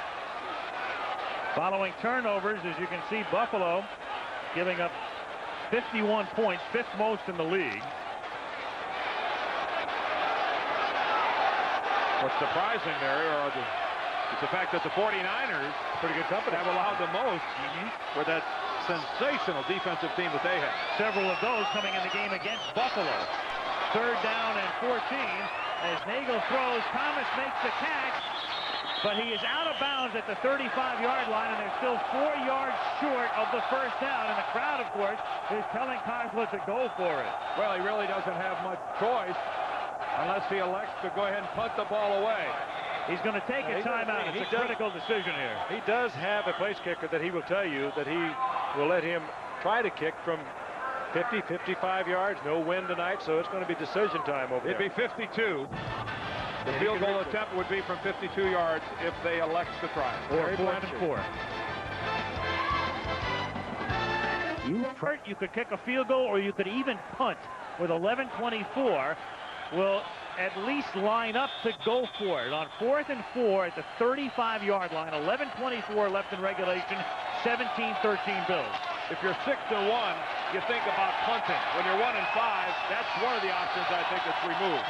Following turnovers, as you can see, Buffalo giving up 51 points, 5th most in the league. What's surprising there is the fact that the 49ers, pretty good company, have allowed the most with that sensational defensive team that they have. Several of those coming in the game against Buffalo. 3rd down and 14 as Nagel throws. Thomas makes the catch, but he is out of bounds at the 35-yard line, and they're still 4 yards short of the first down. And the crowd, of course, is telling Kosler to go for it. Well, he really doesn't have much choice unless he elects to go ahead and punt the ball away. He's going to take a timeout. It's a critical decision here. He does have a place kicker that he will tell you that he will let him try to kick from 50, 55 yards. No wind tonight, so it's going to be decision time over there. It'd be 52. The field goal attempt would be from 52 yards if they elect to try. Or 4th and 4. You could kick a field goal, or you could even punt with 11:24. Will at least line up to go for it on 4th and 4 at the 35-yard line. 11:24 left in regulation. 17-13 Bills. If you're 6-1, you think about punting. When you're 1-5, that's one of the options I think that's removed.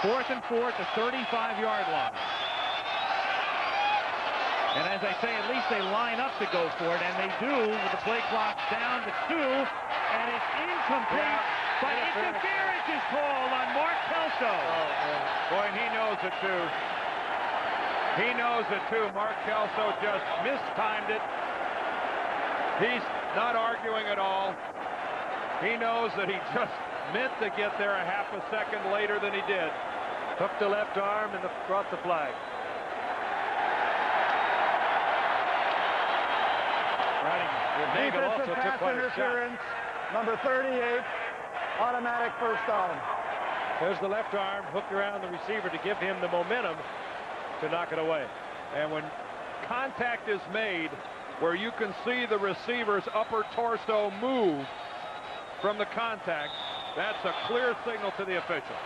4th and 4 at the 35-yard line. And as I say, at least they line up to go for it, and they do with the play clock down to 2, and it's incomplete, but interference is called on Mark Kelso. Boy, and he knows it too. He knows it too. Mark Kelso just mistimed it. He's not arguing at all. He knows that he just meant to get there a half a second later than he did. Hooked the left arm and brought the flag. Nagel also Defensive took pass quite a shot. interference, number 38, automatic first down. There's the left arm hooked around the receiver to give him the momentum to knock it away. And when contact is made where you can see the receiver's upper torso move from the contact, that's a clear signal to the official.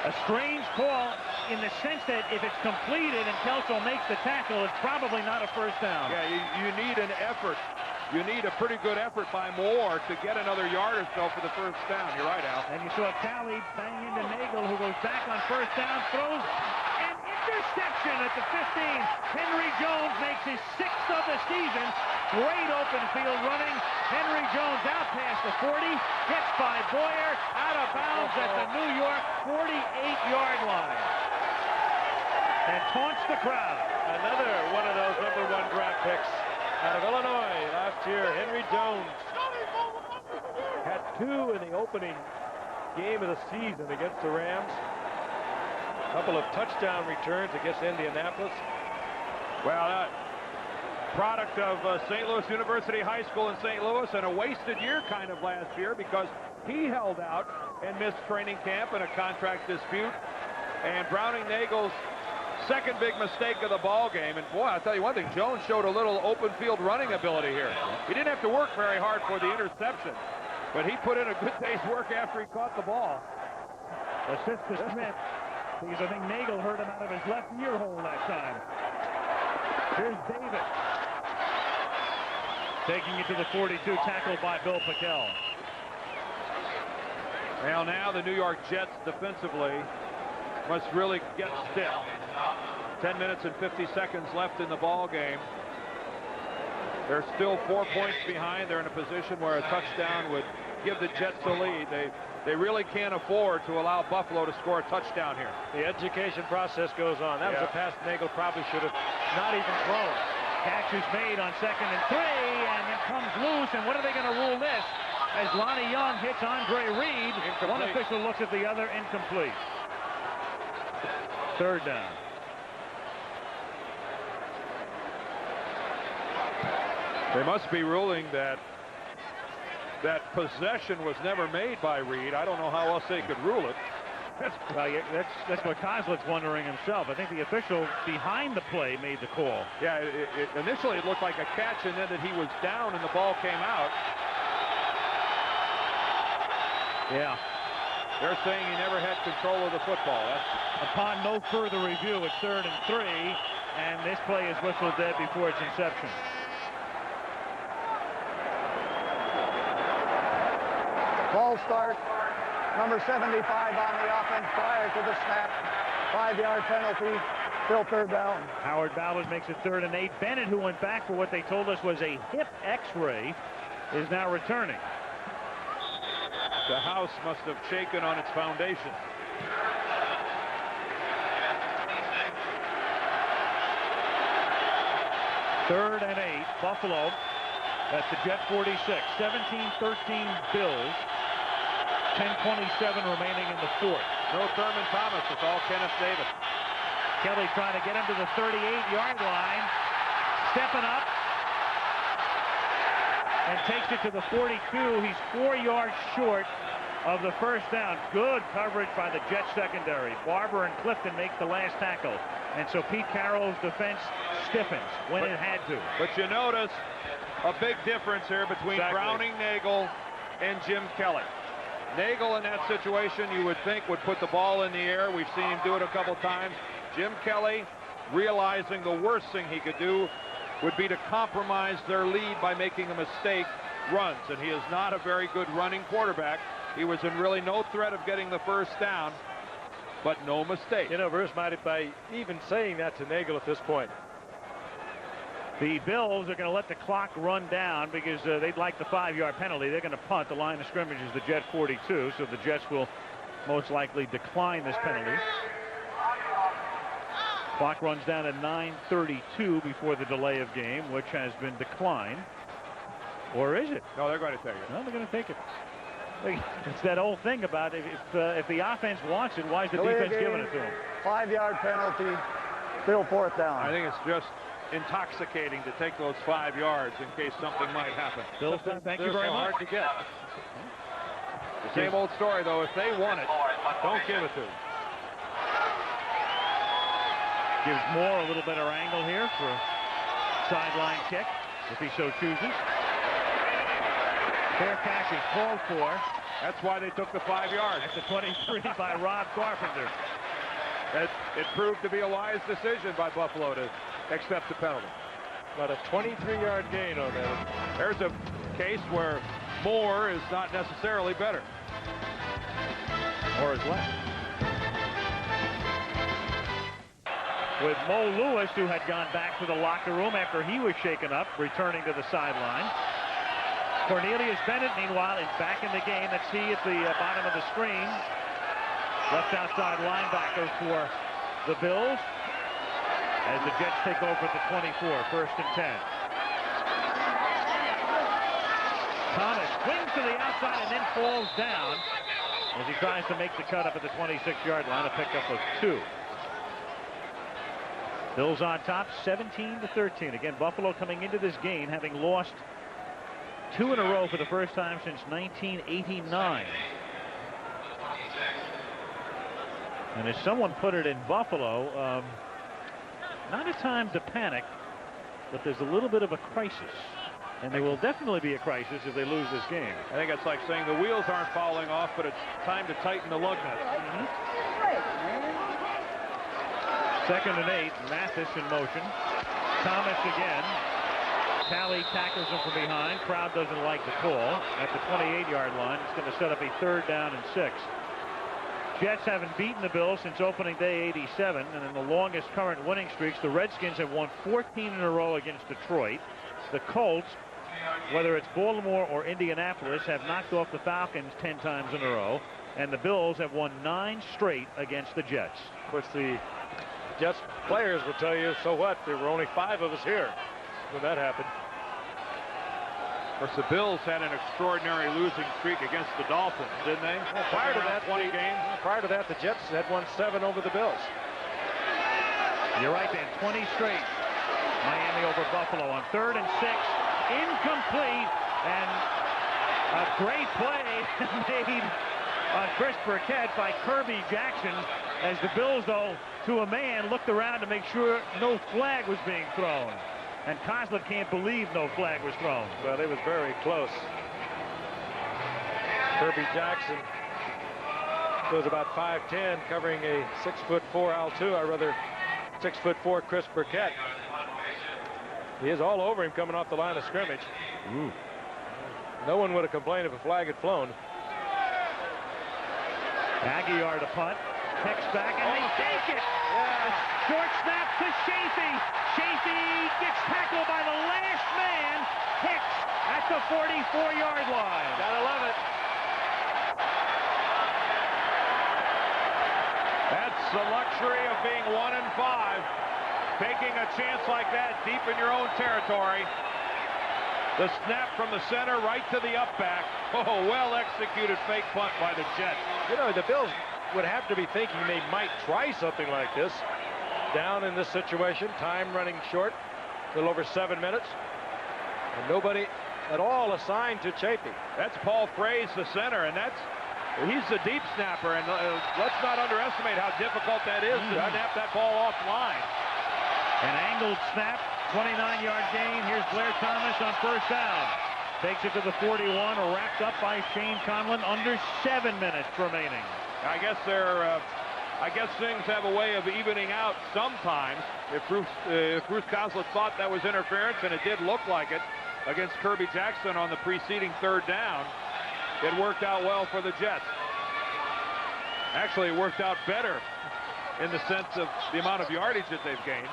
A strange call in the sense that if it's completed and Kelso makes the tackle, it's probably not a first down. Yeah, you need an effort. You need a pretty good effort by Moore to get another yard or so for the first down. You're right, Al. And you saw Talley bang into Nagel, who goes back on first down, throws an interception at the 15. Henry Jones makes his 6th of the season. Great open field running. Henry Jones out past the 40, gets by Boyer, out of bounds at the New York 48-yard line. And taunts the crowd. Another one of those #1 draft picks out of Illinois last year, Henry Jones. Had 2 in the opening game of the season against the Rams. A couple of touchdown returns against Indianapolis. Well, product of St. Louis University High School in St. Louis, and a wasted year kind of last year because he held out and missed training camp in a contract dispute. And Browning Nagel's second big mistake of the ball game. And boy, I'll tell you one thing, Jones showed a little open field running ability here. He didn't have to work very hard for the interception, but he put in a good day's work after he caught the ball. Assist to Smith, because I think Nagel hurt him out of his left ear hole that time. Here's David. Taking it to the 42, tackled by Bill Pickel. Well, now the New York Jets defensively must really get stiff. 10 minutes and 50 seconds left in the ball game. They're still 4 points behind. They're in a position where a touchdown would give the Jets the lead. They really can't afford to allow Buffalo to score a touchdown here. The education process goes on. That was a pass Nagel probably should have not even thrown. Catch is made on 2nd and 3, and it comes loose. And what are they going to rule this? As Lonnie Young hits Andre Reed, one official looks at the other, incomplete. 3rd down. They must be ruling that possession was never made by Reed. I don't know how else they could rule it. That's what Kozlit's wondering himself. I think the official behind the play made the call. Yeah, initially it looked like a catch, and then that he was down and the ball came out. Yeah. They're saying he never had control of the football. Upon no further review, it's 3rd and 3, and this play is whistled dead before its inception. Ball start, number 75 on the offense prior to the snap. 5-yard penalty, still 3rd down. Howard Ballard makes it 3rd and 8. Bennett, who went back for what they told us was a hip x-ray, is now returning. The house must have shaken on its foundation. Third and 8, Buffalo at the Jet 46. 17-13 Bills. 10:27 remaining in the 4th. No Thurman Thomas. It's all Kenneth Davis. Kelly trying to get him to the 38-yard line. Stepping up. And takes it to the 42. He's 4 yards short of the first down. Good coverage by the Jets secondary. Barber and Clifton make the last tackle. And so Pete Carroll's defense stiffens when it had to. But you notice a big difference here between Browning Nagel and Jim Kelly. Nagel in that situation you would think would put the ball in the air. We've seen him do it a couple times. Jim Kelly, realizing the worst thing he could do would be to compromise their lead by making a mistake, runs. And he is not a very good running quarterback. He was in really no threat of getting the first down, but no mistake. You know, Bruce, might by even saying that to Nagel at this point, The Bills are going to let the clock run down because they'd like the 5-yard penalty. They're going to punt. The line of scrimmage is the Jet 42, so the Jets will most likely decline this penalty. Clock runs down at 9:32 before the delay of game, which has been declined. Or is it? No, they're going to take it. No, they're going to take it. It's that old thing about if the offense wants it, why is the defense giving it to them? 5-yard penalty, still 4th down. I think it's just intoxicating to take those 5 yards in case something might happen. Bill, thank you very much. Hard to get. The same old story, though. If they want it, don't give it to them. Gives Moore a little better angle here for a sideline kick, if he so chooses. Fair catch is called for. That's why they took the 5 yards. At the 23 by Rob Carpenter. It proved to be a wise decision by Buffalo to accept the penalty. About a 23-yard gain on that. There's a case where more is not necessarily better. Or is less. With Mo Lewis, who had gone back to the locker room after he was shaken up, returning to the sideline. Cornelius Bennett, meanwhile, is back in the game. Let's see at the bottom of the screen. Left outside linebacker for the Bills as the Jets take over at the 24, 1st and 10. Thomas swings to the outside and then falls down as he tries to make the cut up at the 26-yard line, a pickup of 2. Bills on top, 17-13. Again, Buffalo coming into this game having lost 2 in a row for the first time since 1989. And as someone put it in Buffalo, not a time to panic, but there's a little bit of a crisis. And there will definitely be a crisis if they lose this game. I think it's like saying the wheels aren't falling off, but it's time to tighten the lug nuts. 2nd and 8, Mathis in motion. Thomas again. Talley tackles him from behind. Crowd doesn't like the call. At the 28-yard line, it's going to set up a 3rd down and 6. Jets haven't beaten the Bills since opening day 87, and in the longest current winning streaks, the Redskins have won 14 in a row against Detroit. The Colts, whether it's Baltimore or Indianapolis, have knocked off the Falcons 10 times in a row, and the Bills have won 9 straight against the Jets. Of course, the Jets players will tell you, so what? There were only 5 of us here when that happened. Of course, the Bills had an extraordinary losing streak against the Dolphins, didn't they? Well, prior to that, 20 games. Prior to that, the Jets had won 7 over the Bills. You're right, Dan. 20 straight. Miami over Buffalo on 3rd and 6. Incomplete, and a great play made on Chris Burkett by Kirby Jackson, as the Bills, though, to a man, looked around to make sure no flag was being thrown. And Coslett can't believe no flag was thrown. Well, it was very close. Kirby Jackson goes about 5'10", covering a 6'4" Altua, rather 6'4" Chris Burkett. He is all over him coming off the line of scrimmage. Ooh. No one would have complained if a flag had flown. Aguiar to punt. Kicks back and they take it. Yeah. Short snap to Chafee. Chafee gets tackled by the last man. Hicks at the 44-yard line. Gotta love it. That's the luxury of being 1-5. Taking a chance like that deep in your own territory. The snap from the center right to the up back. Oh, well executed fake punt by the Jets. You know, the Bills would have to be thinking they might try something like this. Down in this situation, time running short, a little over 7 minutes. And nobody at all assigned to Chafee. That's Paul Fraze, the center, and he's the deep snapper, and let's not underestimate how difficult that is to snap that ball offline. An angled snap, 29-yard gain. Here's Blair Thomas on 1st down. Takes it to the 41, wrapped up by Shane Conlon. Under 7 minutes remaining. I guess things have a way of evening out sometimes. If Bruce Coslett thought that was interference, and it did look like it against Kirby Jackson on the preceding 3rd down, it worked out well for the Jets. Actually, it worked out better in the sense of the amount of yardage that they've gained.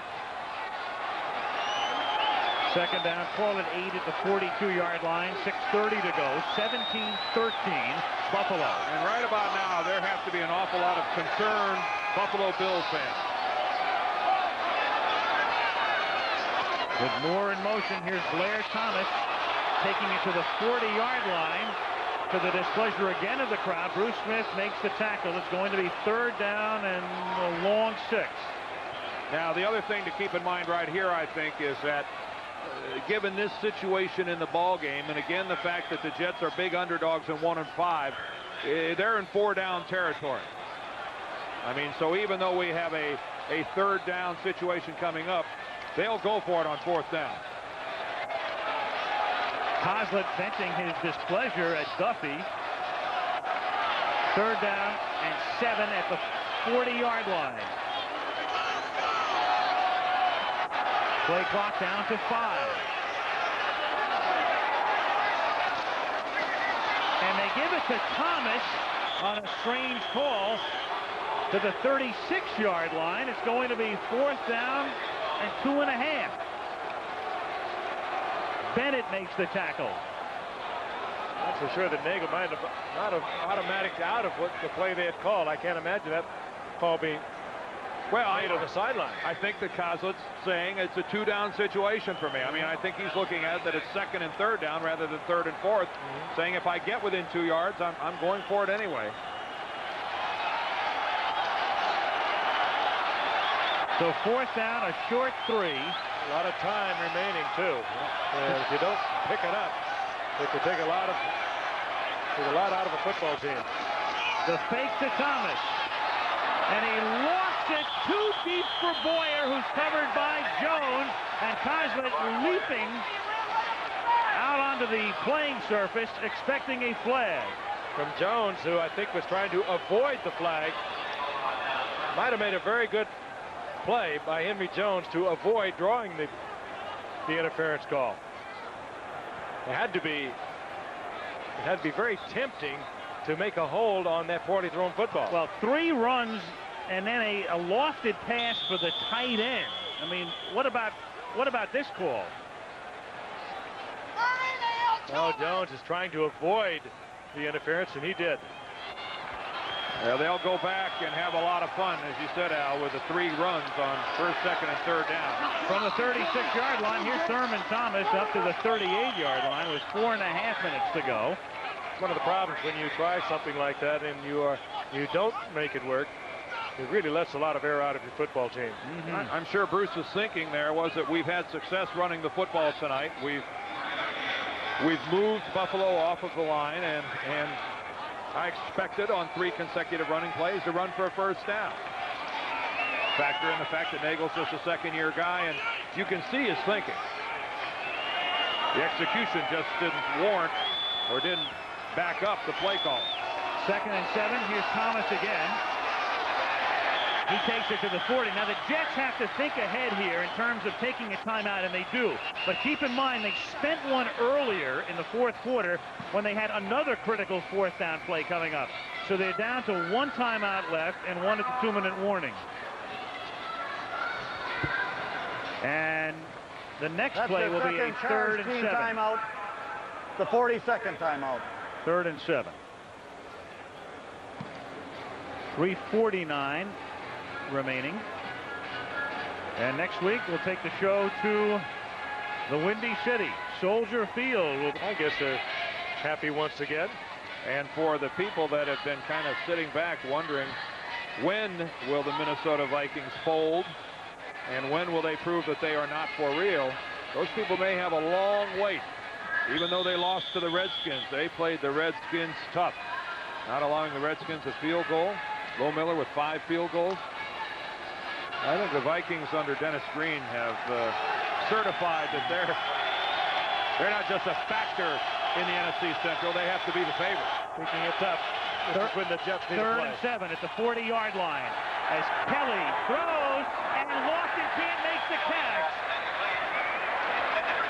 Second down, call it 8 at the 42-yard line. 6:30 to go. 17-13, Buffalo. And right about now, there has to be an awful lot of concerned Buffalo Bills fans. With Moore in motion, here's Blair Thomas taking it to the 40-yard line. To the displeasure again of the crowd, Bruce Smith makes the tackle. It's going to be third down and a long 6. Now, the other thing to keep in mind right here, I think, is that given this situation in the ball game, and again the fact that the Jets are big underdogs in 1 and 5, they're in 4-down territory. I mean, so even though we have a third down situation coming up, they'll go for it on 4th down. Coslett venting his displeasure at Duffy. Third down and 7 at the 40-yard line. Play clock down to 5. And they give it to Thomas on a strange call to the 36-yard line. It's going to be 4th down and 2.5. Bennett makes the tackle. Not so sure that Nagel might have not have automatic out of what the play they had called. I can't imagine that call being made on the sideline. I think that Coslett's saying it's a 2-down situation for me. I mean, I think he's looking at that it's 2nd and 3rd down rather than 3rd and 4th, saying if I get within 2 yards, I'm going for it anyway. So 4th down, a short 3. A lot of time remaining too. And if you don't pick it up, it could take a lot out of a football team. The fake to Thomas. And he lost it too deep for Boyer, who's covered by Jones. And Coslett leaping out onto the playing surface, expecting a flag. From Jones, who I think was trying to avoid the flag. Might have made a very good play by Henry Jones to avoid drawing the interference call. It had to be very tempting to make a hold on that poorly thrown football. Well, 3 runs and then a lofted pass for the tight end. I mean, what about this call? Now Jones is trying to avoid the interference, and he did. Yeah, they'll go back and have a lot of fun, as you said, Al, with the 3 runs on 1st, 2nd, and 3rd down. From the 36-yard line, here's Thurman Thomas up to the 38-yard line with 4.5 minutes to go. One of the problems when you try something like that and you don't make it work, it really lets a lot of air out of your football team. I'm sure Bruce's thinking there was that we've had success running the football tonight. We've moved Buffalo off of the line, and I expected on 3 consecutive running plays to run for a 1st down. Factor in the fact that Nagel's just a 2nd-year guy, and you can see his thinking. The execution just didn't warrant or didn't back up the play call. 2nd and 7. Here's Thomas again. He takes it to the 40. Now, the Jets have to think ahead here in terms of taking a timeout, and they do. But keep in mind, they spent one earlier in the 4th quarter when they had another critical 4th down play coming up. So they're down to 1 timeout left and 1 at the 2-minute warning. And the next play will be a 3rd and 7. Timeout. The 42nd timeout. 3rd and 7. 3:49 remaining. And next week we'll take the show to the Windy City. Soldier Field. I guess they're happy once again. And for the people that have been kind of sitting back wondering, when will the Minnesota Vikings fold and when will they prove that they are not for real, those people may have a long wait. Even though they lost to the Redskins, they played the Redskins tough, not allowing the Redskins a field goal. Bo Miller with 5 field goals. I think the Vikings under Dennis Green have certified that they're not just a factor in the NFC Central. They have to be the favorite. Making it tough. This is when the Jets need to 3rd play. and 7 at the 40-yard line. As Kelly throws, and Lofton can't make the catch.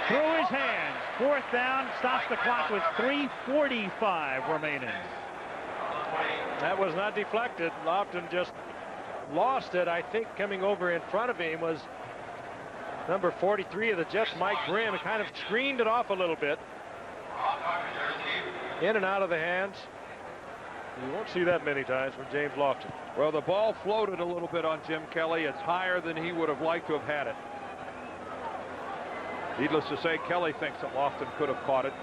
Through his hands. 4th down, stops the clock with 3:45 remaining. That was not deflected. Lofton just lost it. I think coming over in front of him was Number 43 of the Jets, Mike Grimm, kind of screened it off a little bit. In and out of the hands. You won't see that many times from James Lofton. Well, the ball floated a little bit on Jim Kelly. It's higher than he would have liked to have had it. Needless to say, Kelly thinks that Lofton could have caught it.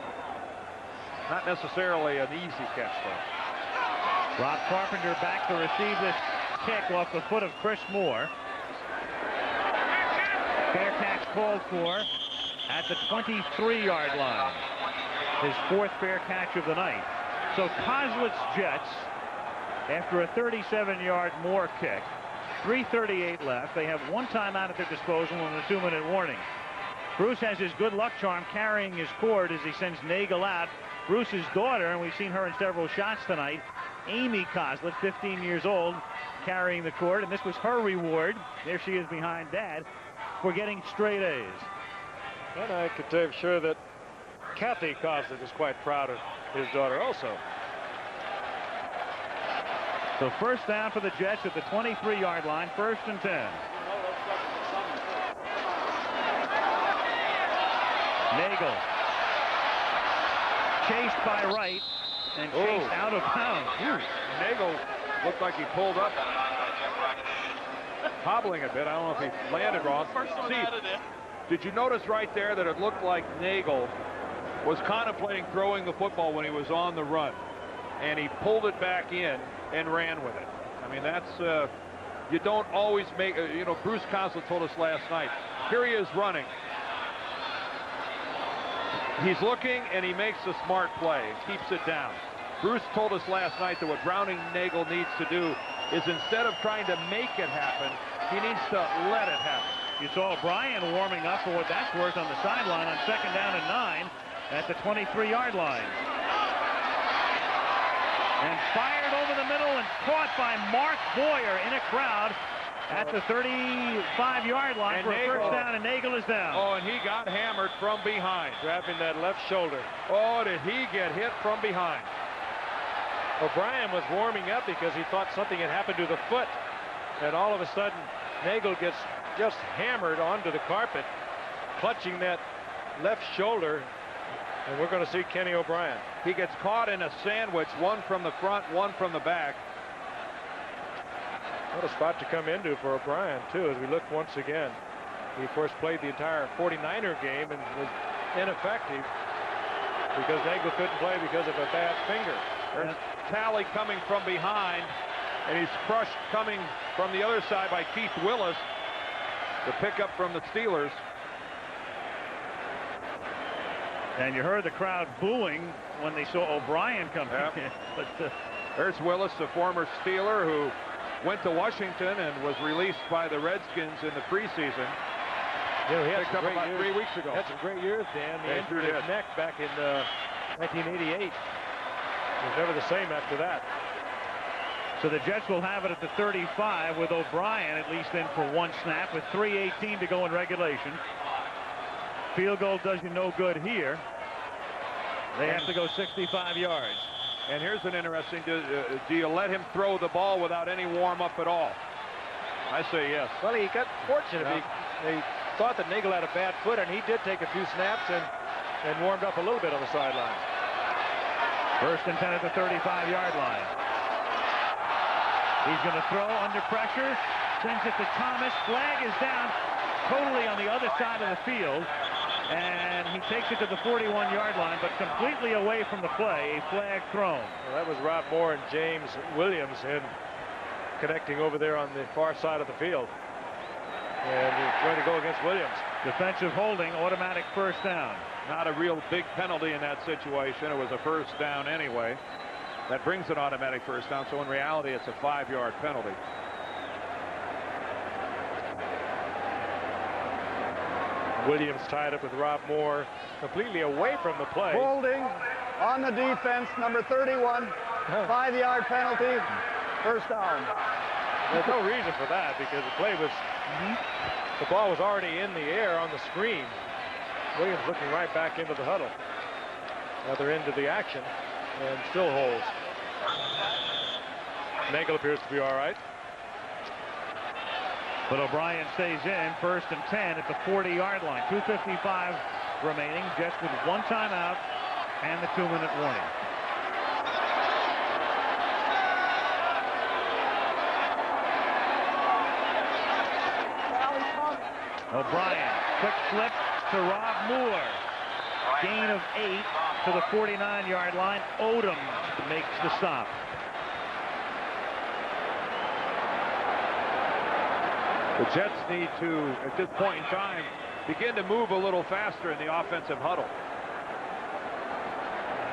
Not necessarily an easy catch, though. Rob Carpenter back to receive this kick off the foot of Chris Moore. Fair catch called for at the 23-yard line. His fourth fair catch of the night. So Coslet's Jets, after a 37-yard Moore kick, 3:38 left. They have one timeout at their disposal and a 2-minute warning. Bruce has his good luck charm carrying his cord as he sends Nagel out. Bruce's daughter, and we've seen her in several shots tonight, Amy Coslet, 15 years old, carrying the cord, and this was her reward. There she is behind Dad for getting straight A's. And I could tell you sure that Kathy Coslet is quite proud of his daughter also. So first down for the Jets at the 23-yard line, 1st and 10. Nagel chased by Wright and chased out of bounds. Nagel looked like he pulled up, hobbling a bit. I don't know if he landed wrong. See, did you notice right there that it looked like Nagel was contemplating throwing the football when he was on the run, and he pulled it back in and ran with it. I mean, that's you don't always make, you know, Bruce Coslet told us last night, here he is running. He's looking and he makes a smart play, keeps it down. Bruce told us last night that what Browning Nagel needs to do is, instead of trying to make it happen, he needs to let it happen. You saw O'Brien warming up for what that's worth on the sideline on 2nd down and 9 at the 23-yard line. And fired over the middle and caught by Mark Boyer in a crowd at the 35-yard line and for Nagel, a first down, and Nagel is down. Oh, and he got hammered from behind. Grabbing that left shoulder. Oh, did he get hit from behind? O'Brien was warming up because he thought something had happened to the foot. And all of a sudden, Nagel gets just hammered onto the carpet, clutching that left shoulder. And we're going to see Kenny O'Brien. He gets caught in a sandwich, one from the front, one from the back. What a spot to come into for O'Brien, too, as we look once again. He, of course, played the entire 49er game and was ineffective because Nagel couldn't play because of a bad finger. There's Talley coming from behind, and he's crushed coming from the other side by Keith Willis, the pickup from the Steelers. And you heard the crowd booing when they saw O'Brien come in. But there's Willis, the former Steeler who went to Washington and was released by the Redskins in the preseason. You know, he had picked up about 3 weeks ago. Had some great years, Dan. He injured his neck back in 1988. He was never the same after that. So the Jets will have it at the 35 with O'Brien at least in for one snap with 3:18 to go in regulation. Field goal does you no good here. They have to go 65 yards. And here's an interesting, do you let him throw the ball without any warm-up at all? I say yes. Well, he got fortunate. Yeah. They thought that Nagel had a bad foot, and he did take a few snaps and warmed up a little bit on the sideline. 1st and 10 at the 35-yard line. He's going to throw under pressure. Sends it to Thomas. Flag is down totally on the other side of the field. And he takes it to the 41-yard line, but completely away from the play. A flag thrown. Well, that was Rob Moore and James Williams connecting over there on the far side of the field. And he's going to go against Williams. Defensive holding, automatic first down. Not a real big penalty in that situation. It was a first down anyway. That brings an automatic first down, so in reality it's a 5-yard penalty. Williams tied up with Rob Moore, completely away from the play. Holding on the defense, number 31, 5-yard penalty, first down. There's no reason for that because the ball was already in the air on the screen. Williams looking right back into the huddle. Other end of the action, and still holds. Nagel appears to be all right. But O'Brien stays in. 1st and 10 at the 40-yard line. 2:55 remaining. Jets with 1 timeout and the 2-minute warning. O'Brien, quick flip to Rob Moore. Gain of 8 to the 49-yard line. Odom makes the stop. The Jets need to, at this point in time, begin to move a little faster in the offensive huddle.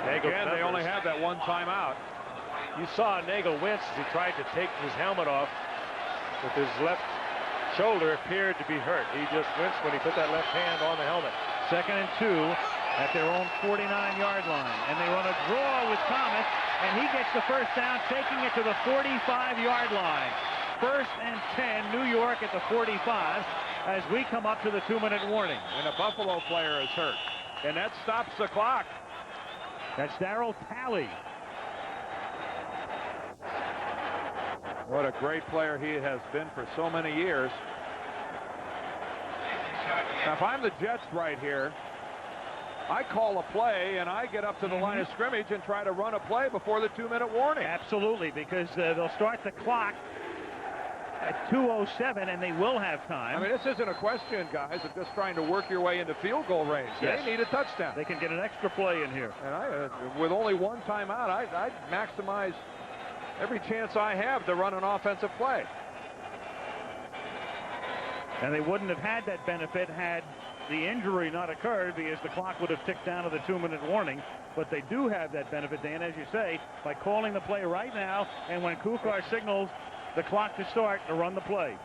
Again, they only have that 1 timeout. You saw Nagel wince as he tried to take his helmet off with his left shoulder appeared to be hurt. He just winced when he put that left hand on the helmet. 2nd and 2 at their own 49-yard line. And they run a draw with Thomas, and he gets the first down, taking it to the 45-yard line. 1st and 10, New York at the 45 as we come up to the 2-minute warning. And a Buffalo player is hurt. And that stops the clock. That's Darryl Talley. What a great player he has been for so many years. Now, if I'm the Jets right here, I call a play and I get up to the line of scrimmage and try to run a play before the 2-minute warning. Absolutely, because they'll start the clock at 2:07 and they will have time. I mean, this isn't a question, guys, of just trying to work your way into field goal range. Yes. They need a touchdown. They can get an extra play in here. And with only 1 timeout, I'd maximize every chance I have to run an offensive play. And they wouldn't have had that benefit had the injury not occurred, because the clock would have ticked down to the 2-minute warning. But they do have that benefit, Dan, as you say, by calling the play right now, and when Kukar signals the clock to start, to run the play.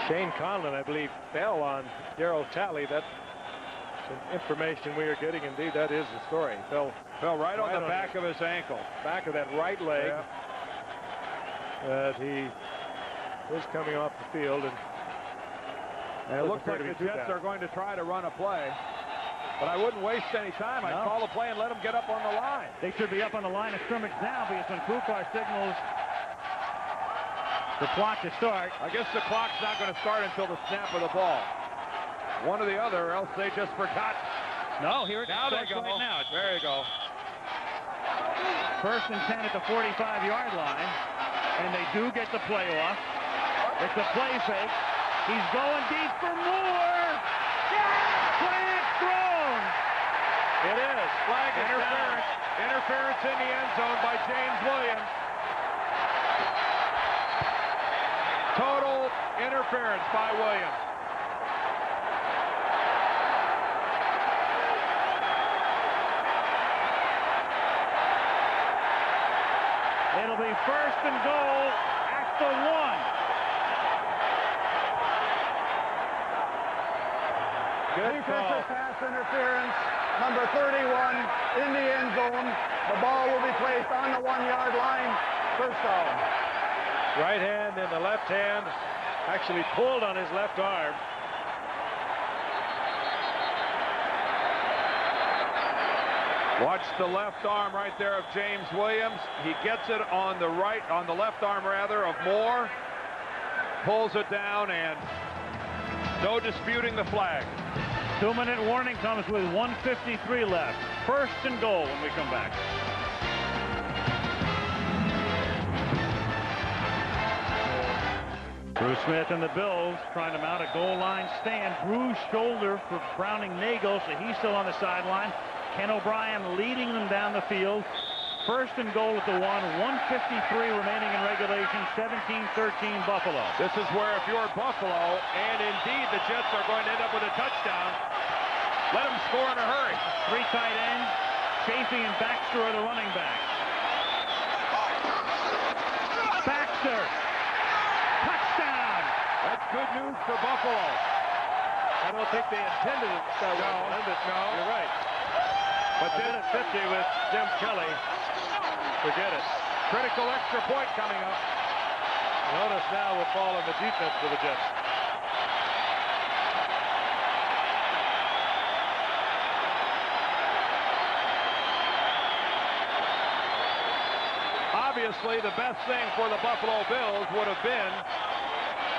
Shane Conlon, I believe, fell on Darryl Talley. That's some information we are getting. Indeed, that is the story. Fell right on the back of his ankle. Back of that right leg. Yeah. That he was coming off the field. And it looks like the Jets are going to try to run a play. But I wouldn't waste any time. I'd call a play and let them get up on the line. They should be up on the line of scrimmage now, because when Kukar signals the clock to start. I guess the clock's not going to start until the snap of the ball. One or the other, or else they just forgot. No, here it now starts they go. right now. There you go. 1st and 10 at the 45-yard line, and they do get the play off. It's a play fake. He's going deep for Moore. Flag thrown. It is. Flag is interference. Down. Interference in the end zone by James Williams. Total interference by Williams. It'll be 1st and goal at the 1. Defensive pass interference, number 31 in the end zone. The ball will be placed on the 1-yard line. 1st down. Right hand and the left hand actually pulled on his left arm. Watch the left arm right there of James Williams. He gets it on the right, on the left arm rather, of Moore. Pulls it down, and no disputing the flag. 2-minute warning comes with 1:53 left. 1st and goal when we come back. Bruce Smith and the Bills trying to mount a goal line stand. Bruised shoulder for Browning Nagel, so he's still on the sideline. Ken O'Brien leading them down the field. 1st and goal at the 1. 1:53 remaining in regulation. 17-13 Buffalo. This is where, if you're Buffalo, and indeed the Jets are going to end up with a touchdown, let them score in a hurry. 3 tight ends. Chafee and Baxter are the running backs. Baxter. Touchdown. That's good news for Buffalo. I don't think they intended it that way. No. You're right. But then at 50 with Jim Kelly, forget it. Critical extra point coming up. Notice now will fall on the defense for the Jets. obviously the best thing for the Buffalo Bills would have been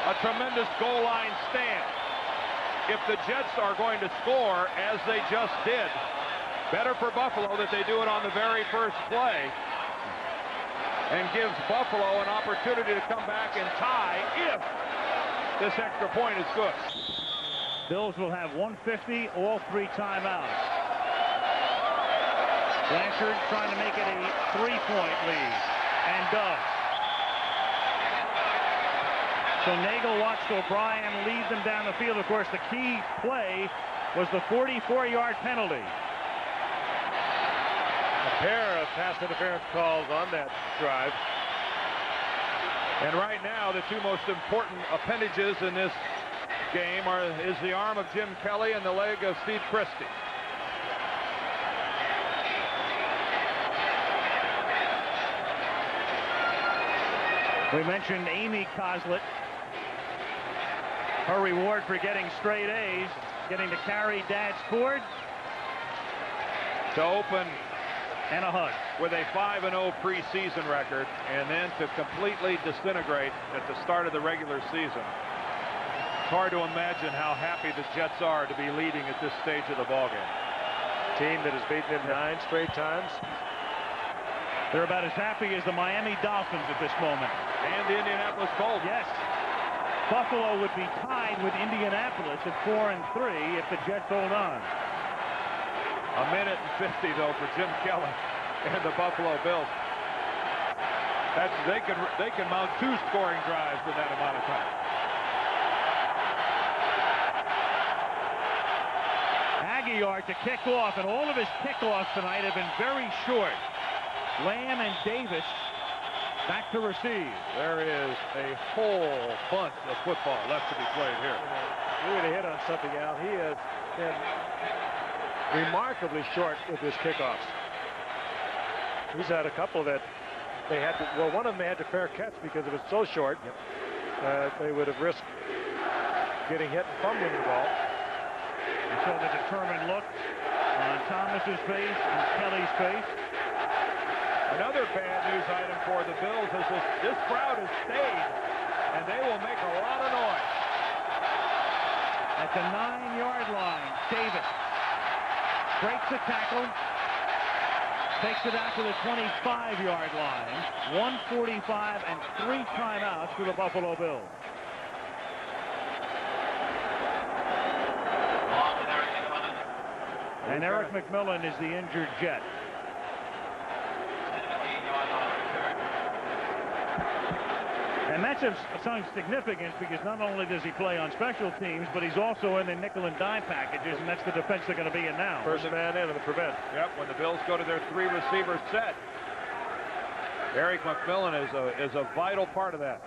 a tremendous goal line stand. If the Jets are going to score as they just did, better for Buffalo that they do it on the very first play and gives Buffalo an opportunity to come back and tie if this extra point is good. Bills will have 150, all 3 timeouts. Blanchard trying to make it a 3-point lead, and does. So Nagel watched O'Brien lead them down the field. Of course, the key play was the 44-yard penalty. A pair of pass interference calls on that drive. And right now, the 2 most important appendages in this game is the arm of Jim Kelly and the leg of Steve Christie. We mentioned Amy Coslett. Her reward for getting straight A's, getting to carry Dad's cord. To open and a hug. With a 5-0 preseason record, and then to completely disintegrate at the start of the regular season. It's hard to imagine how happy the Jets are to be leading at this stage of the ballgame. Team that has beaten them 9 straight times. They're about as happy as the Miami Dolphins at this moment. And the Indianapolis Colts. Yes. Buffalo would be tied with Indianapolis at 4-3 if the Jets hold on. A minute and 50 though for Jim Kelly and the Buffalo Bills. They can mount 2 scoring drives in that amount of time. Aguilar to kick off, and all of his kickoffs tonight have been very short. Lamb and Davis back to receive. There is a whole bunch of football left to be played here. You would have hit on something, Al. He has been remarkably short with his kickoffs. He's had a couple that they had to, well, one of them they had to fair catch because it was so short. They would have risked getting hit and fumbling the ball. You saw the determined look on Thomas's face and Kelly's face. Another bad news item for the Bills is this crowd has stayed, and they will make a lot of noise. At the 9-yard line, Davis breaks the tackle, takes it out to the 25-yard line. 1:45 and 3 timeouts for the Buffalo Bills. And Eric McMillan is the injured Jet. And that's something significant because not only does he play on special teams, but he's also in the nickel and dime packages, and that's the defense they're going to be in now. First man in on the prevent. Yep, when the Bills go to their 3-receiver set. Eric McMillan is a vital part of that.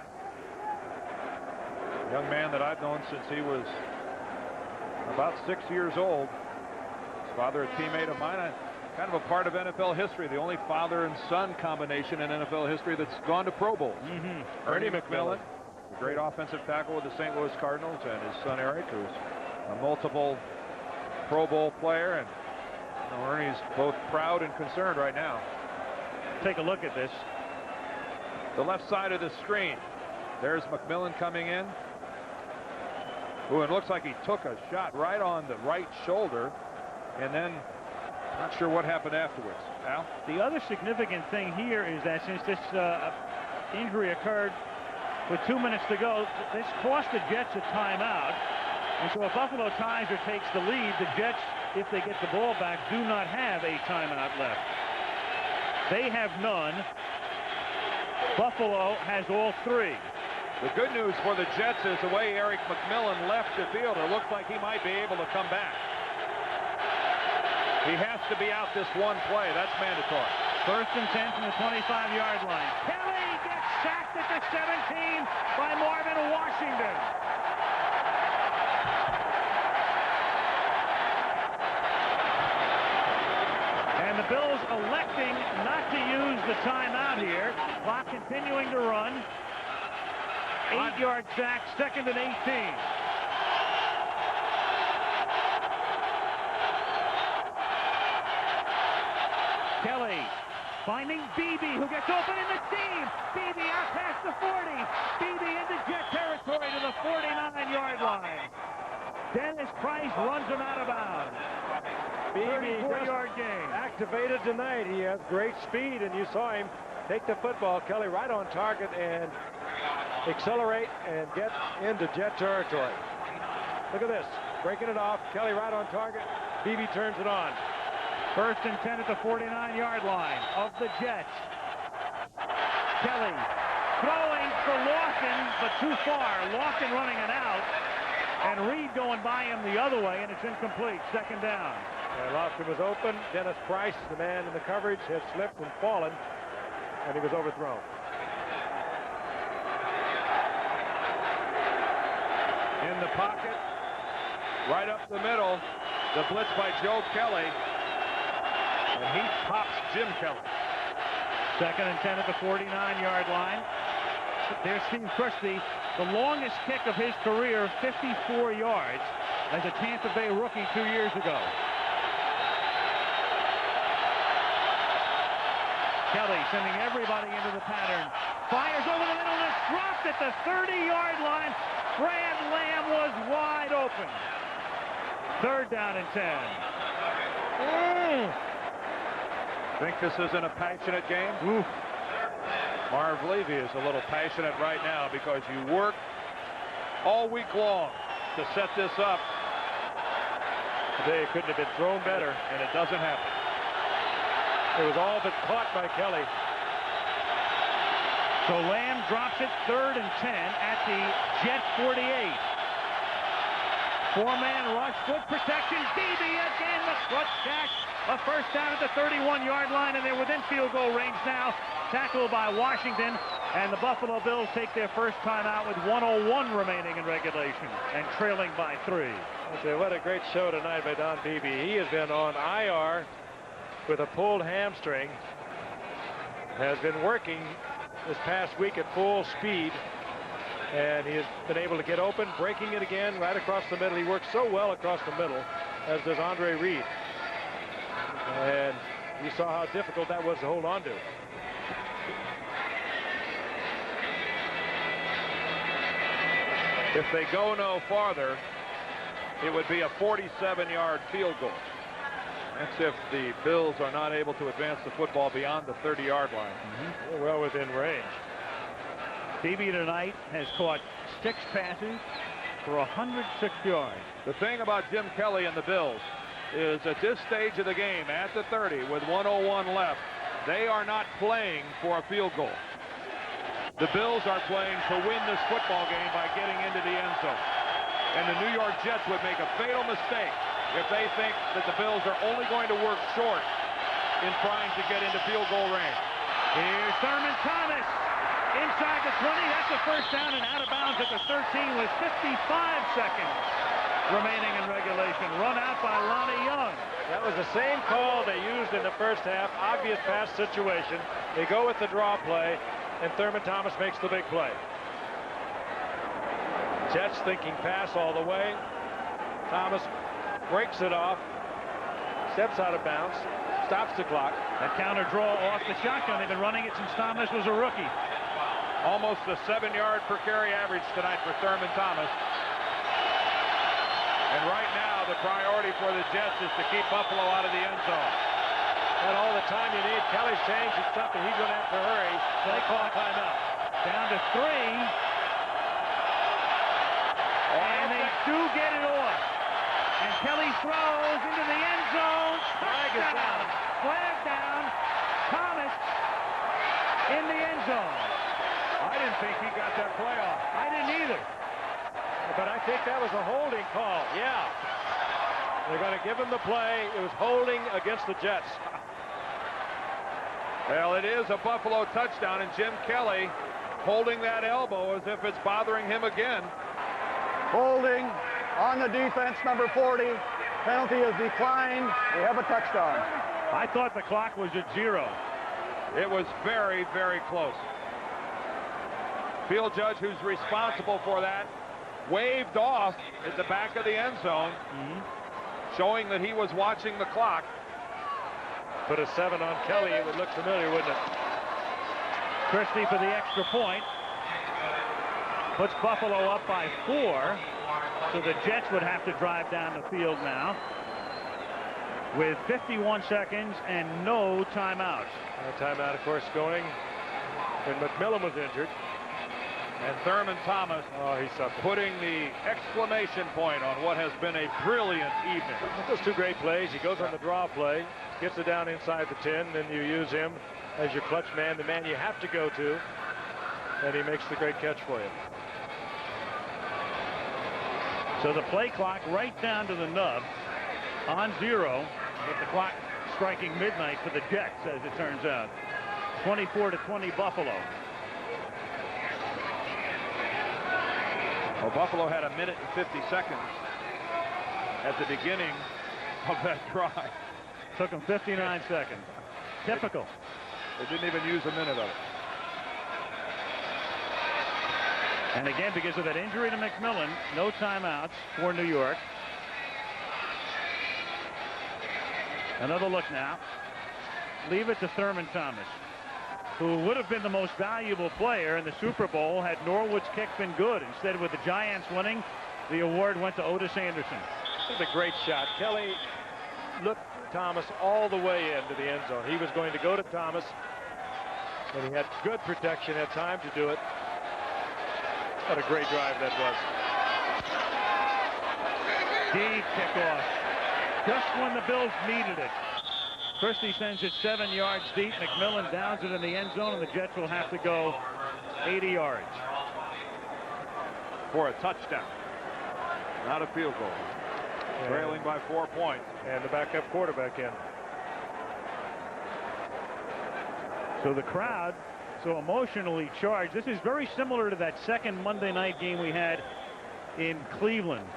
Young man that I've known since he was about 6 years old. His father, a teammate of mine. Kind of a part of NFL history, the only father and son combination in NFL history that's gone to Pro Bowls. Ernie McMillan, a great offensive tackle with the St. Louis Cardinals, and his son Eric, who's a multiple Pro Bowl player, and Ernie's both proud and concerned right now. Take a look at this. The left side of the screen. There's McMillan coming in. Ooh, it looks like he took a shot right on the right shoulder, and then not sure what happened afterwards. Al? The other significant thing here is that since this injury occurred with 2 minutes to go, this cost the Jets a timeout. And so if Buffalo ties or takes the lead, the Jets, if they get the ball back, do not have a timeout left. They have none. Buffalo has all 3. The good news for the Jets is the way Eric McMillan left the field. It looks like he might be able to come back. He has to be out this one play. That's mandatory. 1st and 10 from the 25-yard line. Kelly gets sacked at the 17 by Marvin Washington. And the Bills electing not to use the timeout here. Clock continuing to run. 8-yard sack, 2nd and 18. Kelly finding Beebe, who gets open in the seam. Beebe out past the 40. Beebe into Jet territory to the 49-yard line. Dennis Price runs him out of bounds. Beebe 34-yard gain. activated tonight. He has great speed, and you saw him take the football, Kelly, right on target and accelerate and get into Jet territory. Look at this. Breaking it off. Kelly right on target. Beebe turns it on. 1st and 10 at the 49-yard line of the Jets. Kelly throwing for Lofton, but too far. Lofton running it out, and Reed going by him the other way, and it's incomplete. 2nd down. Lofton was open. Dennis Price, the man in the coverage, had slipped and fallen, and he was overthrown. In the pocket, right up the middle, the blitz by Joe Kelly, and he pops Jim Kelly. 2nd and 10 at the 49-yard line. There's Steve Christie, the longest kick of his career, 54 yards, as a Tampa Bay rookie 2 years ago. Kelly sending everybody into the pattern. Fires over the middle, and it's dropped at the 30-yard line. Brad Lamb was wide open. 3rd down and 10. Think this isn't a passionate game? Ooh. Marv Levy is a little passionate right now because you work all week long to set this up. Today it couldn't have been thrown better, and it doesn't happen. It was all but caught by Kelly. So Lamb drops it 3rd and 10 at the Jet 48. 4-man rush, good protection. Beebe again, the clutch catch. A 1st down at the 31-yard line, and they're within field goal range now. Tackled by Washington, and the Buffalo Bills take their first time out with 1:01 remaining in regulation and trailing by 3. I say, what a great show tonight by Don Beebe. He has been on IR with a pulled hamstring. Has been working this past week at full speed, and he has been able to get open, breaking it again right across the middle. He works so well across the middle, as does Andre Reed. And you saw how difficult that was to hold on to. If they go no farther, it would be a 47-yard field goal. That's if the Bills are not able to advance the football beyond the 30-yard line. They're well within range. Beebe tonight has caught 6 passes for 106 yards. The thing about Jim Kelly and the Bills is at this stage of the game, at the 30, with 1:01 left, they are not playing for a field goal. The Bills are playing to win this football game by getting into the end zone. And the New York Jets would make a fatal mistake if they think that the Bills are only going to work short in trying to get into field goal range. Here's Thurman Thomas inside the 20. That's a 1st down and out of bounds at the 13 with 55 seconds remaining in regulation. Run out by Lonnie Young. That was the same call they used in the first half. Obvious pass situation. They go with the draw play, and Thurman Thomas makes the big play. Jets thinking pass all the way. Thomas breaks it off, steps out of bounds, stops the clock. That counter draw off the shotgun. They've been running it since Thomas was a rookie. Almost a 7-yard per carry average tonight for Thurman Thomas. And right now, the priority for the Jets is to keep Buffalo out of the end zone. And all the time you need. Kelly's changed his stuff, and he's going to have to hurry. They call timeout. Down to 3. And they do get it off. And Kelly throws into the end zone. Flag is down. Flag down. Thomas in the end zone. I didn't think he got that play off. I didn't either. But I think that was a holding call. Yeah. They're going to give him the play. It was holding against the Jets. Well, it is a Buffalo touchdown, and Jim Kelly holding that elbow as if it's bothering him again. Holding on the defense, number 40. Penalty is declined. We have a touchdown. I thought the clock was at 0. It was very, very close. Field judge who's responsible for that waved off at the back of the end zone, showing that he was watching the clock. put a 7 on Kelly, it would look familiar, wouldn't it? Christie for the extra point. Puts Buffalo up by 4. So the Jets would have to drive down the field now with 51 seconds and no timeouts. No timeout, of course, going when McMillan was injured. And Thurman Thomas He's something. putting the exclamation point on what has been a brilliant evening. Those two great plays. He goes on the draw play, gets it down inside the 10, then you use him as your clutch man, the man you have to go to, and he makes the great catch for you. So the play clock right down to the nub on 0, with the clock striking midnight for the Jets, as it turns out. 24-20 Buffalo. Well, Buffalo had 1 minute and 50 seconds at the beginning of that drive. Took them 59 seconds. Typical. They didn't even use a minute of it. And again, because of that injury to McMillan, no timeouts for New York. Another look now. Leave it to Thurman Thomas, who would have been the most valuable player in the Super Bowl had Norwood's kick been good. Instead, with the Giants winning, the award went to Otis Anderson. It was a great shot. Kelly looked Thomas all the way into the end zone. He was going to go to Thomas, and he had good protection, had time to do it. What a great drive that was. Deep kickoff. Just when the Bills needed it. Christie sends it 7 yards deep. McMillan downs it in the end zone, and the Jets will have to go 80 yards. For a touchdown. Not a field goal. Trailing by 4 points. And the backup quarterback in. So the crowd, so emotionally charged. This is very similar to that second Monday night game we had in Cleveland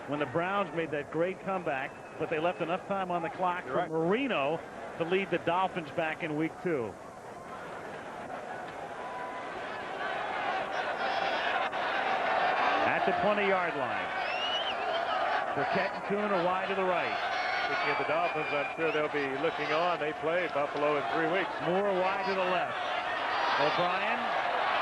when the Browns made that great comeback, but they left enough time on the clock for Marino to lead the Dolphins back in week 2. At the 20-yard line. Burkett and Kuhn are wide to the right. Speaking of the Dolphins, I'm sure they'll be looking on. They play Buffalo in 3 weeks. Moore wide to the left. O'Brien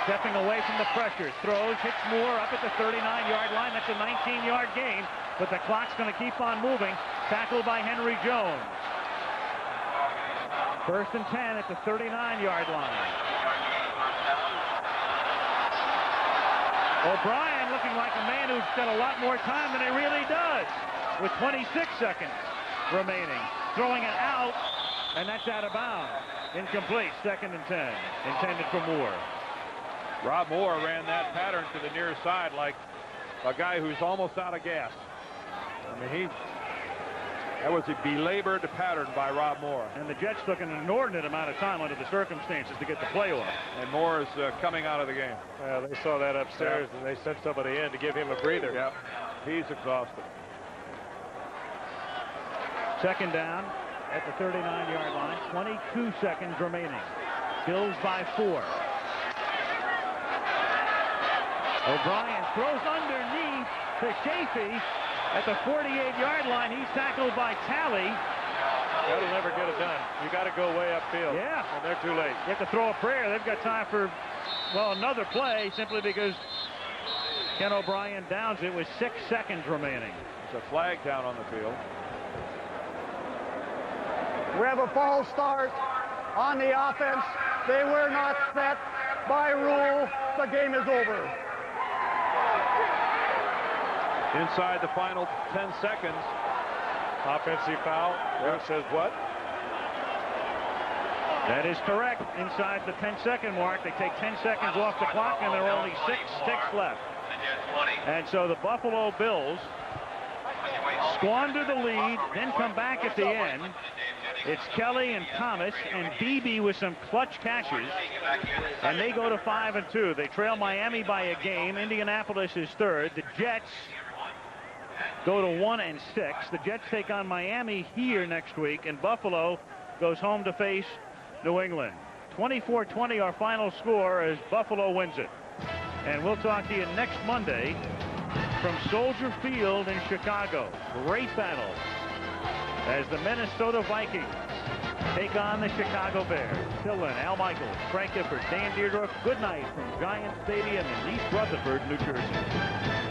stepping away from the pressure. Throws, hits Moore up at the 39-yard line. That's a 19-yard gain, but the clock's going to keep on moving. Tackled by Henry Jones. 1st and 10 at the 39-yard line. O'Brien looking like a man who's got a lot more time than he really does, with 26 seconds remaining. Throwing it out, and that's out of bounds. Incomplete. 2nd and 10. Intended for Moore. Rob Moore ran that pattern to the near side like a guy who's almost out of gas. I mean, that was a belabored pattern by Rob Moore. And the Jets took an inordinate amount of time under the circumstances to get the play off. And Moore is coming out of the game. They saw that upstairs, and they sent somebody in to give him a breather. Yeah, he's exhausted. 2nd down at the 39-yard line. 22 seconds remaining. Bills by 4. O'Brien throws underneath to Chafee at the 48-yard line. He's tackled by Talley. That'll never get it done. You got to go way upfield. Yeah. And they're too late. You have to throw a prayer. They've got time for, well, another play simply because Ken O'Brien downs it with 6 seconds remaining. There's a flag down on the field. We have a false start on the offense. They were not set by rule. The game is over. Inside the final 10 seconds. Offensive foul. There says what? That is correct. Inside the 10-second mark. They take 10 seconds off the clock, and there are only 6 ticks left. And so the Buffalo Bills squander the lead, then come back at the end. It's Kelly and Thomas and Beebe with some clutch catches, and they go to 5-2. They trail Miami by a game. Indianapolis is 3rd. The Jets go to 1-6. The Jets take on Miami here next week, and Buffalo goes home to face New England. 24-20 our final score as Buffalo wins it. And we'll talk to you next Monday from Soldier Field in Chicago. Great battle as the Minnesota Vikings take on the Chicago Bears. Till then, Al Michaels, Frank Gifford, Dan Deerdorf, good night from Giant Stadium in East Rutherford, New Jersey.